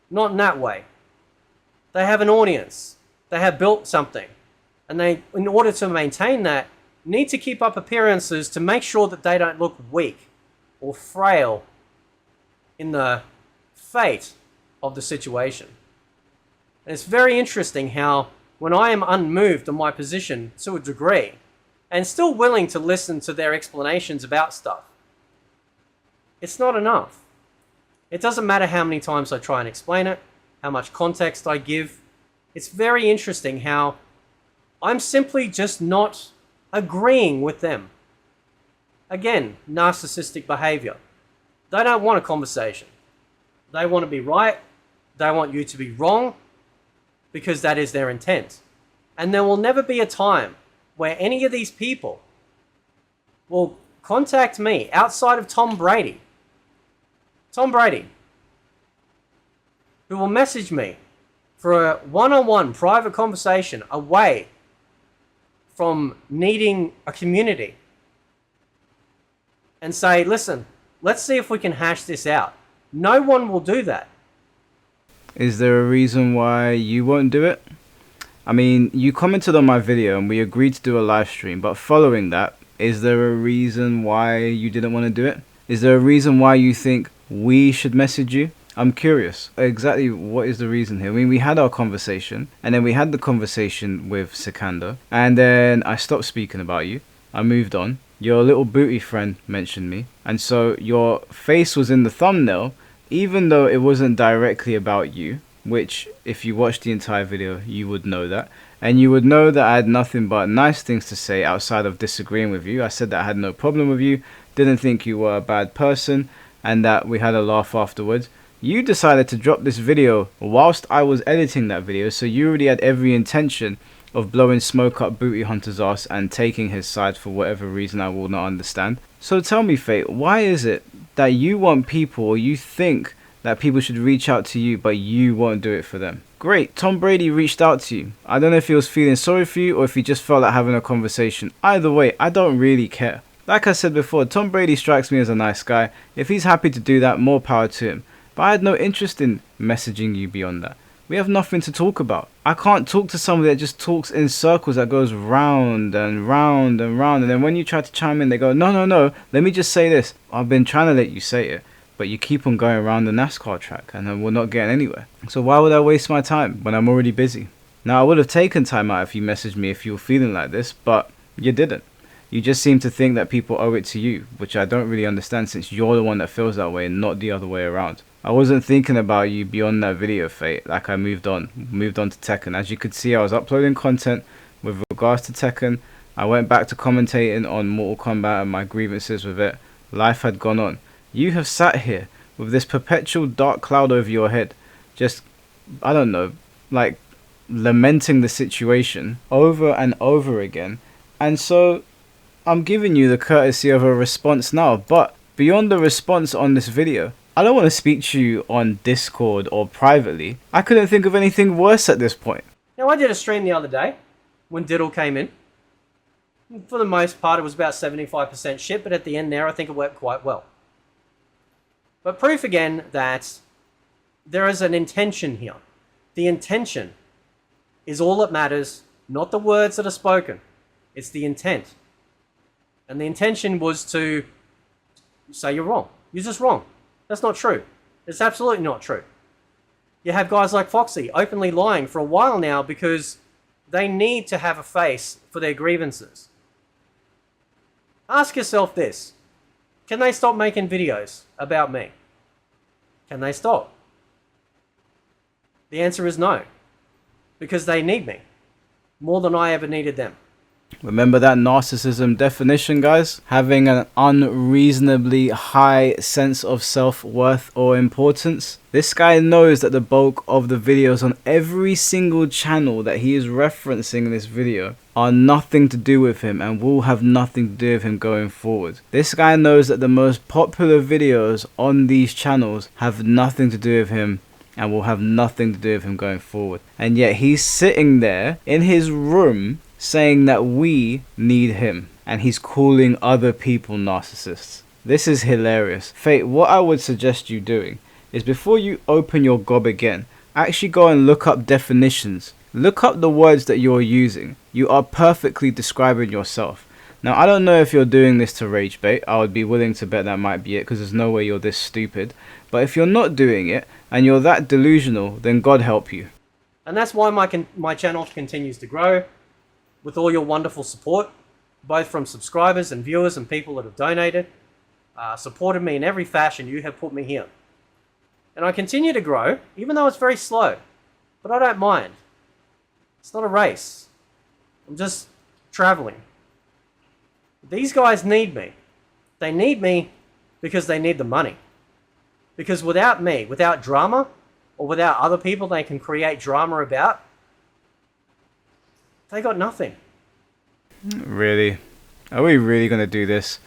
B: not in that way. They have an audience. They have built something. And they, in order to maintain that, need to keep up appearances to make sure that they don't look weak or frail in the fate of the situation. And it's very interesting how, when I am unmoved on my position to a degree, and still willing to listen to their explanations about stuff, it's not enough. It doesn't matter how many times I try and explain it, how much context I give. It's very interesting how I'm simply just not agreeing with them. Again, narcissistic behavior. They don't want a conversation. They want to be right. They want you to be wrong, because that is their intent. And there will never be a time where any of these people will contact me outside of Tom Brady, who will message me for a one-on-one private conversation away from needing a community and say, listen, let's see if we can hash this out. No one will do that.
A: Is there a reason why you won't do it? I mean, you commented on my video and we agreed to do a live stream, but following that, is there a reason why you didn't want to do it? Is there a reason why you think we should message you? I'm curious. Exactly what is the reason here? I mean, we had our conversation, and then we had the conversation with Sikandar, and then I stopped speaking about you. I moved on. Your little booty friend mentioned me, and so your face was in the thumbnail, even though it wasn't directly about you, which if you watched the entire video, you would know that. And you would know that I had nothing but nice things to say outside of disagreeing with you. I said that I had no problem with you, didn't think you were a bad person, and that we had a laugh afterwards. You decided to drop this video whilst I was editing that video, so you already had every intention of blowing smoke up Booty Hunter's ass and taking his side for whatever reason I will not understand. So tell me, Fate, why is it that you want people, or you think that people should reach out to you, but you won't do it for them? Great, Tom Brady reached out to you. I don't know if he was feeling sorry for you or if he just felt like having a conversation. Either way, I don't really care. Like I said before, Tom Brady strikes me as a nice guy. If he's happy to do that, more power to him. But I had no interest in messaging you beyond that. We have nothing to talk about. I can't talk to somebody that just talks in circles, that goes round and round and round. And then when you try to chime in, they go, no, let me just say this. I've been trying to let you say it, but you keep on going around the NASCAR track and then we're not getting anywhere. So why would I waste my time when I'm already busy? Now, I would have taken time out if you messaged me if you were feeling like this, but you didn't. You just seem to think that people owe it to you, which I don't really understand since you're the one that feels that way and not the other way around. I wasn't thinking about you beyond that video, Fate. Like, I moved on to Tekken. As you could see, I was uploading content with regards to Tekken. I went back to commentating on Mortal Kombat and my grievances with it. Life had gone on. You have sat here with this perpetual dark cloud over your head, just, I don't know, like lamenting the situation over and over again. And so I'm giving you the courtesy of a response now, but beyond the response on this video, I don't want to speak to you on Discord or privately. I couldn't think of anything worse at this point.
B: Now, I did a stream the other day when Diddle came in. For the most part, it was about 75% shit, but at the end there, I think it worked quite well. But proof again that there is an intention here. The intention is all that matters, not the words that are spoken. It's the intent. And the intention was to say you're wrong. You're just wrong. That's not true. It's absolutely not true. You have guys like Foxy openly lying for a while now because they need to have a face for their grievances. Ask yourself this. Can they stop making videos about me? Can they stop? The answer is no. Because they need me. More than I ever needed them.
A: Remember that narcissism definition, guys? Having an unreasonably high sense of self-worth or importance. This guy knows that the bulk of the videos on every single channel that he is referencing in this video are nothing to do with him and will have nothing to do with him going forward. This guy knows that the most popular videos on these channels have nothing to do with him and will have nothing to do with him going forward. And yet he's sitting there in his room saying that we need him, and he's calling other people narcissists. This is hilarious. Fate, what I would suggest you doing is before you open your gob again, actually go and look up definitions. Look up the words that you're using. You are perfectly describing yourself. Now, I don't know if you're doing this to rage bait. I would be willing to bet that might be it, because there's no way you're this stupid. But if you're not doing it, and you're that delusional, then God help you.
B: And that's why my channel continues to grow. With all your wonderful support, both from subscribers and viewers and people that have donated, supported me in every fashion, you have put me here. And I continue to grow, even though it's very slow. But I don't mind. It's not a race. I'm just traveling. These guys need me. They need me because they need the money. Because without me, without drama, or without other people they can create drama about, they got nothing.
A: Really? Are we really going to do this?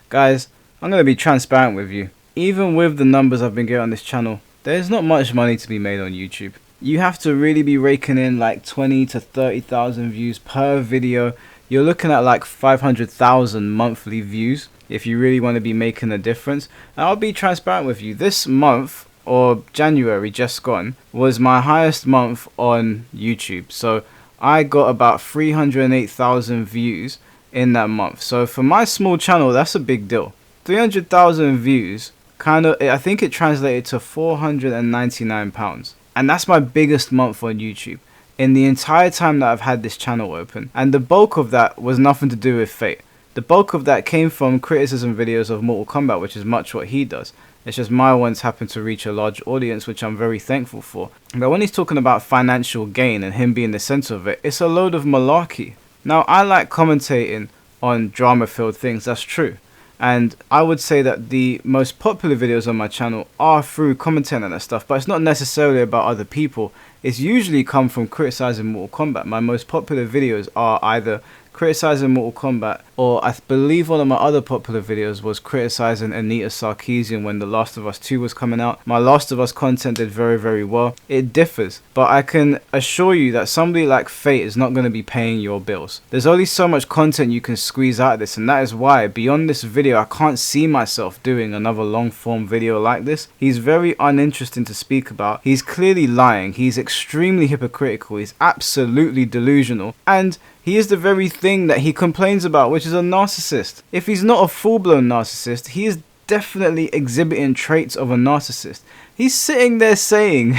A: Guys, I'm going to be transparent with you. Even with the numbers I've been getting on this channel, there's not much money to be made on YouTube. You have to really be raking in like 20 to 30,000 views per video. You're looking at like 500,000 monthly views if you really want to be making a difference. And I'll be transparent with you. This month, or January just gone, was my highest month on YouTube. So I got about 308,000 views in that month. So for my small channel, that's a big deal. 300,000 views, I think it translated to £499. And that's my biggest month on YouTube in the entire time that I've had this channel open. And the bulk of that was nothing to do with Fate. The bulk of that came from criticism videos of Mortal Kombat, which is much what he does. It's just my ones happen to reach a large audience, which I'm very thankful for. But when he's talking about financial gain and him being the center of it, it's a load of malarkey. Now, I like commentating on drama-filled things, that's true. And I would say that the most popular videos on my channel are through commenting and that stuff, but it's not necessarily about other people. It's usually come from criticizing Mortal Kombat. My most popular videos are either criticizing Mortal Kombat, or I believe one of my other popular videos was criticizing Anita Sarkeesian when The Last of Us 2 was coming out. My Last of Us content did very, very well. It differs, but I can assure you that somebody like Fate is not going to be paying your bills. There's only so much content you can squeeze out of this, and that is why beyond this video I can't see myself doing another long form video like this. He's very uninteresting to speak about. He's clearly lying. He's extremely hypocritical. He's absolutely delusional, and he is the very thing that he complains about, which is a narcissist. If he's not a full-blown narcissist, he is definitely exhibiting traits of a narcissist. He's sitting there saying,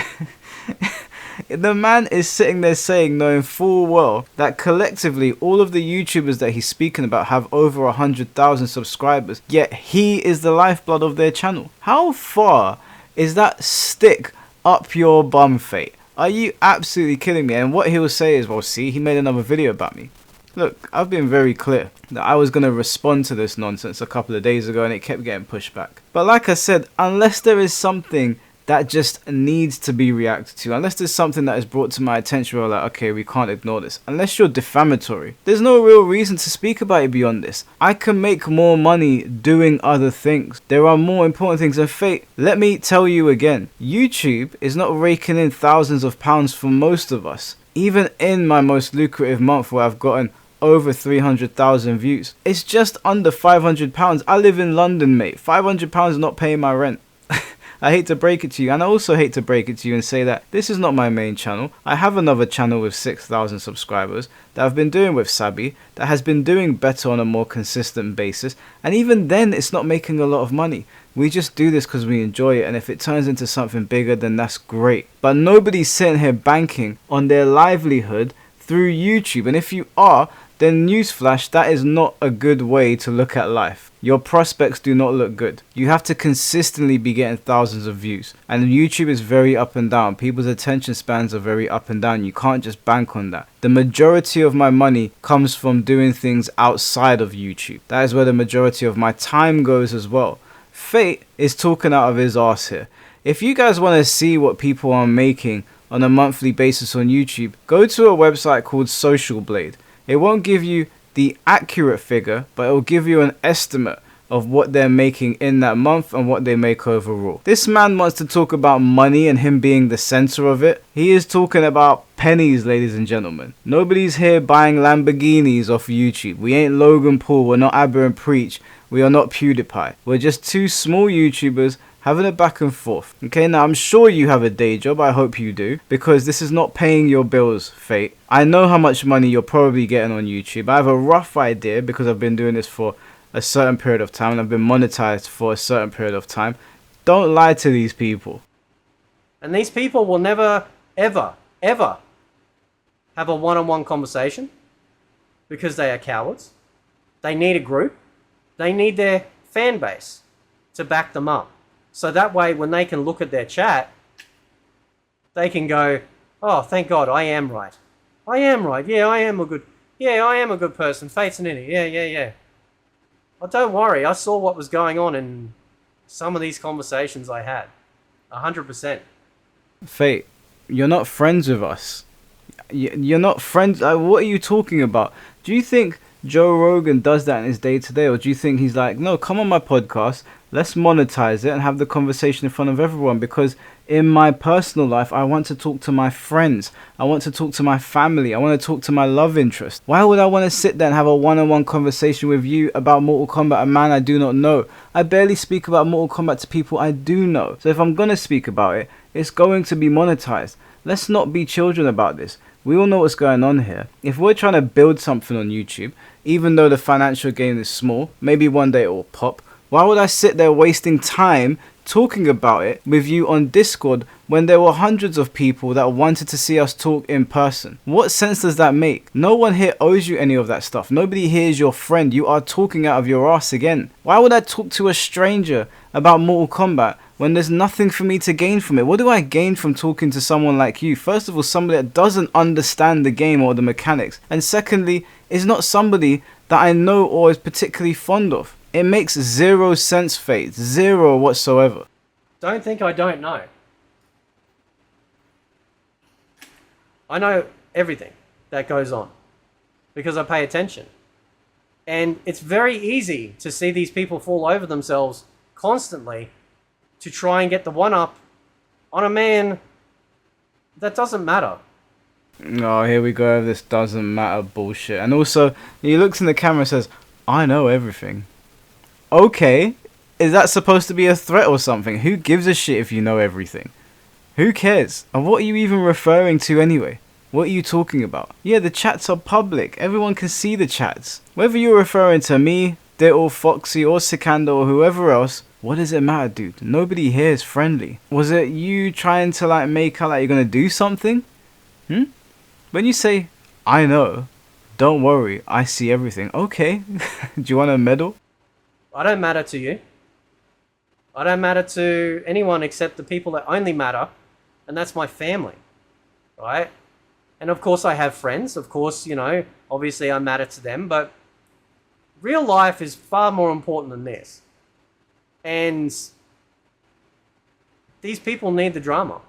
A: the man is sitting there saying, knowing full well that collectively all of the YouTubers that he's speaking about have over 100,000 subscribers, yet he is the lifeblood of their channel. How far is that stick up your bum, Fate? Are you absolutely kidding me? And what he will say is, well, see, he made another video about me. Look, I've been very clear that I was going to respond to this nonsense a couple of days ago and it kept getting pushed back. But like I said, unless there is something that just needs to be reacted to, unless there's something that is brought to my attention where like, okay, we can't ignore this, unless you're defamatory, there's no real reason to speak about it beyond this. I can make more money doing other things. There are more important things. And Fate, let me tell you again, YouTube is not raking in thousands of pounds for most of us. Even in my most lucrative month where I've gotten over 300,000 views, it's just under £500. I live in London, mate. £500 is not paying my rent. I hate to break it to you, and I also hate to break it to you and say that this is not my main channel. I have another channel with 6,000 subscribers that I've been doing with Sabi that has been doing better on a more consistent basis, and even then it's not making a lot of money. We just do this because we enjoy it, and if it turns into something bigger, then that's great. But nobody's sitting here banking on their livelihood through YouTube, and if you are, then newsflash, that is not a good way to look at life. Your prospects do not look good. You have to consistently be getting thousands of views. And YouTube is very up and down. People's attention spans are very up and down. You can't just bank on that. The majority of my money comes from doing things outside of YouTube. That is where the majority of my time goes as well. Fate is talking out of his arse here. If you guys want to see what people are making on a monthly basis on YouTube, go to a website called Social Blade. It won't give you the accurate figure, but it will give you an estimate of what they're making in that month and what they make overall. This man wants to talk about money and him being the center of it. He is talking about pennies, ladies and gentlemen. Nobody's here buying Lamborghinis off YouTube. We ain't Logan Paul. We're not Abba and Preach. We are not PewDiePie. We're just two small YouTubers having a back and forth. Okay, now I'm sure you have a day job. I hope you do, because this is not paying your bills, Fate. I know how much money you're probably getting on YouTube. I have a rough idea because I've been doing this for a certain period of time and I've been monetized for a certain period of time. Don't lie to these people.
B: And these people will never, ever, ever have a one-on-one conversation because they are cowards. They need a group. They need their fan base to back them up. So that way, when they can look at their chat, they can go, oh, thank God, I am right. I am right. Yeah, I am a good person. Fate's an idiot. Yeah. Well, don't worry. I saw what was going on in some of these conversations I had. 100%.
A: Fate, you're not friends with us. You're not friends. What are you talking about? Do you think Joe Rogan does that in his day-to-day, or do you think he's like, no, come on my podcast, let's monetize it and have the conversation in front of everyone? Because in my personal life, I want to talk to my friends. I want to talk to my family. I want to talk to my love interest. Why would I want to sit there and have a one-on-one conversation with you about Mortal Kombat, a man I do not know? I barely speak about Mortal Kombat to people I do know. So if I'm going to speak about it, it's going to be monetized. Let's not be children about this. We all know what's going on here. If we're trying to build something on YouTube, even though the financial gain is small, maybe one day it will pop, why would I sit there wasting time talking about it with you on Discord when there were hundreds of people that wanted to see us talk in person? What sense does that make? No one here owes you any of that stuff. Nobody here is your friend. You are talking out of your ass again. Why would I talk to a stranger about Mortal Kombat when there's nothing for me to gain from it? What do I gain from talking to someone like you? First of all, somebody that doesn't understand the game or the mechanics. And secondly, is not somebody that I know or is particularly fond of. It makes zero sense, Fate. Zero whatsoever.
B: Don't think I don't know. I know everything that goes on because I pay attention. And it's very easy to see these people fall over themselves constantly to try and get the one-up on a man that doesn't matter.
A: Oh, here we go. This doesn't matter bullshit. And also, he looks in the camera and says, I know everything. Okay. Is that supposed to be a threat or something? Who gives a shit if you know everything? Who cares? And what are you even referring to anyway? What are you talking about? Yeah, the chats are public. Everyone can see the chats. Whether you're referring to me, Dittle, Foxy, or Sikando, or whoever else, what does it matter, dude? Nobody here is friendly. Was it you trying to like make out like you're gonna do something? When you say, I know, don't worry, I see everything. Okay. Do you want a medal?
B: I don't matter to you. I don't matter to anyone except the people that only matter, and that's my family, right? And of course I have friends, of course, you know, obviously I matter to them, but real life is far more important than this. And these people need the drama.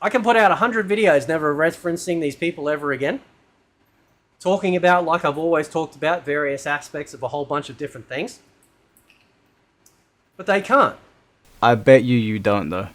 B: I can put out 100 videos never referencing these people ever again, talking about, like I've always talked about, various aspects of a whole bunch of different things. But they can't.
A: I bet you don't though.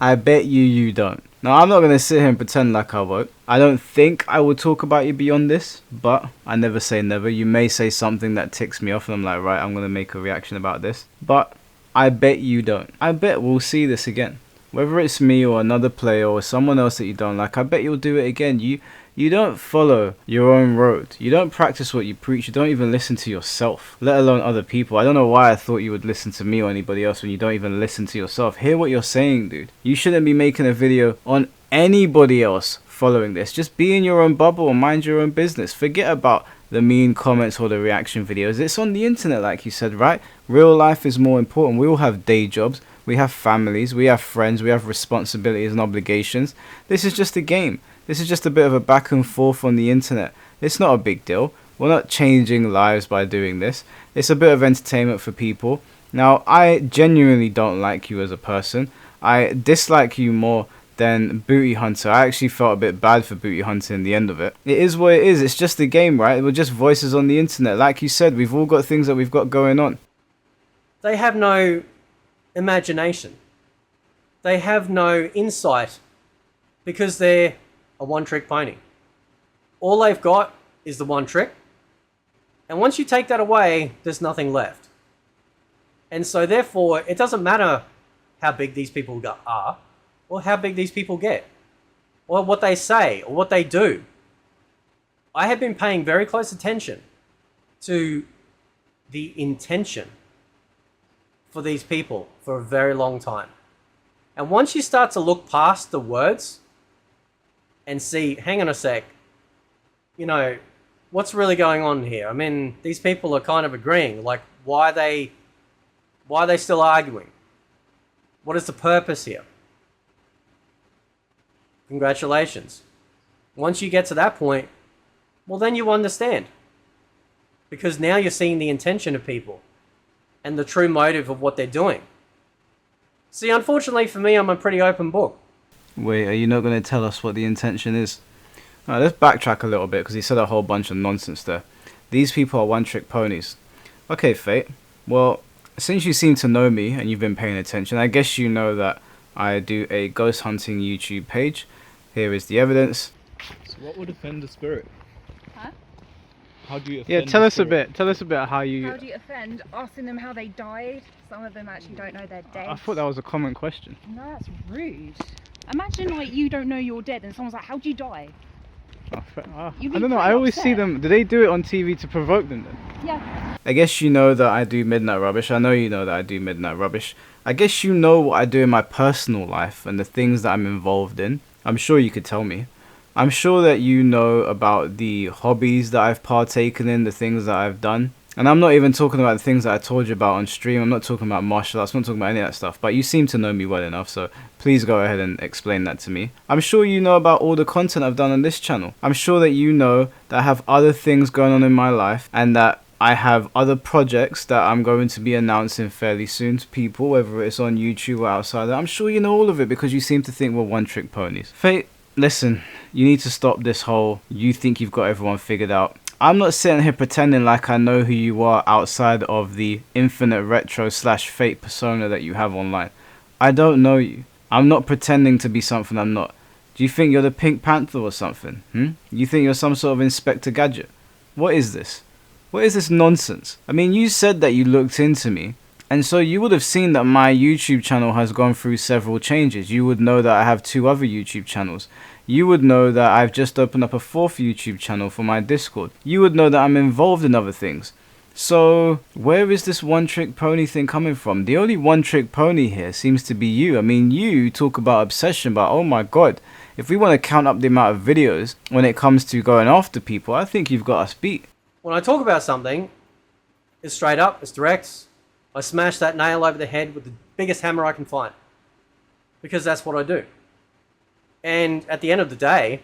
A: I bet you don't. Now, I'm not going to sit here and pretend like I won't. I don't think I will talk about you beyond this, but I never say never. You may say something that ticks me off and I'm like, right, I'm going to make a reaction about this. But I bet you don't. I bet we'll see this again. Whether it's me or another player or someone else that you don't like, I bet you'll do it again. You don't follow your own road. You don't practice what you preach. You don't even listen to yourself, let alone other people. I don't know why I thought you would listen to me or anybody else when you don't even listen to yourself. Hear what you're saying, dude. You shouldn't be making a video on anybody else following this. Just be in your own bubble and mind your own business. Forget about the mean comments or the reaction videos. It's on the internet, like you said, right? Real life is more important. We all have day jobs. We have families. We have friends. We have responsibilities and obligations. This is just a game. This is just a bit of a back and forth on the internet. It's not a big deal. We're not changing lives by doing this. It's a bit of entertainment for people. Now, I genuinely don't like you as a person. I dislike you more than Booty Hunter. I actually felt a bit bad for Booty Hunter in the end of it. It is what it is. It's just a game, right? We're just voices on the internet. Like you said, we've all got things that we've got going on.
B: They have no imagination. They have no insight because they're a one-trick pony. All they've got is the one trick. And once you take that away, there's nothing left. And so therefore, it doesn't matter how big these people are, or how big these people get, or what they say, or what they do. I have been paying very close attention to the intention for these people for a very long time. And once you start to look past the words and see, hang on a sec, you know, what's really going on here? I mean, these people are kind of agreeing. Like, why are they still arguing? What is the purpose here? Congratulations. Once you get to that point, well, then you understand. Because now you're seeing the intention of people and the true motive of what they're doing. See, unfortunately for me, I'm a pretty open book.
A: Wait, are you not going to tell us what the intention is? Alright, let's backtrack a little bit because he said a whole bunch of nonsense there. These people are one-trick ponies. Okay, Fate. Well, since you seem to know me and you've been paying attention, I guess you know that I do a ghost hunting YouTube page. Here is the evidence.
F: So what would offend the spirit?
D: Huh?
F: How do you offend
A: Yeah, tell
F: the
A: us a
F: spirit?
A: bit. Tell us a bit how
G: How
A: you...
G: do you offend? Asking them how they died. Some of them actually don't know they're dead.
A: I thought that was a common question.
G: No, that's rude. Imagine like you don't know you're dead and someone's like, how'd you die?
A: I
G: You'd be
A: don't know, I
G: pretty
A: always see
G: upset.
A: them... Do they do it on TV to provoke them then?
G: Yeah.
A: I guess you know that I do midnight rubbish. I know you know that I do midnight rubbish. I guess you know what I do in my personal life and the things that I'm involved in. I'm sure you could tell me. I'm sure that you know about the hobbies that I've partaken in, the things that I've done. And I'm not even talking about the things that I told you about on stream. I'm not talking about martial arts. I'm not talking about any of that stuff. But you seem to know me well enough, so please go ahead and explain that to me. I'm sure you know about all the content I've done on this channel. I'm sure that you know that I have other things going on in my life and that I have other projects that I'm going to be announcing fairly soon to people, whether it's on YouTube or outside. I'm sure you know all of it because you seem to think we're one-trick ponies. Fate, listen, you need to stop this whole you think you've got everyone figured out. I'm not sitting here pretending like I know who you are outside of the infinite retro / fate persona that you have online. I don't know you. I'm not pretending to be something I'm not. Do you think you're the Pink Panther or something? You think you're some sort of Inspector Gadget? What is this? What is this nonsense? I mean, you said that you looked into me, and so you would have seen that my YouTube channel has gone through several changes. You would know that I have 2 other YouTube channels. You would know that I've just opened up a 4th YouTube channel for my Discord. You would know that I'm involved in other things. So, where is this one-trick pony thing coming from? The only one-trick pony here seems to be you. I mean, you talk about obsession, but oh my god. If we want to count up the amount of videos when it comes to going after people, I think you've got us beat.
B: When I talk about something, it's straight up, it's direct. I smash that nail over the head with the biggest hammer I can find. Because that's what I do. And at the end of the day,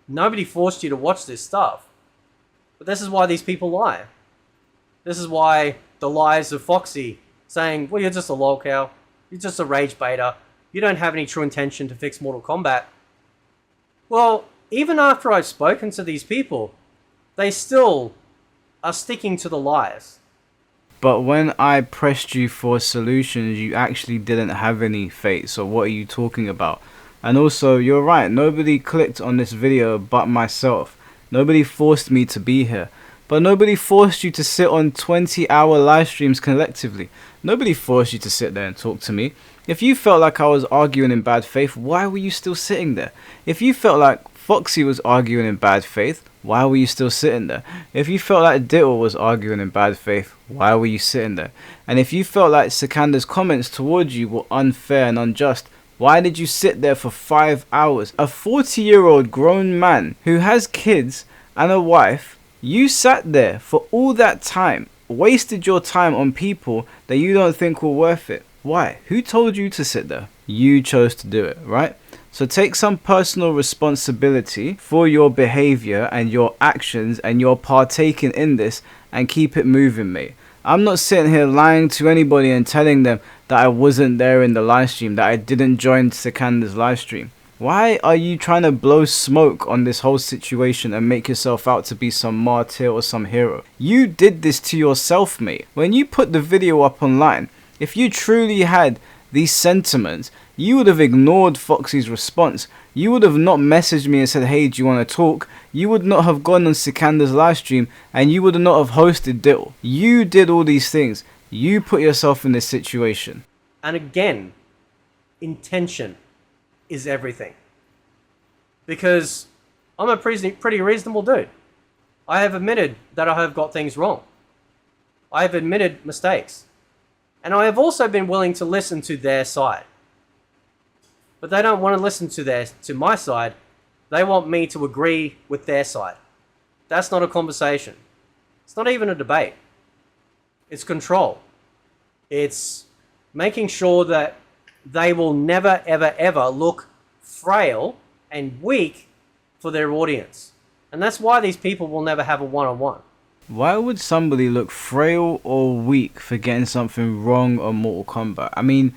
B: nobody forced you to watch this stuff. But this is why these people lie. This is why the lies of Foxy saying, well, you're just a lol cow. You're just a rage baiter. You don't have any true intention to fix Mortal Kombat. Well, even after I've spoken to these people, they still are sticking to the lies.
A: But when I pressed you for solutions, you actually didn't have any, Fate. So what are you talking about? And also, you're right, nobody clicked on this video but myself. Nobody forced me to be here. But nobody forced you to sit on 20-hour live streams collectively. Nobody forced you to sit there and talk to me. If you felt like I was arguing in bad faith, why were you still sitting there? If you felt like Foxy was arguing in bad faith, why were you still sitting there? If you felt like Diddle was arguing in bad faith, why were you sitting there? And if you felt like Sikander's comments towards you were unfair and unjust, why did you sit there for 5 hours? A 40-year-old grown man who has kids and a wife, you sat there for all that time, wasted your time on people that you don't think were worth it. Why? Who told you to sit there? You chose to do it, right? So take some personal responsibility for your behavior and your actions and your partaking in this and keep it moving, mate. I'm not sitting here lying to anybody and telling them that I wasn't there in the live stream, that I didn't join Sikander's live stream. Why are you trying to blow smoke on this whole situation and make yourself out to be some martyr or some hero? You did this to yourself, mate. When you put the video up online, if you truly had these sentiments, you would have ignored Foxy's response. You would have not messaged me and said, hey, do you want to talk? You would not have gone on Sikander's live stream, and you would not have hosted Diddle. You did all these things. You put yourself in this situation.
B: And again, intention is everything. Because I'm a pretty reasonable dude. I have admitted that I have got things wrong. I have admitted mistakes. And I have also been willing to listen to their side. But they don't want to listen to my side. They want me to agree with their side. That's not a conversation. It's not even a debate. It's control. It's making sure that they will never, ever, ever look frail and weak for their audience. And that's why these people will never have a one-on-one.
A: Why would somebody look frail or weak for getting something wrong on Mortal Kombat? I mean,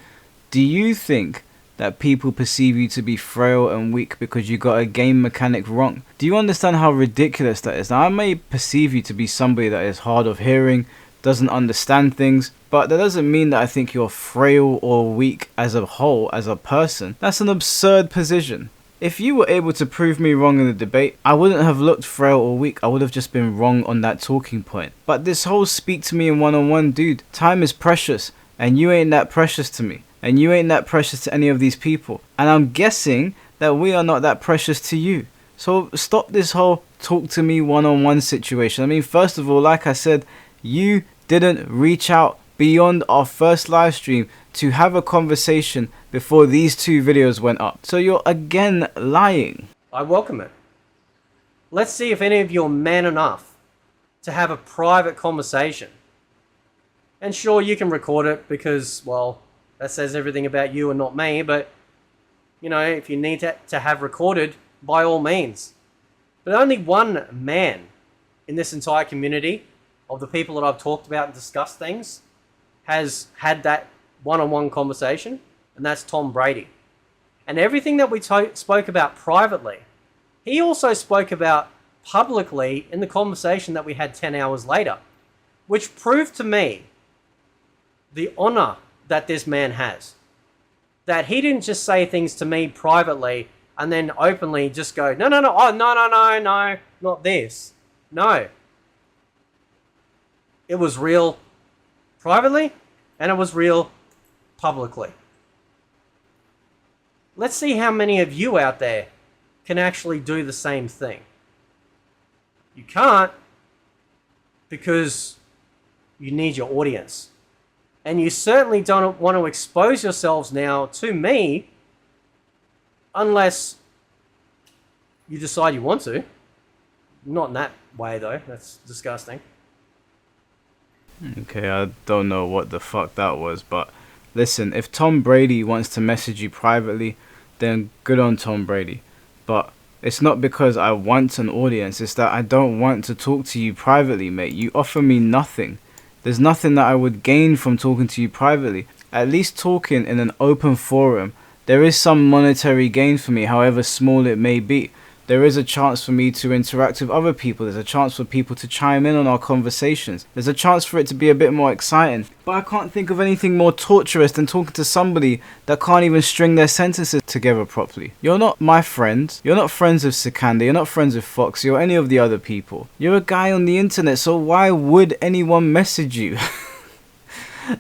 A: do you think that people perceive you to be frail and weak because you got a game mechanic wrong? Do you understand how ridiculous that is? Now, I may perceive you to be somebody that is hard of hearing, doesn't understand things, but that doesn't mean that I think you're frail or weak as a whole, as a person. That's an absurd position. If you were able to prove me wrong in the debate, I wouldn't have looked frail or weak. I would have just been wrong on that talking point. But this whole speak to me in one-on-one, dude, time is precious, and you ain't that precious to me. And you ain't that precious to any of these people. And I'm guessing that we are not that precious to you. So stop this whole talk to me one-on-one situation. I mean, first of all, like I said, you didn't reach out beyond our first live stream to have a conversation before these 2 videos went up. So you're again lying.
B: I welcome it. Let's see if any of you are man enough to have a private conversation. And sure, you can record it because, well, that says everything about you and not me, but, you know, if you need to have recorded, by all means. But only one man in this entire community of the people that I've talked about and discussed things has had that one-on-one conversation, and that's Tom Brady. And everything that we spoke about privately, he also spoke about publicly in the conversation that we had 10 hours later, which proved to me the honor that this man has. That he didn't just say things to me privately and then openly just go, no, oh, no, not this. No. It was real privately and it was real publicly. Let's see how many of you out there can actually do the same thing. You can't because you need your audience. And you certainly don't want to expose yourselves now to me unless you decide you want to. Not in that way, though. That's disgusting.
A: Okay, I don't know what the fuck that was, but listen, if Tom Brady wants to message you privately, then good on Tom Brady. But it's not because I want an audience, it's that I don't want to talk to you privately, mate. You offer me nothing. There's nothing that I would gain from talking to you privately. At least talking in an open forum, there is some monetary gain for me, however small it may be. There is a chance for me to interact with other people. There's a chance for people to chime in on our conversations. There's a chance for it to be a bit more exciting. But I can't think of anything more torturous than talking to somebody that can't even string their sentences together properly. You're not my friend. You're not friends with Sikander. You're not friends with Foxy or any of the other people. You're a guy on the internet, so why would anyone message you?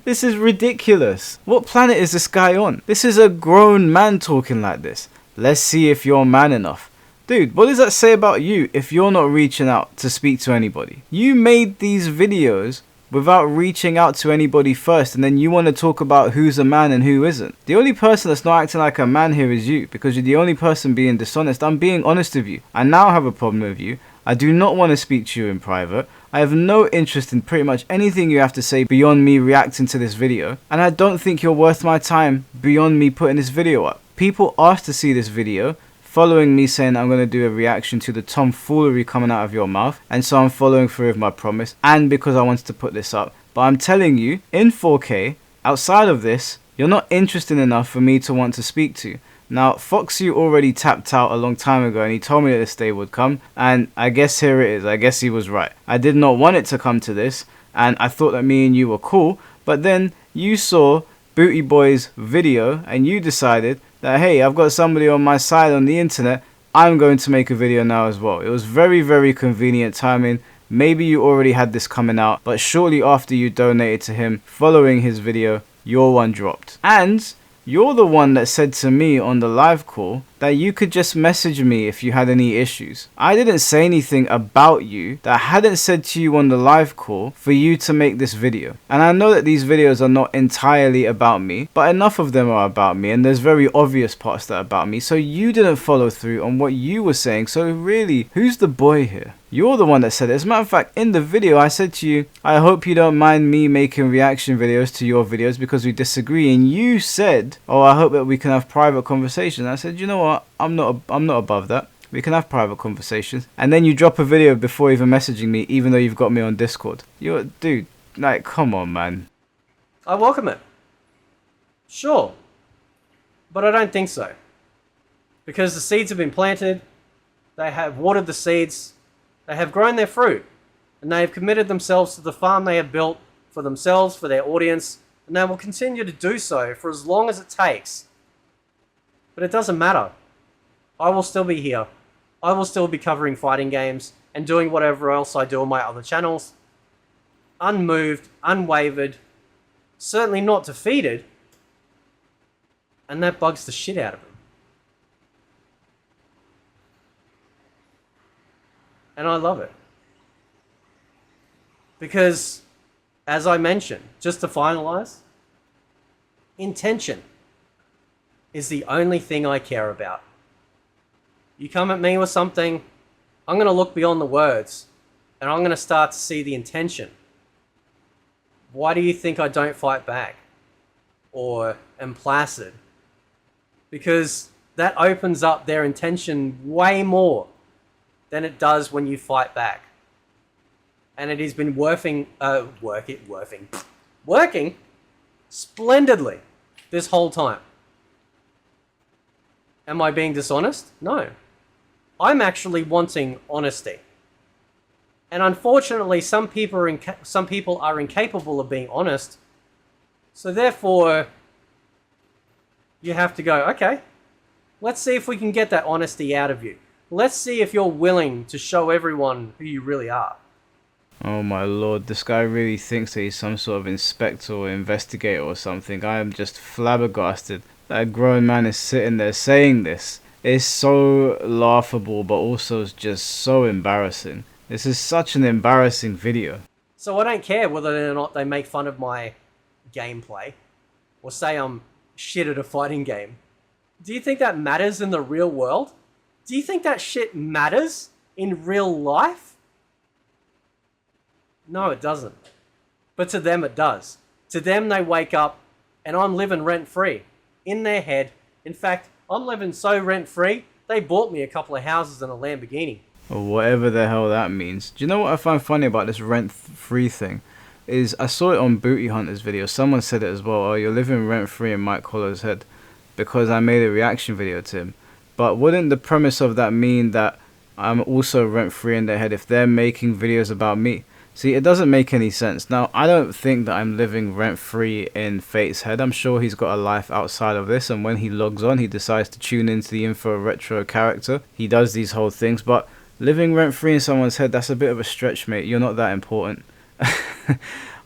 A: This is ridiculous. What planet is this guy on? This is a grown man talking like this. Let's see if you're man enough. Dude, what does that say about you if you're not reaching out to speak to anybody? You made these videos without reaching out to anybody first, and then you want to talk about who's a man and who isn't. The only person that's not acting like a man here is you, because you're the only person being dishonest. I'm being honest with you. I now have a problem with you. I do not want to speak to you in private. I have no interest in pretty much anything you have to say beyond me reacting to this video, and I don't think you're worth my time beyond me putting this video up. People asked to see this video following me saying I'm going to do a reaction to the tomfoolery coming out of your mouth, and so I'm following through with my promise, and because I wanted to put this up. But I'm telling you, in 4K, outside of this, you're not interesting enough for me to want to speak to. Now, Foxy already tapped out a long time ago, and he told me that this day would come, and I guess here it is. I guess he was right. I did not want it to come to this, and I thought that me and you were cool, but then you saw Booty Boy's video, and you decided that, hey, I've got somebody on my side on the internet, I'm going to make a video now as well. It was very, very convenient timing. Maybe you already had this coming out, but shortly after you donated to him, following his video, your one dropped. And you're the one that said to me on the live call that you could just message me if you had any issues. I didn't say anything about you that I hadn't said to you on the live call for you to make this video. And I know that these videos are not entirely about me, but enough of them are about me, and there's very obvious parts that are about me. So you didn't follow through on what you were saying. So really, who's the boy here? You're the one that said it. As a matter of fact, in the video, I said to you, I hope you don't mind me making reaction videos to your videos because we disagree. And you said, oh, I hope that we can have private conversations. And I said, you know what? I'm not above that. We can have private conversations. And then you drop a video before even messaging me, even though you've got me on Discord. Dude, like, come on, man.
B: I welcome it. Sure. But I don't think so. Because the seeds have been planted, they have watered the seeds, they have grown their fruit, and they have committed themselves to the farm they have built for themselves, for their audience, and they will continue to do so for as long as it takes. But it doesn't matter. I will still be here. I will still be covering fighting games and doing whatever else I do on my other channels. Unmoved, unwavered, certainly not defeated, and that bugs the shit out of him. And I love it. Because, as I mentioned, just to finalize, intention is the only thing I care about. You come at me with something, I'm going to look beyond the words, and I'm going to start to see the intention. Why do you think I don't fight back? Or am placid? Because that opens up their intention way more than it does when you fight back. and it has been working splendidly this whole time. Am I being dishonest? No. I'm actually wanting honesty. And unfortunately, some people are incapable of being honest. So therefore, you have to go, okay, let's see if we can get that honesty out of you. Let's see if you're willing to show everyone who you really are.
A: Oh my lord, this guy really thinks that he's some sort of inspector or investigator or something. I am just flabbergasted that a grown man is sitting there saying this. It's so laughable, but also just so embarrassing. This is such an embarrassing video.
B: So I don't care whether or not they make fun of my gameplay or say I'm shit at a fighting game. Do you think that matters in the real world? Do you think that shit matters in real life? No, it doesn't. But to them, it does. To them, they wake up and I'm living rent-free in their head. In fact, I'm living so rent-free, they bought me a couple of houses and a Lamborghini.
A: Or whatever the hell that means. Do you know what I find funny about this rent-free thing? Is I saw it on Booty Hunter's video. Someone said it as well. Oh, you're living rent-free in Mike Hollow's head. Because I made a reaction video to him. But wouldn't the premise of that mean that I'm also rent-free in their head if they're making videos about me? See, it doesn't make any sense. Now, I don't think that I'm living rent-free in Fate's head. I'm sure he's got a life outside of this, and when he logs on, he decides to tune into the Info Retro character. He does these whole things, but living rent-free in someone's head, that's a bit of a stretch, mate. You're not that important.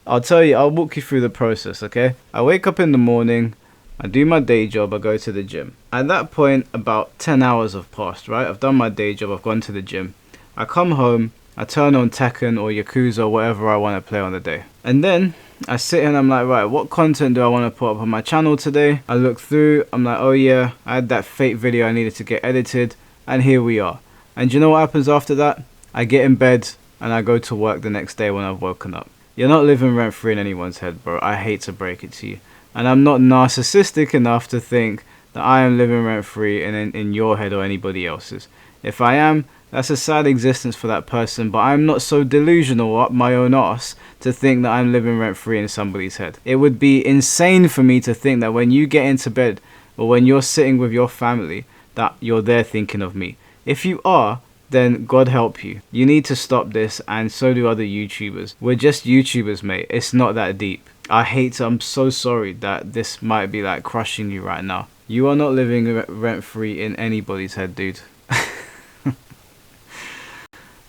A: I'll tell you, I'll walk you through the process, okay? I wake up in the morning, I do my day job, I go to the gym. At that point, about 10 hours have passed, right? I've done my day job, I've gone to the gym. I come home, I turn on Tekken or Yakuza or whatever I want to play on the day. And then I sit here and I'm like, right, what content do I want to put up on my channel today? I look through, I'm like, oh yeah, I had that Fate video I needed to get edited, and here we are. And do you know what happens after that? I get in bed and I go to work the next day when I've woken up. You're not living rent-free in anyone's head, bro. I hate to break it to you. And I'm not narcissistic enough to think that I am living rent-free in your head or anybody else's. If I am, that's a sad existence for that person, but I'm not so delusional up my own arse to think that I'm living rent-free in somebody's head. It would be insane for me to think that when you get into bed or when you're sitting with your family, that you're there thinking of me. If you are, then God help you. You need to stop this, and so do other YouTubers. We're just YouTubers, mate. It's not that deep. I'm so sorry that this might be like crushing you right now. You are not living rent-free in anybody's head, dude.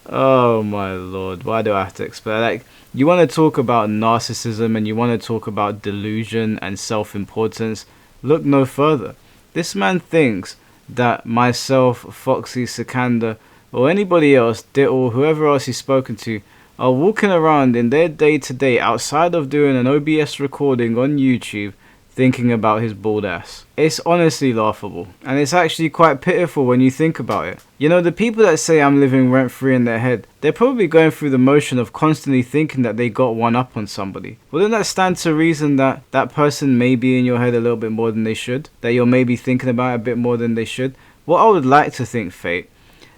A: Oh my lord, why do I have to explain? Like, you want to talk about narcissism and you want to talk about delusion and self-importance, look no further. This man thinks that myself, Foxy, Sikanda, or anybody else, or whoever else he's spoken to, are walking around in their day-to-day outside of doing an OBS recording on YouTube thinking about his bald ass. It's honestly laughable, and it's actually quite pitiful when you think about it. You know, the people that say I'm living rent-free in their head, they're probably going through the motion of constantly thinking that they got one up on somebody. Wouldn't that stand to reason that that person may be in your head a little bit more than they should? That you're maybe thinking about it a bit more than they should? What I would like to think, Fate,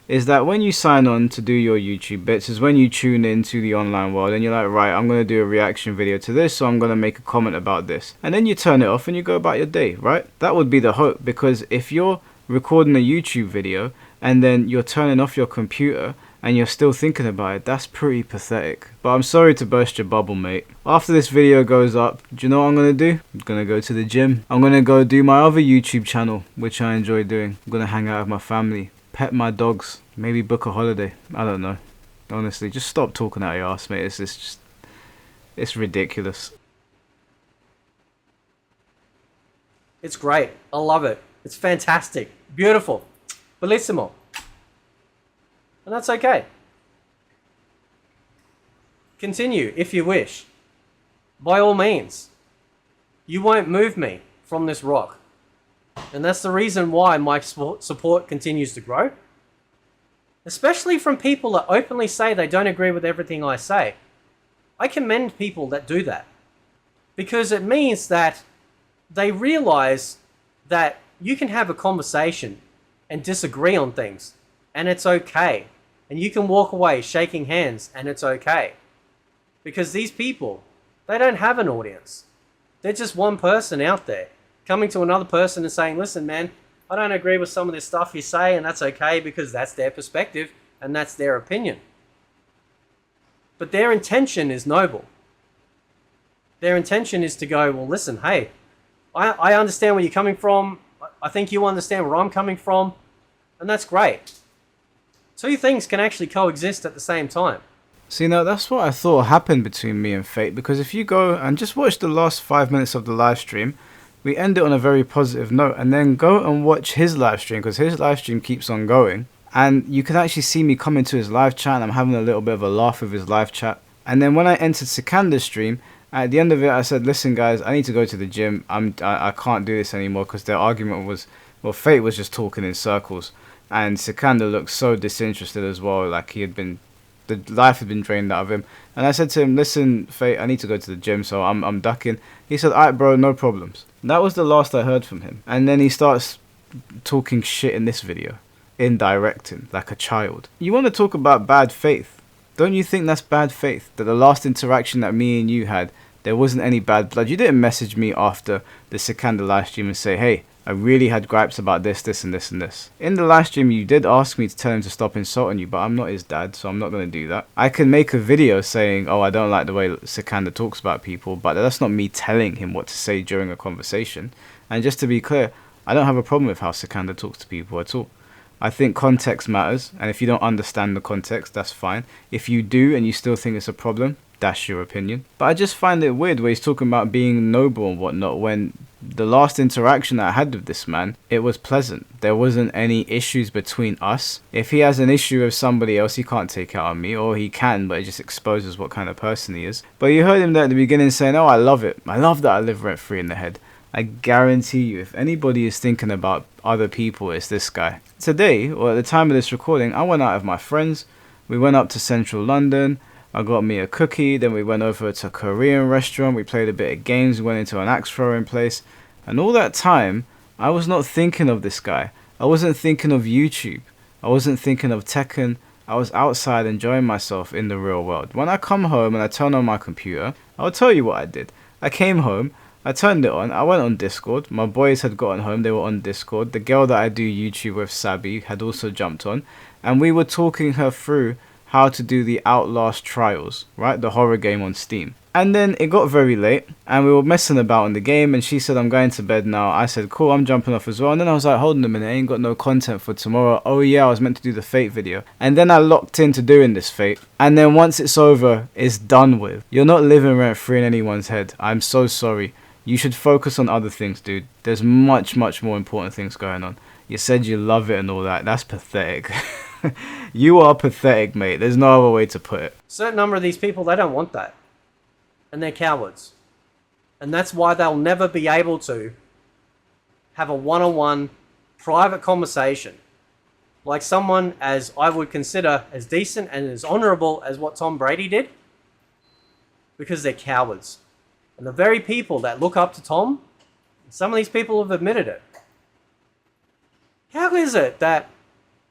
A: is that when you sign on to do your YouTube bits, is when you tune into the online world and you're like, right, I'm going to do a reaction video to this, so I'm going to make a comment about this. And then you turn it off and you go about your day, right? That would be the hope, because if you're recording a YouTube video and then you're turning off your computer and you're still thinking about it, that's pretty pathetic. But I'm sorry to burst your bubble, mate. After this video goes up, do you know what I'm going to do? I'm going to go to the gym. I'm going to go do my other YouTube channel, which I enjoy doing. I'm going to hang out with my family, pet my dogs, maybe book a holiday. I don't know. Honestly, just stop talking out your ass, mate. It's ridiculous.
B: It's great. I love it. It's fantastic. Beautiful. Bellissimo. And that's okay. Continue if you wish. By all means. You won't move me from this rock. And that's the reason why my support continues to grow. Especially from people that openly say they don't agree with everything I say. I commend people that do that. Because it means that they realize that you can have a conversation and disagree on things. And it's okay. And you can walk away shaking hands and it's okay. Because these people, they don't have an audience. They're just one person out there coming to another person and saying, listen, man, I don't agree with some of this stuff you say, and that's okay because that's their perspective and that's their opinion. But their intention is noble. Their intention is to go, well, listen, hey, I understand where you're coming from. I think you understand where I'm coming from. And that's great. Two things can actually coexist at the same time.
A: See, now that's what I thought happened between me and Fate, because if you go and just watch the last 5 minutes of the live stream, we end it on a very positive note, and then go and watch his live stream, because his live stream keeps on going, and you can actually see me come into his live chat, and I'm having a little bit of a laugh with his live chat. And then when I entered Sikander's stream, at the end of it, I said, listen guys, I need to go to the gym. I can't do this anymore, because their argument was, well, Fate was just talking in circles, and Sikander looked so disinterested as well, like he had been, the life had been drained out of him. And I said to him, listen, Fate, I need to go to the gym, so I'm ducking. He said, alright bro, no problems. That was the last I heard from him. And then he starts talking shit in this video, indirecting, like a child. You want to talk about bad faith? Don't you think that's bad faith? That the last interaction that me and you had, there wasn't any bad blood. You didn't message me after the Sikander live stream and say, hey, I really had gripes about this, this, and this, and this. In the live stream, you did ask me to tell him to stop insulting you, but I'm not his dad, so I'm not going to do that. I can make a video saying, oh, I don't like the way Sikander talks about people, but that's not me telling him what to say during a conversation. And just to be clear, I don't have a problem with how Sikander talks to people at all. I think context matters, and if you don't understand the context, that's fine. If you do and you still think it's a problem, that's your opinion. But I just find it weird where he's talking about being noble and whatnot, when the last interaction that I had with this man, it was pleasant. There wasn't any issues between us. If he has an issue with somebody else, he can't take it out on me, or he can, but it just exposes what kind of person he is. But you heard him there at the beginning saying, oh, I love it. I love that I live rent free in the head. I guarantee you, if anybody is thinking about other people, it's this guy. Today, or at the time of this recording, I went out with my friends. We went up to central London. I got me a cookie, then we went over to a Korean restaurant, we played a bit of games, we went into an axe throwing place, and all that time, I was not thinking of this guy. I wasn't thinking of YouTube. I wasn't thinking of Tekken. I was outside enjoying myself in the real world. When I come home and I turn on my computer, I'll tell you what I did. I came home, I turned it on, I went on Discord, my boys had gotten home, they were on Discord, the girl that I do YouTube with, Sabi, had also jumped on, and we were talking her through how to do the Outlast Trials, right? The horror game on Steam. And then it got very late and we were messing about in the game and she said, I'm going to bed now. I said, cool, I'm jumping off as well. And then I was like, hold on a minute, I ain't got no content for tomorrow. Oh yeah, I was meant to do the Fate video. And then I locked into doing this Fate. And then once it's over, it's done with. You're not living rent free in anyone's head. I'm so sorry. You should focus on other things, dude. There's much, much more important things going on. You said you love it and all that. That's pathetic. You are pathetic, mate. There's no other way to put it.
B: A certain number of these people, they don't want that. And they're cowards. And that's why they'll never be able to have a one-on-one private conversation like someone as I would consider as decent and as honorable as what Tom Brady did, because they're cowards. And the very people that look up to Tom, some of these people have admitted it. How is it that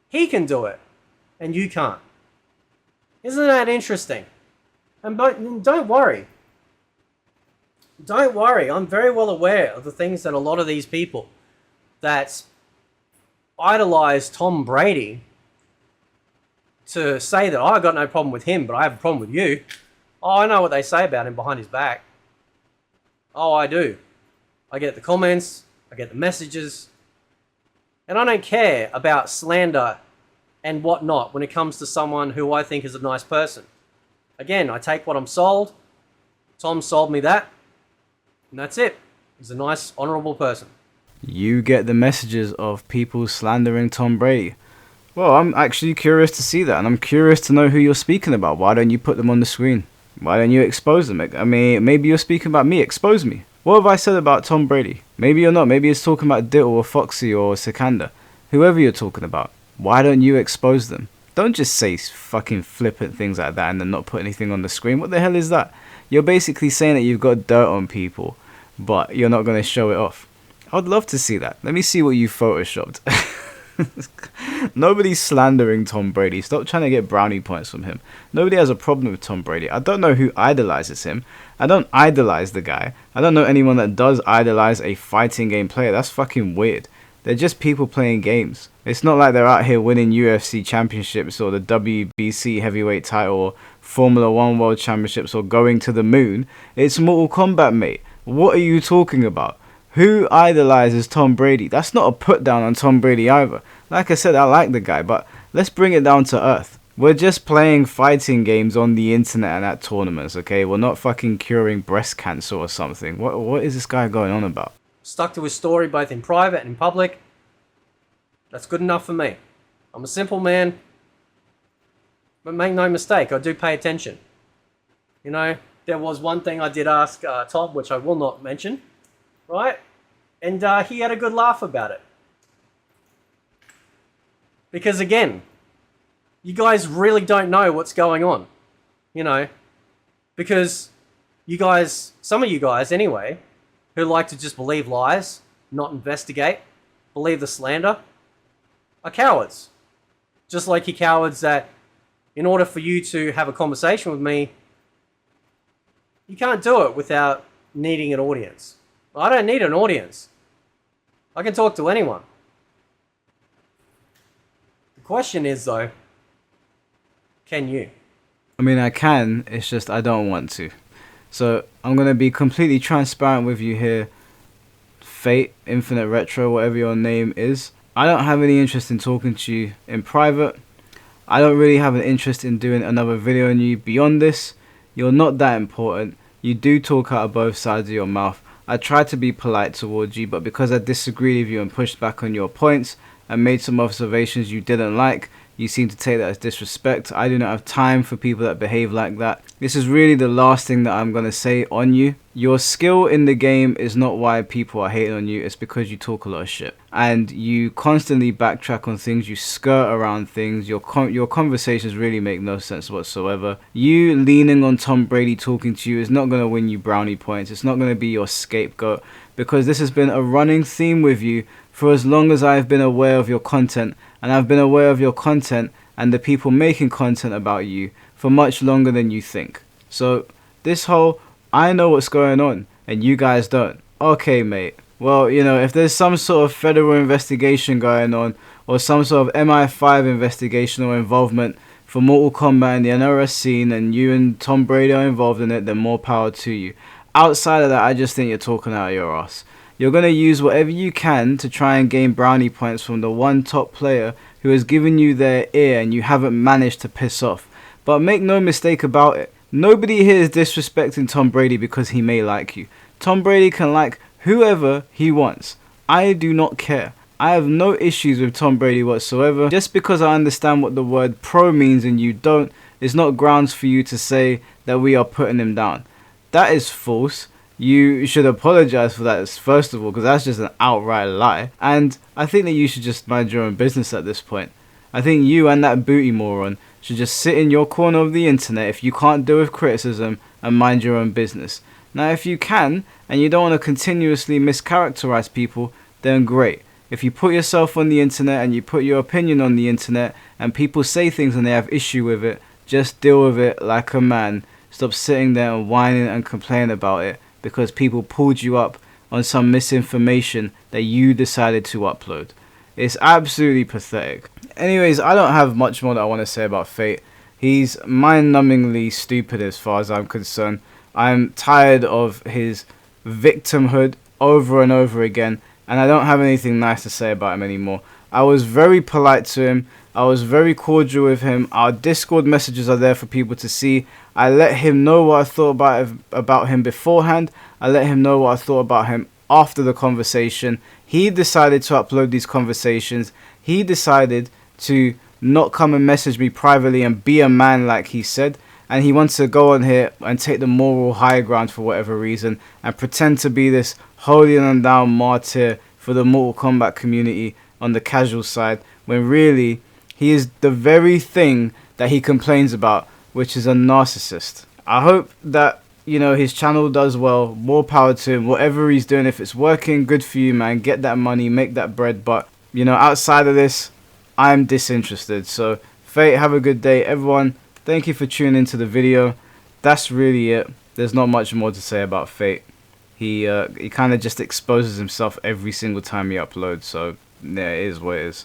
B: he can do it and you can't? Isn't that interesting? And don't worry. Don't worry. I'm very well aware of the things that a lot of these people that idolize Tom Brady to say that, oh, I got no problem with him, but I have a problem with you. Oh, I know what they say about him behind his back. Oh, I do. I get the comments, I get the messages, and I don't care about slander and whatnot when it comes to someone who I think is a nice person. Again, I take what I'm sold. Tom sold me that, and that's it. He's a nice, honorable person.
A: You get the messages of people slandering Tom Brady. Well, I'm actually curious to see that, and I'm curious to know who you're speaking about. Why don't you put them on the screen? Why don't you expose them? I mean, maybe you're speaking about me. Expose me. What have I said about Tom Brady? Maybe you're not. Maybe it's talking about Dill or Foxy or Sikander. Whoever you're talking about. Why don't you expose them? Don't just say fucking flippant things like that and then not put anything on the screen. What the hell is that? You're basically saying that you've got dirt on people, but you're not going to show it off. I'd love to see that. Let me see what you photoshopped. Nobody's slandering Tom Brady. Stop trying to get brownie points from him. Nobody has a problem with Tom Brady. I don't know who idolizes him. I don't idolize the guy. I don't know anyone that does idolize a fighting game player. That's fucking weird. They're just people playing games. It's not like they're out here winning UFC championships or the WBC heavyweight title or Formula 1 world championships or going to the moon. It's Mortal Kombat, mate. What are you talking about? Who idolizes Tom Brady? That's not a put down on Tom Brady either. Like I said, I like the guy, but let's bring it down to earth. We're just playing fighting games on the internet and at tournaments, okay? We're not fucking curing breast cancer or something. What is this guy going on about?
B: Stuck to his story both in private and in public. That's good enough for me. I'm a simple man. But make no mistake, I do pay attention. You know, there was one thing I did ask Tom, which I will not mention. Right? And he had a good laugh about it. Because again, you guys really don't know what's going on. You know, because you guys, some of you guys anyway, who like to just believe lies, not investigate, believe the slander, are cowards. Just like you cowards that in order for you to have a conversation with me, you can't do it without needing an audience. I don't need an audience. I can talk to anyone. The question is, though, can you?
A: I mean, I can, it's just I don't want to. So, I'm going to be completely transparent with you here. Fate, Infinite Retro, whatever your name is. I don't have any interest in talking to you in private. I don't really have an interest in doing another video on you beyond this. You're not that important. You do talk out of both sides of your mouth. I tried to be polite towards you, but because I disagreed with you and pushed back on your points and made some observations you didn't like, you seem to take that as disrespect. I do not have time for people that behave like that. This is really the last thing that I'm going to say on you. Your skill in the game is not why people are hating on you. It's because you talk a lot of shit. And you constantly backtrack on things. You skirt around things. Your conversations really make no sense whatsoever. You leaning on Tom Brady talking to you is not going to win you brownie points. It's not going to be your scapegoat. Because this has been a running theme with you for as long as I've been aware of your content. And I've been aware of your content and the people making content about you for much longer than you think. So this whole, I know what's going on and you guys don't. Okay, mate. Well, you know, if there's some sort of federal investigation going on or some sort of MI5 investigation or involvement for Mortal Kombat in the NRS scene and you and Tom Brady are involved in it, then more power to you. Outside of that, I just think you're talking out of your ass. You're going to use whatever you can to try and gain brownie points from the one top player who has given you their ear and you haven't managed to piss off. But make no mistake about it. Nobody here is disrespecting Tom Brady because he may like you. Tom Brady can like whoever he wants. I do not care. I have no issues with Tom Brady whatsoever. Just because I understand what the word pro means and you don't, is not grounds for you to say that we are putting him down. That is false. You should apologize for that first of all, because that's just an outright lie. And I think that you should just mind your own business at this point. I think you and that booty moron should just sit in your corner of the internet if you can't deal with criticism and mind your own business. Now if you can, and you don't want to continuously mischaracterize people, then great. If you put yourself on the internet and you put your opinion on the internet and people say things and they have issue with it, just deal with it like a man. Stop sitting there and whining and complaining about it because people pulled you up on some misinformation that you decided to upload. It's absolutely pathetic. Anyways, I don't have much more that I want to say about Fate. He's mind-numbingly stupid as far as I'm concerned. I'm tired of his victimhood over and over again, and I don't have anything nice to say about him anymore. I was very polite to him. I was very cordial with him. Our Discord messages are there for people to see. I let him know what I thought about him beforehand. I let him know what I thought about him after the conversation. He decided to upload these conversations. He decided to not come and message me privately and be a man like he said. And he wants to go on here and take the moral high ground for whatever reason and pretend to be this holy and down martyr for the Mortal Kombat community on the casual side, when really he is the very thing that he complains about, which is a narcissist. I hope that, you know, his channel does well. More power to him. Whatever he's doing, if it's working, good for you, man. Get that money, make that bread. But you know, outside of this, I'm disinterested. So, Fate, have a good day. Everyone, thank you for tuning into the video. That's really it. There's not much more to say about Fate. He kind of just exposes himself every single time he uploads. So, yeah, it is what it is.